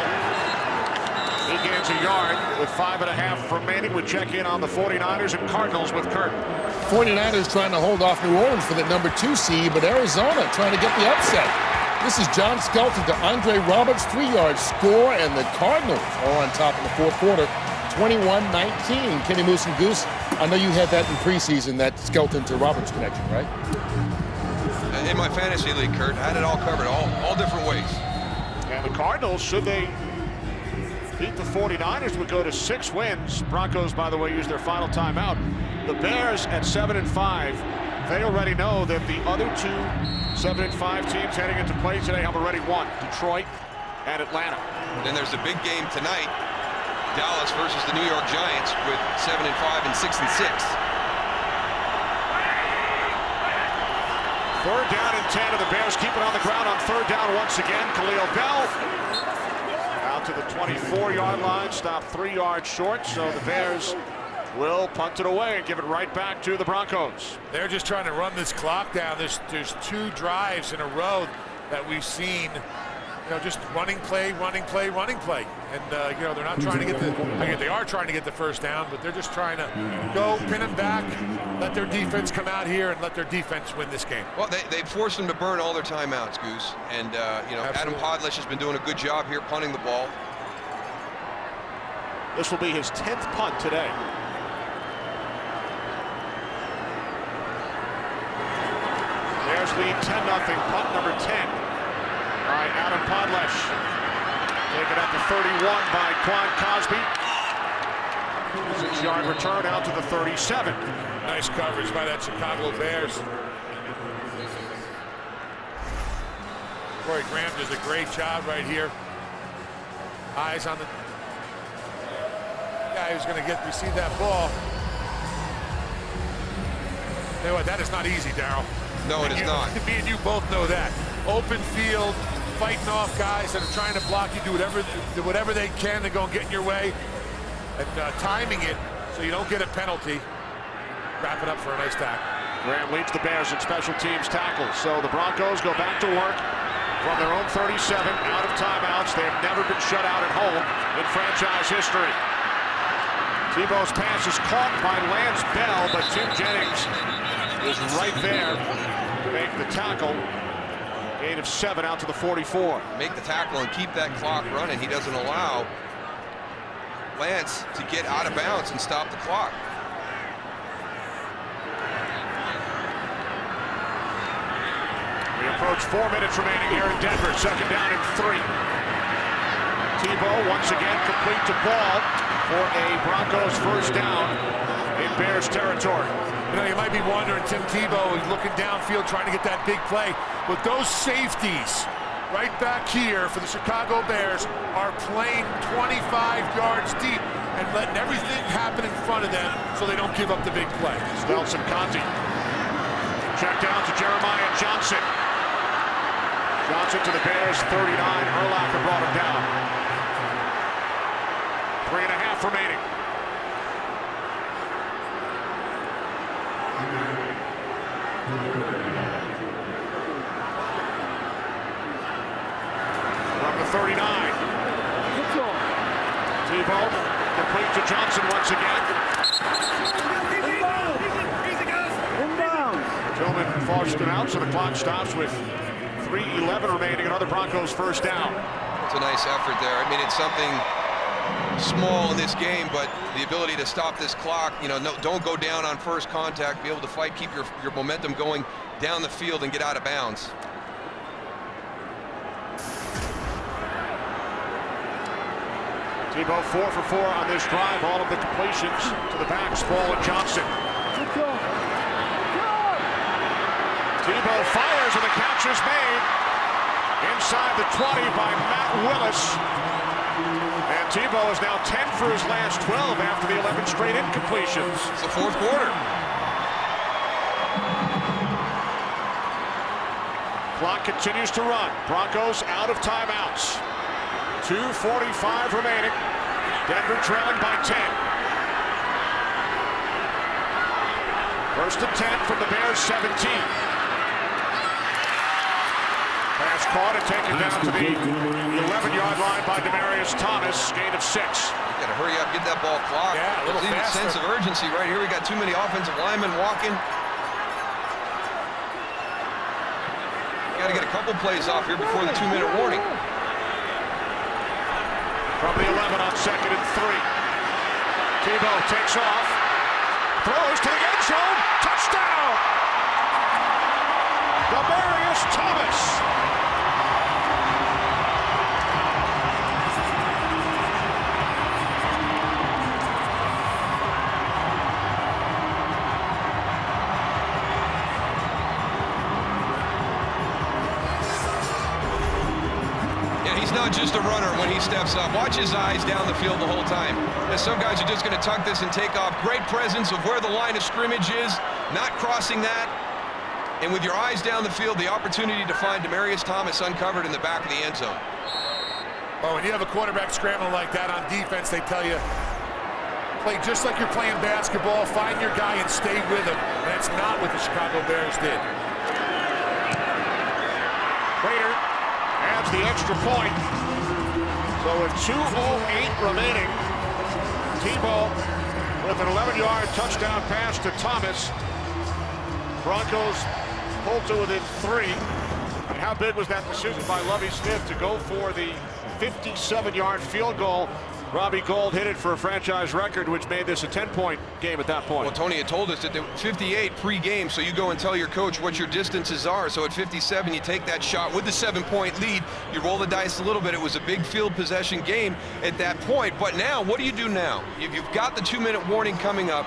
He gains a yard with 5.5 remaining. We check in on the 49ers and Cardinals with Kurt. 49ers trying to hold off New Orleans for the number 2 seed, but Arizona trying to get the upset. This is John Skelton to Andre Roberts, 3-yard score, and the Cardinals are on top in the 4th quarter, 21-19. Kenny Moose and Goose, I know you had that in preseason, that Skelton to Roberts connection, right? In my fantasy league, Kurt, I had it all covered, all different ways. And the Cardinals, should they beat the 49ers, would go to 6 wins. Broncos, by the way, use their final timeout. The Bears at 7-5. They already know that the other 2 7-5 teams heading into play today have already won, Detroit and Atlanta. Then there's a big game tonight, Dallas versus the New York Giants with 7-5 and 6-6. 3rd down and 10, and the Bears keep it on the ground on 3rd down once again. Khalil Bell out to the 24-yard line, stopped 3 yards short, so the Bears will punt it away and give it right back to the Broncos. They're just trying to run this clock down. There's 2 drives in a row that we've seen, just running play. And, they're not trying to get they are trying to get the first down, but they're just trying to go, pin them back, let their defense come out here and let their defense win this game. Well, they forced them to burn all their timeouts, Goose. And, Adam Podlesh has been doing a good job here punting the ball. This will be his 10th punt today. Bears lead 10-0, punt number 10 by Adam Podlesh. Taken at the 31 by Quan Cosby. 6-yard return out to the 37. Nice coverage by that Chicago Bears. Corey Graham does a great job right here. Eyes on the guy who's going to receive that ball. You know what, that is not easy, Darrell. No, it is not. Me and you both know that. Open field, fighting off guys that are trying to block you, do whatever they can to go and get in your way, and timing it so you don't get a penalty. Wrap it up for a nice tackle. Graham leads the Bears in special teams tackles. So the Broncos go back to work from their own 37, out of timeouts. They've never been shut out at home in franchise history. Tebow's pass is caught by Lance Bell, but Tim Jennings is right there to make the tackle. Gain of 7 out to the 44. Make the tackle and keep that clock running. He doesn't allow Lance to get out of bounds and stop the clock. We approach 4 minutes remaining here in Denver. 2nd down and 3. Tebow once again complete to Ball for a Broncos first down in Bears territory. You might be wondering, Tim Tebow is looking downfield trying to get that big play. But those safeties right back here for the Chicago Bears are playing 25 yards deep and letting everything happen in front of them so they don't give up the big play. Stelson Conti. Check down to Jeremiah Johnson. Johnson to the Bears, 39. Urlacher brought him down. 3.5 remaining. 39. Tebow complete to Johnson once again. Tillman forced it out, so the clock stops with 3:11 remaining. Another Broncos first down. It's a nice effort there. I mean, it's something small in this game, but the ability to stop this clock, don't go down on first contact, be able to fight, keep your momentum going down the field and get out of bounds. Tebow 4 for 4 on this drive. All of the completions to the backs, Ball and Johnson. Tebow fires and the catch is made inside the 20 by Matt Willis. And Tebow is now 10 for his last 12 after the 11 straight incompletions. It's the fourth quarter. Clock continues to run. Broncos out of timeouts. 2:45 remaining. Denver trailing by 10. First and 10 from the Bears 17. Pass caught and taken down to the 11-yard line by Demaryius Thomas. Gain of 6. Got to hurry up, get that ball clocked. Yeah, a little There's even a faster. sense of urgency right here. We got too many offensive linemen walking. Got to get a couple plays off here before the 2-minute warning. From the 11 on 2nd and 3. Tebow takes off. Throws to the end zone. Touchdown! Demaryius Thomas. Not just a runner when he steps up. Watch his eyes down the field the whole time. And some guys are just going to tuck this and take off. Great presence of where the line of scrimmage is, not crossing that. And with your eyes down the field, the opportunity to find Demaryius Thomas uncovered in the back of the end zone. Oh, when you have a quarterback scrambling like that on defense, they tell you, play just like you're playing basketball, find your guy and stay with him. That's not what the Chicago Bears did. Prater adds the extra point. So with 2:08 remaining, Tebow with an 11-yard touchdown pass to Thomas. Broncos pulled to within 3. And how big was that decision by Lovie Smith to go for the 57-yard field goal? Robbie Gould hit it for a franchise record, which made this a 10-point game at that point. Well, Tony had told us that there were 58 pre-game, so you go and tell your coach what your distances are. So at 57, you take that shot with the 7-point lead. You roll the dice a little bit. It was a big field possession game at that point. But now, what do you do now? If you've got the 2-minute warning coming up,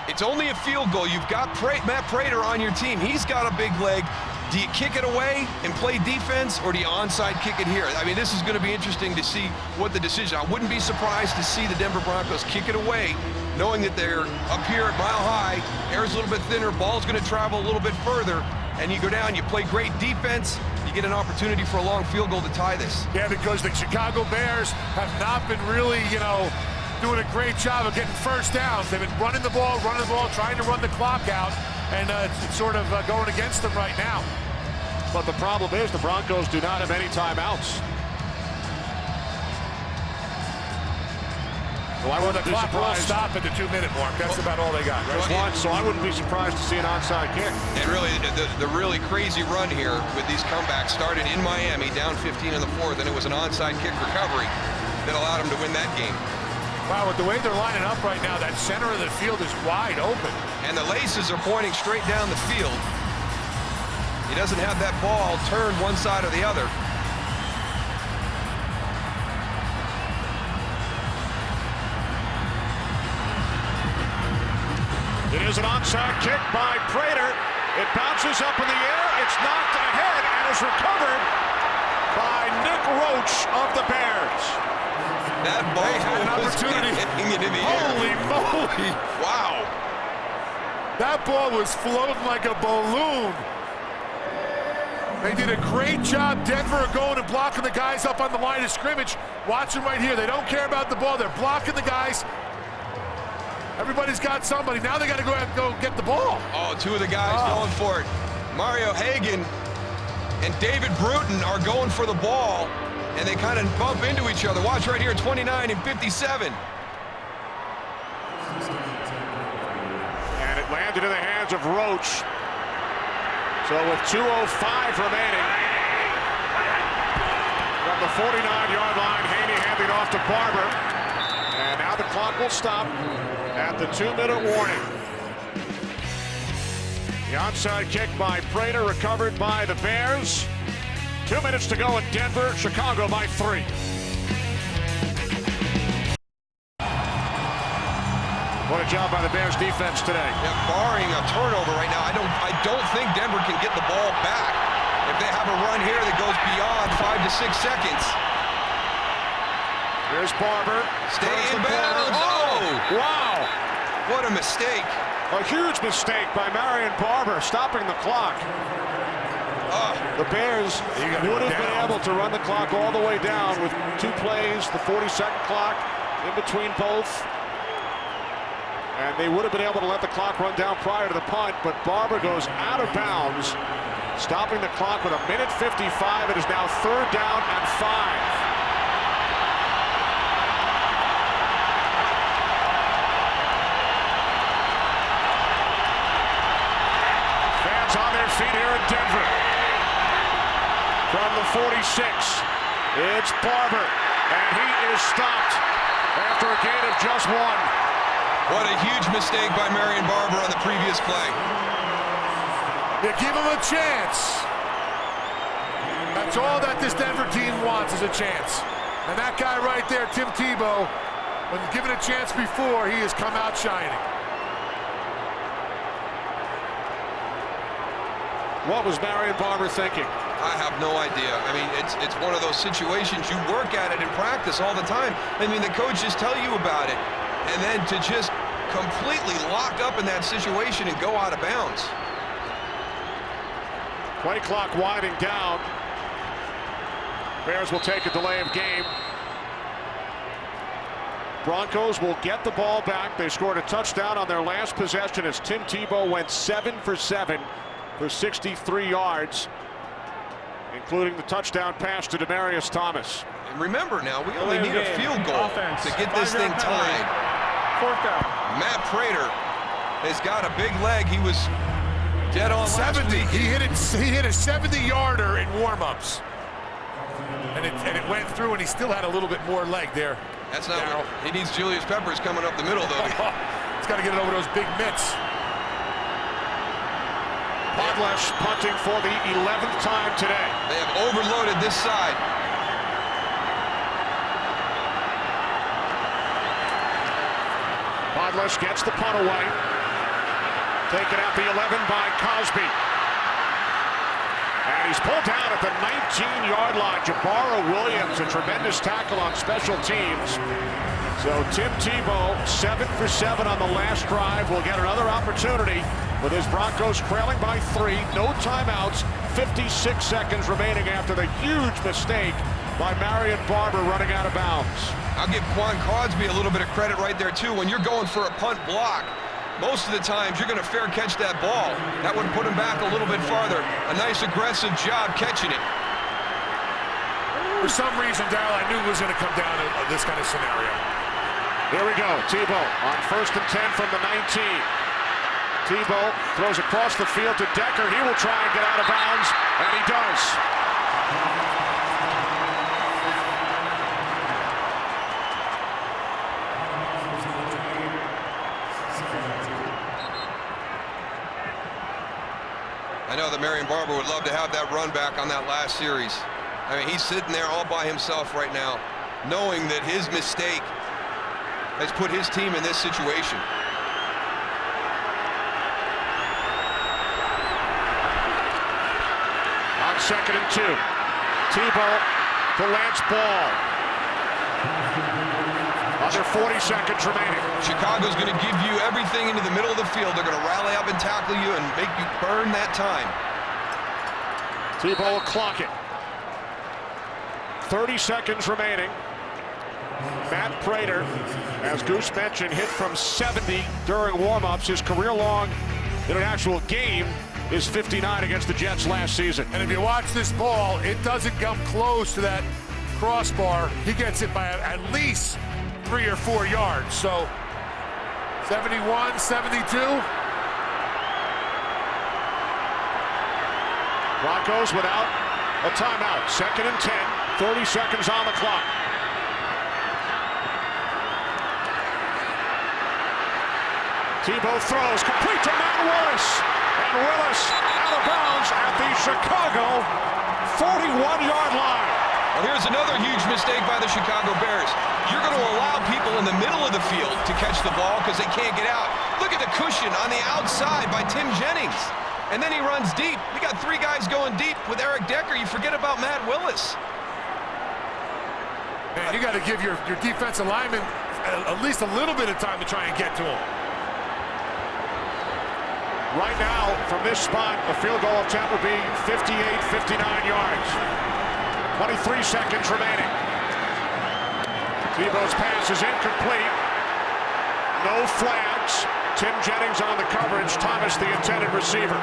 it's only a field goal. You've got Matt Prater on your team. He's got a big leg. Do you kick it away and play defense, or do you onside kick it here? I mean, this is going to be interesting to see what the decision. I wouldn't be surprised to see the Denver Broncos kick it away, knowing that they're up here at Mile High, air's a little bit thinner, ball's going to travel a little bit further, and you go down, you play great defense, you get an opportunity for a long field goal to tie this. Yeah, because the Chicago Bears have not been really, doing a great job of getting first downs. They've been running the ball, trying to run the clock out, and it's sort of going against them right now. But the problem is the Broncos do not have any timeouts. So I wouldn't be clock will surprised. stop at the 2-minute mark. That's about all they got. There's one, so I wouldn't be surprised to see an onside kick. And really, the really crazy run here with these comebacks started in Miami, down 15 in the 4th, and it was an onside kick recovery that allowed them to win that game. Wow, with the way they're lining up right now, that center of the field is wide open. And the laces are pointing straight down the field. He doesn't have that ball turned one side or the other. It is an onside kick by Prater. It bounces up in the air. It's knocked ahead and is recovered by Nick Roach of the Bears. That ball had an was opportunity. hitting it in the air. Holy moly! Wow. That ball was floating like a balloon. They did a great job, Denver, going and blocking the guys up on the line of scrimmage. Watch them right here. They don't care about the ball. They're blocking the guys. Everybody's got somebody. Now they got to go out and go get the ball. Oh, two of the guys going for it. Mario Hagan and David Bruton are going for the ball. and they kind of bump into each other. Watch right here, 29 and 57. And it landed in the hands of Roach. So with 2:05 remaining, from the 49-yard line, Haney handing it off to Barber. And now the clock will stop at the 2-minute warning. The onside kick by Prater, recovered by the Bears. 2 minutes to go in Denver. Chicago by 3. What a job by the Bears defense today. Yeah, barring a turnover right now, I don't think Denver can get the ball back. If they have a run here that goes beyond 5 to 6 seconds. Here's Barber. Stay in bounds. Oh! Wow! What a mistake. A huge mistake by Marion Barber, stopping the clock. The Bears would have been able to run the clock all the way down with 2 plays, the 40-second clock in between both. And they would have been able to let the clock run down prior to the punt, but Barber goes out of bounds, stopping the clock with 1:55. It is now 3rd down and 5. Fans on their feet here in Denver. From the 46, it's Barber, and he is stopped after a gain of just 1. What a huge mistake by Marion Barber on the previous play. You give him a chance. That's all that this Denver team wants, is a chance. And that guy right there, Tim Tebow, when given a chance before, he has come out shining. What was Marion Barber thinking? I have no idea. I mean, it's one of those situations, you work at it in practice all the time. I mean, the coaches tell you about it. And then to just completely lock up in that situation and go out of bounds. Play clock winding down. Bears will take a delay of game. Broncos will get the ball back. They scored a touchdown on their last possession as Tim Tebow went 7 for 7 for 63 yards, including the touchdown pass to Demaryius Thomas. And remember now, we only need a field goal to get this thing tied. 4th down. Matt Prater has got a big leg. He was dead on 70. last week. He hit a 70-yarder in warm-ups. And it went through, and he still had a little bit more leg there. That's not what he needs. Julius Peppers coming up the middle, though. He's got to get it over those big mitts. Podlesh punting for the 11th time today. They have overloaded this side. Podlesh gets the punt away. Taken at the 11 by Cosby. And he's pulled down at the 19-yard line. Jabara Williams, a tremendous tackle on special teams. So Tim Tebow, 7 for 7 on the last drive, will get another opportunity with his Broncos trailing by 3. No timeouts, 56 seconds remaining after the huge mistake by Marion Barber running out of bounds. I'll give Quan Cosby a little bit of credit right there, too. When you're going for a punt block, most of the times you're going to fair catch that ball. That would put him back a little bit farther. A nice aggressive job catching it. For some reason, Darryl, I knew it was going to come down to this kind of scenario. Here we go. Tebow on 1st and 10 from the 19. Tebow throws across the field to Decker. He will try and get out of bounds, and he does. I know that Marion Barber would love to have that run back on that last series. I mean, he's sitting there all by himself right now, knowing that his mistake has put his team in this situation. On 2nd and 2, Tebow to Lance Ball. Under 40 seconds remaining. Chicago's going to give you everything into the middle of the field. They're going to rally up and tackle you and make you burn that time. Tebow will clock it. 30 seconds remaining. Matt Prater, as Goose mentioned, hit from 70 during warm-ups. His career-long in an actual game is 59 against the Jets last season. And if you watch this ball, it doesn't come close to that crossbar, he gets it by at least 3 or 4 yards. So 71, 72. Broncos without a timeout. 2nd and 10. 30 seconds on the clock. Tebow throws, complete to Matt Willis. And Willis out of bounds at the Chicago 41-yard line. Well, here's another huge mistake by the Chicago Bears. You're going to allow people in the middle of the field to catch the ball because they can't get out. Look at the cushion on the outside by Tim Jennings. And then he runs deep. You got 3 guys going deep with Eric Decker. You forget about Matt Willis. Man, you got to give your defensive lineman at least a little bit of time to try and get to him. Right now, from this spot, a field goal attempt would be 58, 59 yards. 23 seconds remaining. Tebow's pass is incomplete. No flags. Tim Jennings on the coverage. Thomas, the intended receiver.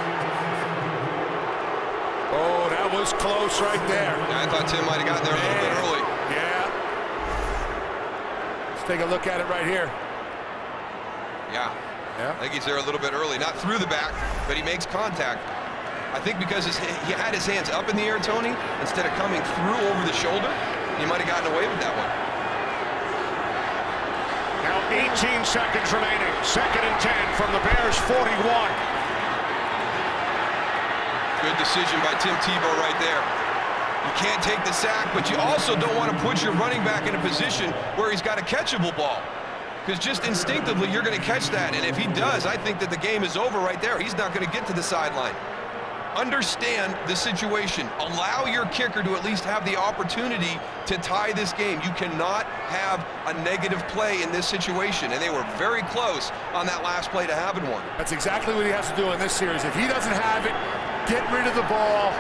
Oh, that was close right there. Yeah, I thought Tim might have gotten there a little bit early. Yeah. Let's take a look at it right here. Yeah. Yeah. I think he's there a little bit early. Not through the back, but he makes contact. I think because he had his hands up in the air, Tony, instead of coming through over the shoulder, he might have gotten away with that one. Now 18 seconds remaining. 2nd and 10 from the Bears 41. Good decision by Tim Tebow right there. You can't take the sack, but you also don't want to put your running back in a position where he's got a catchable ball. Because just instinctively, you're going to catch that. And if he does, I think that the game is over right there. He's not going to get to the sideline. Understand the situation. Allow your kicker to at least have the opportunity to tie this game. You cannot have a negative play in this situation. And they were very close on that last play to having one. That's exactly what he has to do in this series. If he doesn't have it, get rid of the ball.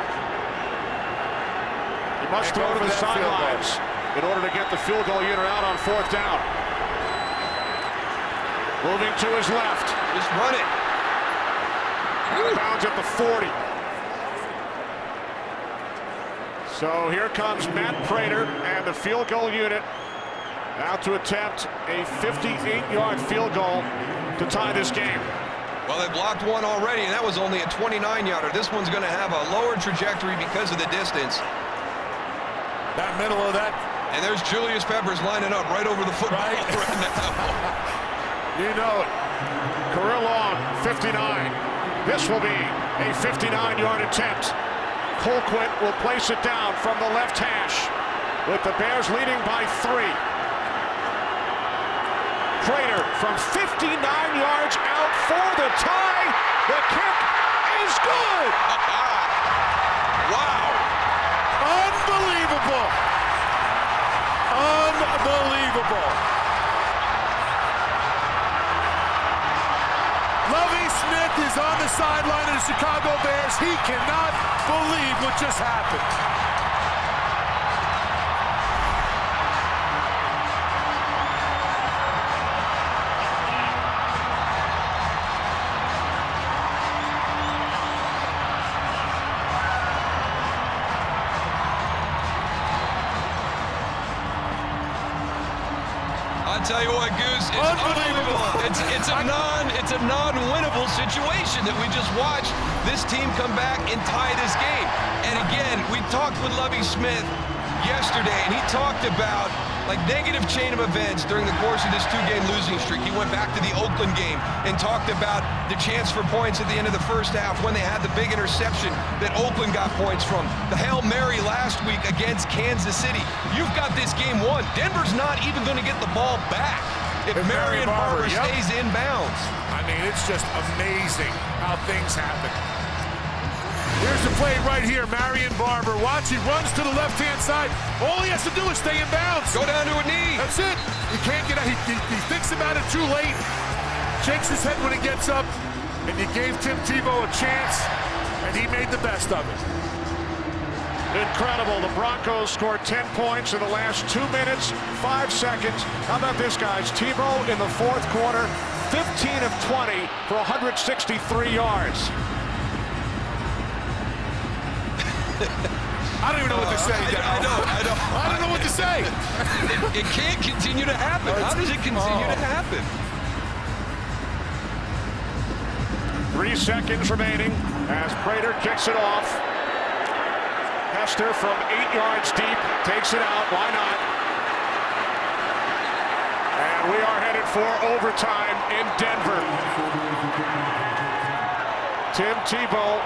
He must throw to the sidelines in order to get the field goal unit out on 4th down. Moving to his left. Just run it. Out of bounds at the 40. So here comes Matt Prater and the field goal unit out to attempt a 58-yard field goal to tie this game. Well, they blocked one already, and that was only a 29-yarder. This one's going to have a lower trajectory because of the distance. That middle of that. And there's Julius Peppers lining up right over the football right now. You know it. Career long, 59. This will be a 59-yard attempt. Colquitt will place it down from the left hash with the Bears leading by 3. Prater from 59 yards out for the tie. The kick is good. Wow. Unbelievable. Unbelievable. Lovie Smith is on the sideline of the Chicago Bears. He cannot believe what just happened. I tell you what, Goose, it's unbelievable. It's a non-winnable situation that we just watched this team come back and tie this game. And again, we talked with Lovie Smith yesterday, and he talked about like negative chain of events during the course of this 2-game losing streak. He went back to the Oakland game and talked about the chance for points at the end of the first half when they had the big interception that Oakland got points from. The Hail Mary last week against Kansas City. You've got this game won. Denver's not even going to get the ball back if Marion Barber stays inbounds. I mean, it's just amazing how things happen. Here's the play right here, Marion Barber. Watch, he runs to the left-hand side. All he has to do is stay in bounds. Go down to a knee. That's it. He can't get out. He thinks about it too late. Shakes his head when he gets up. And you gave Tim Tebow a chance, and he made the best of it. Incredible. The Broncos scored 10 points in the last 2 minutes, 5 seconds. How about this, guys? Tebow in the fourth quarter, 15 of 20 for 163 yards. I don't even know what to say. I don't know what to say. It can't continue to happen. How does it continue to happen? 3 seconds remaining as Prater kicks it off. Hester from 8 yards deep takes it out. Why not? And we are headed for overtime in Denver. Tim Tebow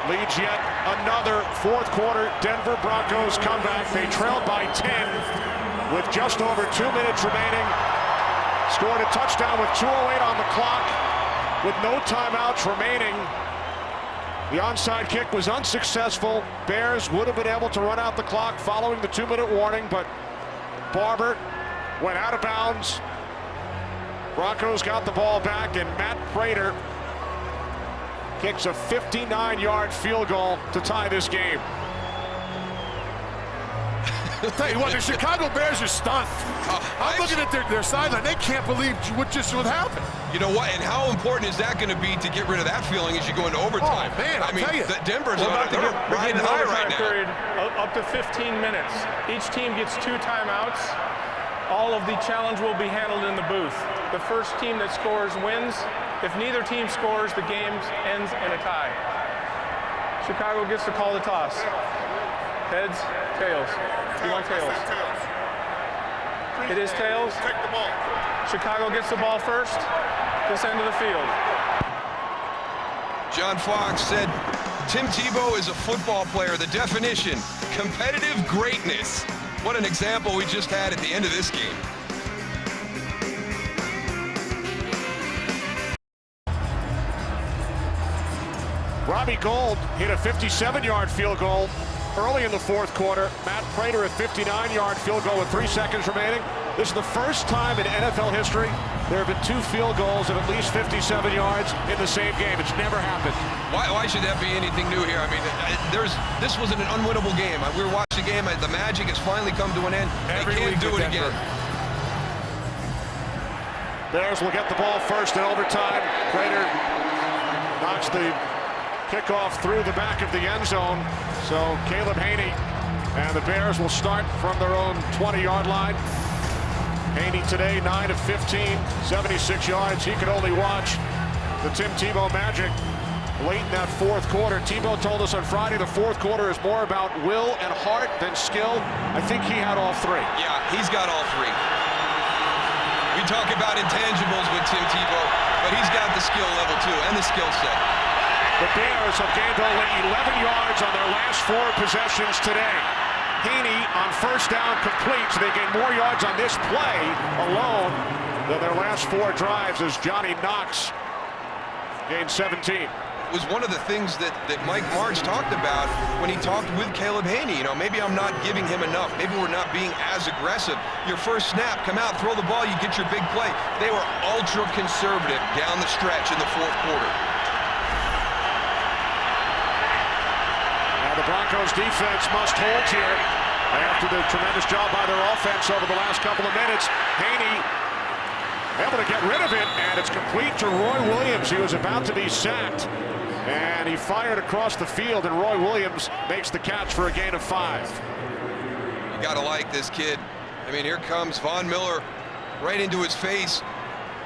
leads yet another fourth quarter Denver Broncos comeback. They trailed by 10 with just over 2 minutes remaining. Scored a touchdown with 2:08 on the clock with no timeouts remaining. The onside kick was unsuccessful. Bears would have been able to run out the clock following the 2-minute warning, but Barber went out of bounds. Broncos got the ball back, and Matt Prater kicks a 59-yard field goal to tie this game. I'll tell you what, the Chicago Bears are stunned. I'm looking at their sideline. They can't believe what just would happen. You know what? And how important is that going to be to get rid of that feeling as you go into overtime? Oh, man, I'll tell you. Denver's they're riding high right now. Period up to 15 minutes. Each team gets 2 timeouts. All of the challenge will be handled in the booth. The first team that scores wins. If neither team scores, the game ends in a tie. Chicago gets to call the toss. Heads, tails. You want tails? It is tails. Take the ball. Chicago gets the ball first. This end of the field. John Fox said, Tim Tebow is a football player. The definition, competitive greatness. What an example we just had at the end of this game. Robbie Gould hit a 57-yard field goal early in the fourth quarter. Matt Prater a 59-yard field goal with 3 seconds remaining. This is the first time in NFL history there have been 2 field goals of at least 57 yards in the same game. It's never happened. Why should that be anything new here? I mean, this wasn't an unwinnable game. We were watching the game. The magic has finally come to an end. They can't do it again. Bears will get the ball first in overtime. Prater knocks the kickoff through the back of the end zone. So Caleb Haney and the Bears will start from their own 20-yard line. Haney today 9 of 15, 76 yards. He could only watch the Tim Tebow magic late in that fourth quarter. Tebow told us on Friday the fourth quarter is more about will and heart than skill. I think he had all 3. Yeah, he's got all 3. We talk about intangibles with Tim Tebow, but he's got the skill level too and the skill set. The Bears have gained only 11 yards on their last 4 possessions today. Haney on first down complete, so they gain more yards on this play alone than their last 4 drives as Johnny Knox gained 17. It was one of the things that Mike Martz talked about when he talked with Caleb Haney. You know, maybe I'm not giving him enough. Maybe we're not being as aggressive. Your first snap, come out, throw the ball, you get your big play. They were ultra conservative down the stretch in the fourth quarter. The Broncos defense must hold here after the tremendous job by their offense over the last couple of minutes. Haney able to get rid of it, and it's complete to Roy Williams. He was about to be sacked, and he fired across the field, and Roy Williams makes the catch for a gain of 5. You gotta like this kid. I mean, here comes Von Miller right into his face.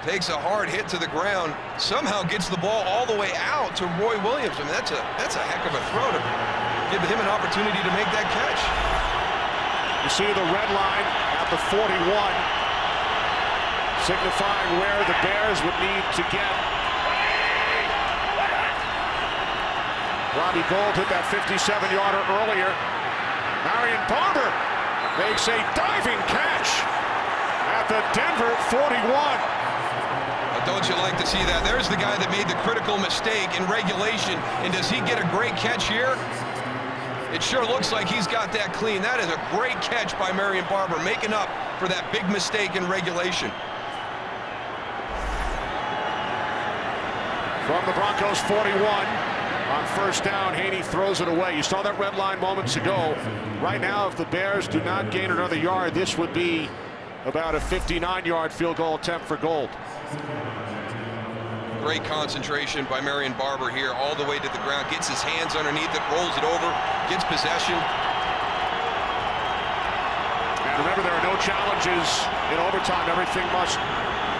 Takes a hard hit to the ground, somehow gets the ball all the way out to Roy Williams. I mean, that's a heck of a throw to give him an opportunity to make that catch. You see the red line at the 41, signifying where the Bears would need to get. Robbie Gould hit that 57-yarder earlier. Marion Barber makes a diving catch at the Denver 41. Don't you like to see that? There's the guy that made the critical mistake in regulation, and does he get a great catch here? It sure looks like he's got that clean. That is a great catch by Marion Barber, making up for that big mistake in regulation. From the Broncos 41, on first down, Haney throws it away. You saw that red line moments ago. Right now, if the Bears do not gain another yard, this would be about a 59-yard field goal attempt for Gould. Great concentration by Marion Barber here, all the way to the ground, gets his hands underneath it, rolls it over, gets possession. Remember, there are no challenges in overtime. Everything must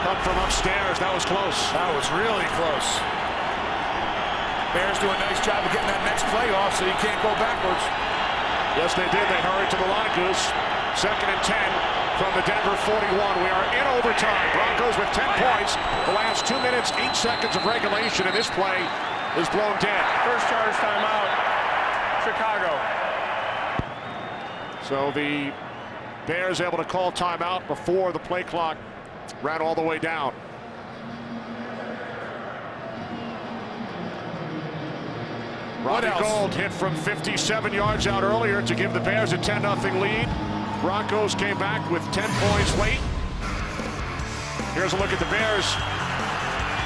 come from upstairs. That was close. That was really close. Bears do a nice job of getting that next play off so you can't go backwards. Yes, they did. They hurried to the line, Goose. 2nd and 10 from the Denver 41. We are in overtime. Broncos with 10 points. The last 2 minutes, 8 seconds of regulation, and this play is blown dead. First charge timeout, Chicago. So the Bears able to call timeout before the play clock ran all the way down. Robbie Gould hit from 57 yards out earlier to give the Bears a 10-0 lead. Broncos came back with 10 points late. Here's a look at the Bears'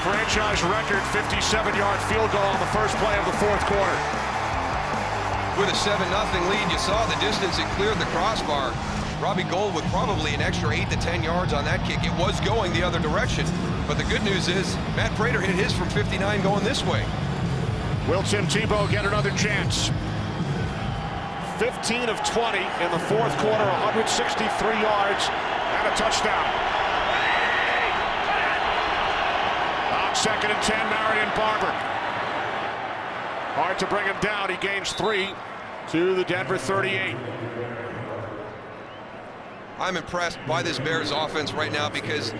franchise record 57-yard field goal on the first play of the fourth quarter. With a 7-0 lead, you saw the distance it cleared the crossbar. Robbie Gould with probably an extra 8 to 10 yards on that kick. It was going the other direction. But the good news is Matt Prater hit his from 59 going this way. Will Tim Tebow get another chance? 15 of 20 in the fourth quarter, 163 yards and a touchdown. On 2nd and 10, Marion Barber. Hard to bring him down. He gains 3 to the Denver 38. I'm impressed by this Bears offense right now because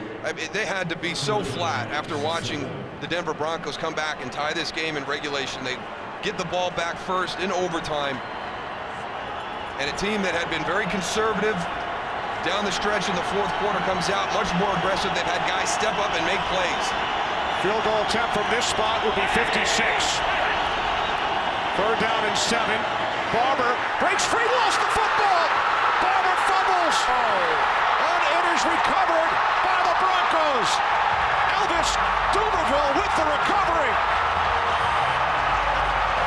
they had to be so flat after watching the Denver Broncos come back and tie this game in regulation. They get the ball back first in overtime. And a team that had been very conservative down the stretch in the fourth quarter comes out much more aggressive. They've had guys step up and make plays. Field goal attempt from this spot would be 56. 3rd down and 7. Barber breaks free, lost the football. Barber fumbles. And it is recovered by the Broncos. Elvis Dumervil with the recovery.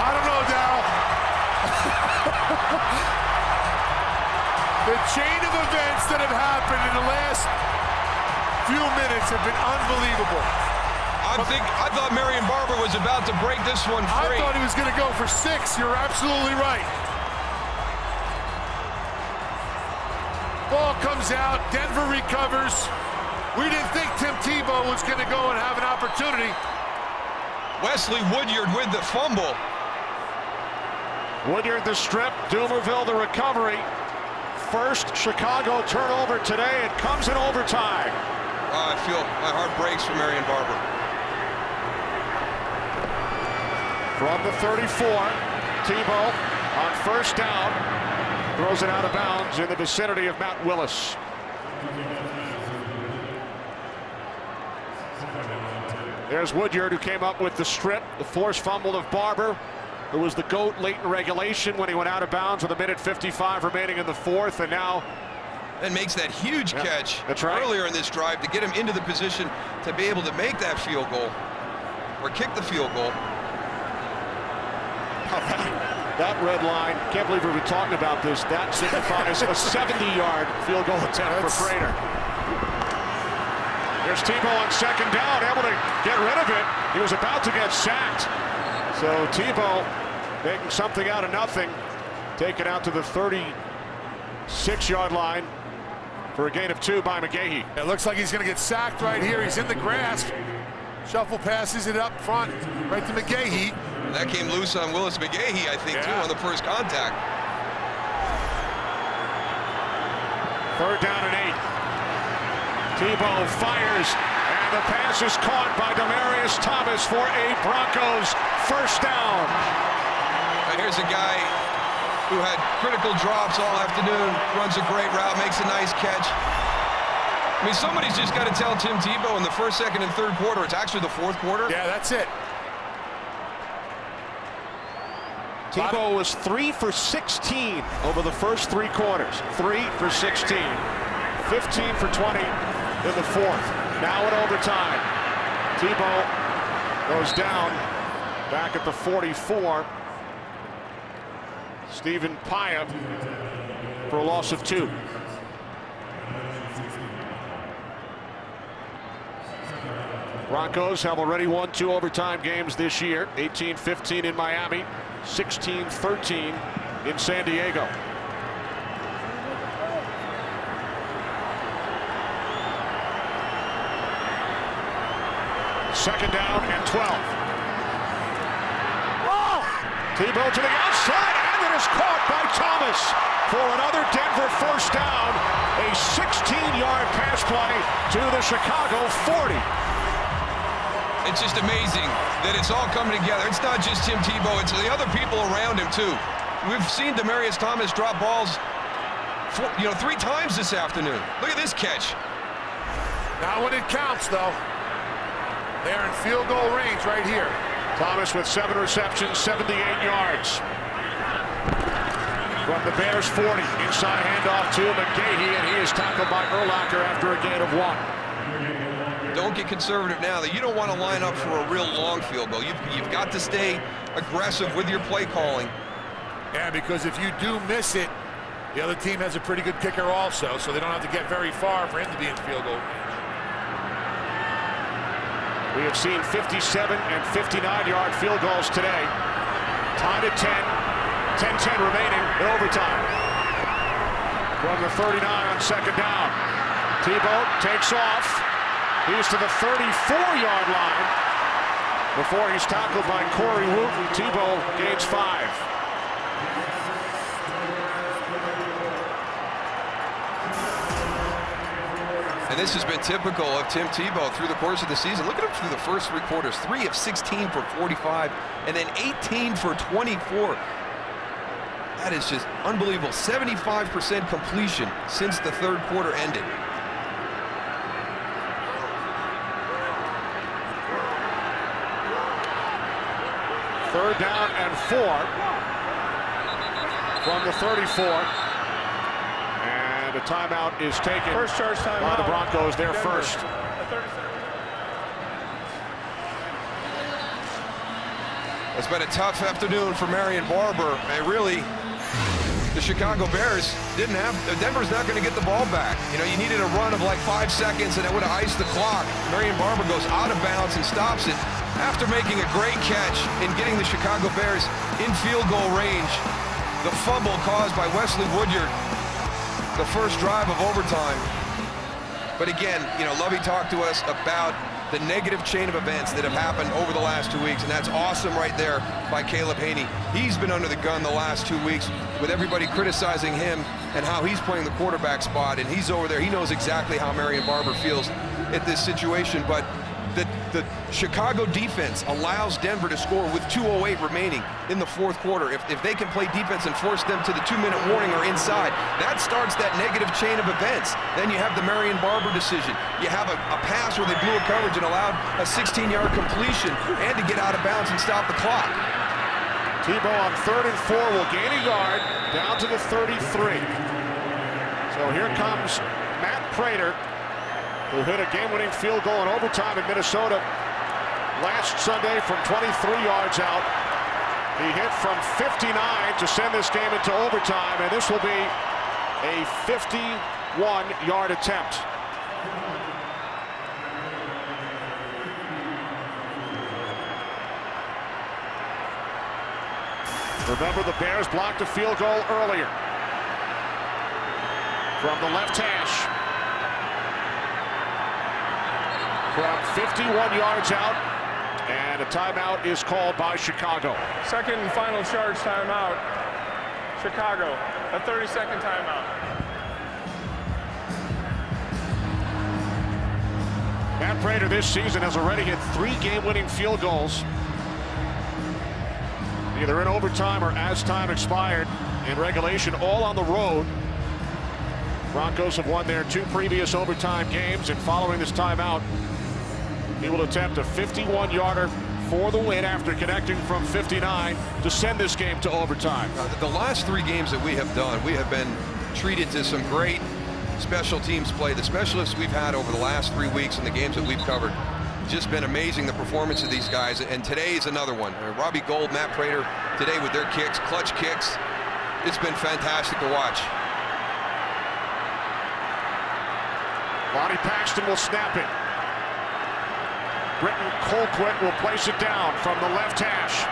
I don't know, Darryl. The chain of events that have happened in the last few minutes have been unbelievable. I thought Marion Barber was about to break this one free. I thought he was going to go for 6. You're absolutely right. Ball comes out. Denver recovers. We didn't think Tim Tebow was going to go and have an opportunity. Wesley Woodyard with the fumble. Woodyard the strip, Dumervil the recovery. First Chicago turnover today. It comes in overtime. I feel my heart breaks for Marion Barber. From the 34, Tebow on 1st down throws it out of bounds in the vicinity of Matt Willis. There's Woodyard, who came up with the strip, the forced fumble of Barber, who was the GOAT late in regulation when he went out of bounds with 1:55 remaining in the fourth, and now and makes that huge catch earlier in this drive to get him into the position to be able to make that field goal or kick the field goal. That red line, can't believe we've been talking about this. That signifies a 70-yard field goal attempt for Prater. There's Tebow on 2nd down, able to get rid of it. He was about to get sacked. So Tebow making something out of nothing, taken out to the 36-yard line for a gain of 2 by McGahee. It looks like he's going to get sacked right here. He's in the grasp. Shuffle passes it up front, right to McGahee. That came loose on Willis McGahee, I think, too, on the first contact. 3rd down and 8. Tebow fires, and the pass is caught by Demaryius Thomas for a Broncos first down. And here's a guy who had critical drops all afternoon, runs a great route, makes a nice catch. I mean, somebody's just got to tell Tim Tebow in the 1st, 2nd, and 3rd quarter, it's actually the 4th quarter. Yeah, that's it. Tebow was 3 for 16 over the first 3 quarters. 3 for 16. 15 for 20 in the fourth. Now in overtime. Tebow goes down back at the 44. Stephen Pyatt for a loss of 2. Broncos have already won 2 overtime games this year. 18-15 in Miami. 16-13 in San Diego. Second down and 12. Tebow to the outside, and it is caught by Thomas for another Denver first down. A 16-yard pass play to the Chicago 40. It's just amazing that it's all coming together. It's not just Tim Tebow, it's the other people around him too. We've seen Demaryius Thomas drop balls 3 times this afternoon. Look at this catch. Not when it counts, though. They're in field goal range right here. Thomas with 7 receptions, 78 yards. From the Bears 40, inside handoff to McGahee, and he is tackled by Urlacher after a gain of 1. Don't get conservative now. That you don't want to line up for a real long field goal. You've got to stay aggressive with your play calling. Yeah, because if you do miss it, the other team has a pretty good kicker also, so they don't have to get very far for him to be in field goal range. We have seen 57 and 59-yard field goals today. Tied at 10. 10-10 remaining in overtime. From the 39 on second down. Tebow takes off. He's to the 34-yard line before he's tackled by Corey Wooten. Tebow gains 5. And this has been typical of Tim Tebow through the course of the season. Look at him through the first 3 quarters. 3 of 16 for 45, and then 18 for 24. That is just unbelievable. 75% completion since the third quarter ended. Third down and 4 from the 34. The timeout is taken First charge timeout by the Broncos. They're Denver. first. It's been a tough afternoon for Marion Barber. And really, the Chicago Bears didn't have, Denver's not going to get the ball back. You needed a run of like 5 seconds and it would have iced the clock. Marion Barber goes out of bounds and stops it after making a great catch and getting the Chicago Bears in field goal range. The fumble caused by Wesley Woodyard. The first drive of overtime. But again, Lovey talked to us about the negative chain of events that have happened over the last 2 weeks, and that's awesome right there by Caleb Haney. He's been under the gun the last 2 weeks with everybody criticizing him and how he's playing the quarterback spot, and he's over there. He knows exactly how Marion Barber feels at this situation, but the Chicago defense allows Denver to score with 2:08 remaining in the fourth quarter. If they can play defense and force them to the 2-minute warning or inside, that starts that negative chain of events. Then you have the Marion Barber decision. You have a pass where they blew a coverage and allowed a 16-yard completion and to get out of bounds and stop the clock. Tebow on 3rd and 4 will gain a yard down to the 33. So here comes Matt Prater, who hit a game-winning field goal in overtime in Minnesota last Sunday from 23 yards out. He hit from 59 to send this game into overtime, and this will be a 51-yard attempt. Remember, the Bears blocked a field goal earlier from the left hash. From 51 yards out, and a timeout is called by Chicago. Second and final charge timeout. Chicago, a 30-second timeout. Matt Prater this season has already hit 3 game-winning field goals, either in overtime or as time expired in regulation, all on the road. Broncos have won their 2 previous overtime games, and following this timeout, he will attempt a 51-yarder for the win after connecting from 59 to send this game to overtime. The last 3 games that we have done, we have been treated to some great special teams play. The specialists we've had over the last 3 weeks and the games that we've covered, just been amazing, the performance of these guys, and today is another one. Robbie Gould, Matt Prater today with their kicks, clutch kicks. It's been fantastic to watch. Lonnie Paxton will snap it. Britton Colquitt will place it down from the left hash.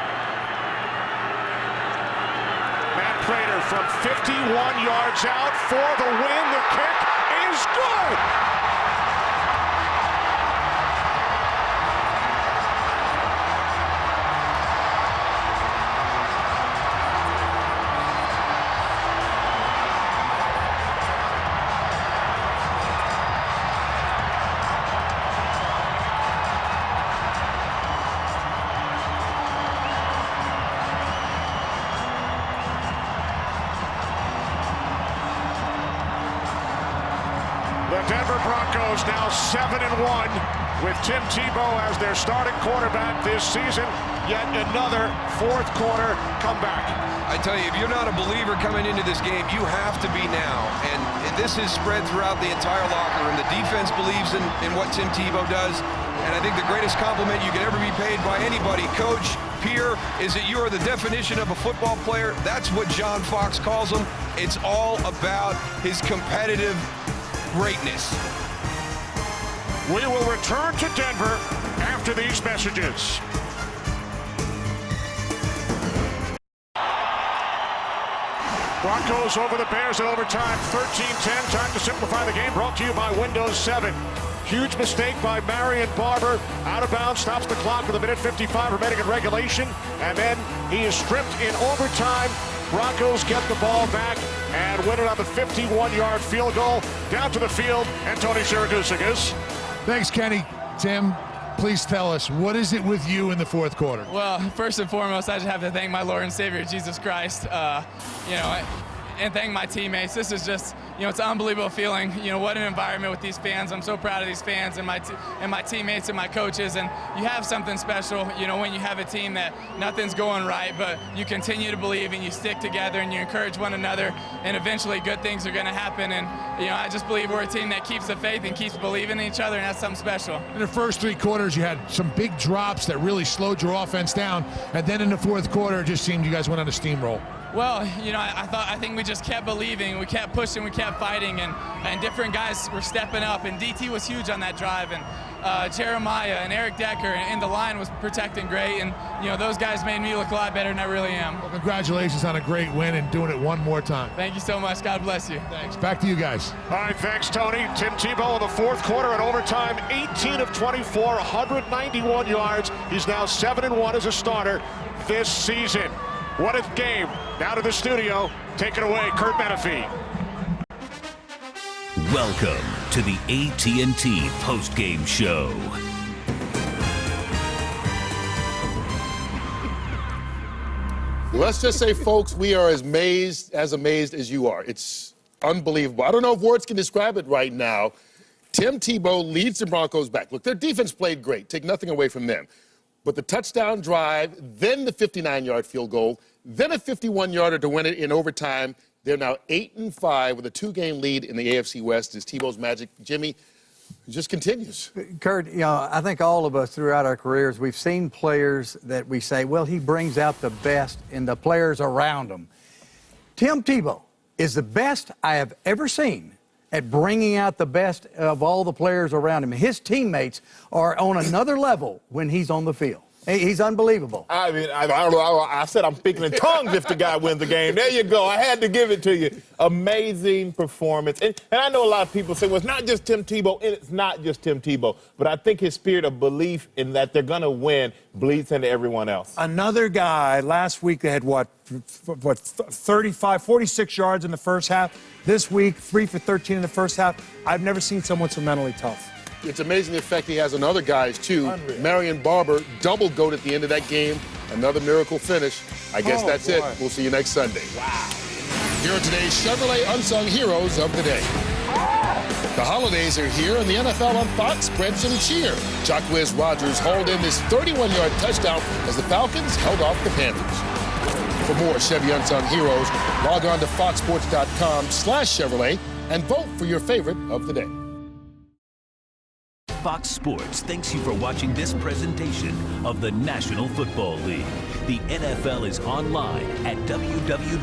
Matt Prater from 51 yards out for the win. The kick is good. The Denver Broncos now 7-1 with Tim Tebow as their starting quarterback this season. Yet another fourth quarter comeback. I tell you, if you're not a believer coming into this game, you have to be now. And this is spread throughout the entire locker room. The defense believes in what Tim Tebow does. And I think the greatest compliment you could ever be paid by anybody, coach, peer, is that you are the definition of a football player. That's what John Fox calls him. It's all about his competitive greatness. We will return to Denver after these messages. Broncos over the Bears in overtime, 13-10. Time to simplify the game, brought to you by Windows 7. Huge mistake by Marion Barber. Out of bounds, stops the clock with 1:55 remaining in regulation. And then he is stripped in overtime. Broncos get the ball back and win it on the 51-yard field goal. Down to the field, and Tony Siragusa. Thanks, Kenny. Tim, please tell us, what is it with you in the fourth quarter? Well, first and foremost, I just have to thank my Lord and Savior, Jesus Christ, and thank my teammates. This is just, it's an unbelievable feeling. What an environment with these fans. I'm so proud of these fans and my teammates and my coaches. And you have something special, when you have a team that nothing's going right, but you continue to believe and you stick together and you encourage one another, and eventually good things are going to happen. And, I just believe we're a team that keeps the faith and keeps believing in each other, and that's something special. In the first three quarters, you had some big drops that really slowed your offense down. And then in the fourth quarter, it just seemed you guys went on a steamroll. Well, I think we just kept believing, we kept pushing, we kept fighting, and different guys were stepping up, and DT was huge on that drive, and Jeremiah and Eric Decker and the line was protecting great, and those guys made me look a lot better than I really am. Well, congratulations on a great win and doing it one more time. Thank you so much. God bless you. Thanks. Back to you guys. All right, thanks, Tony. Tim Tebow in the fourth quarter in overtime, 18 of 24, 191 yards. He's now 7-1 as a starter this season. What a game. Now to the studio. Take it away, Kurt Menefee. Welcome to the AT&T postgame show. Let's just say, folks, we are as amazed as you are. It's unbelievable. I don't know if words can describe it right now. Tim Tebow leads the Broncos back. Look, their defense played great. Take nothing away from them. But the touchdown drive, then the 59-yard field goal, then a 51-yarder to win it in overtime. They're now 8-5 with a 2-game lead in the AFC West as Tebow's magic, Jimmy, just continues. Kurt, I think all of us throughout our careers, we've seen players that we say, well, he brings out the best in the players around him. Tim Tebow is the best I have ever seen at bringing out the best of all the players around him. His teammates are on another level when he's on the field. He's unbelievable. I mean, I don't know. I said I'm speaking in tongues if the guy wins the game. There you go. I had to give it to you. Amazing performance. And I know a lot of people say, well, it's not just Tim Tebow, and it's not just Tim Tebow. But I think his spirit of belief in that they're going to win bleeds into everyone else. Another guy, last week they had, 46 yards in the first half. This week, 3 for 13 in the first half. I've never seen someone so mentally tough. It's amazing the effect he has on other guys, too. Unreal. Marion Barber, double GOAT at the end of that game. Another miracle finish. I guess that's it. We'll see you next Sunday. Wow. Here are today's Chevrolet Unsung Heroes of the Day. The holidays are here, and the NFL on Fox spread some cheer. Jacquizz Rodgers hauled in this 31-yard touchdown as the Falcons held off the Panthers. For more Chevy Unsung Heroes, log on to foxsports.com/Chevrolet and vote for your favorite of the day. Fox Sports thanks you for watching this presentation of the National Football League. The NFL is online at www.nfl.com.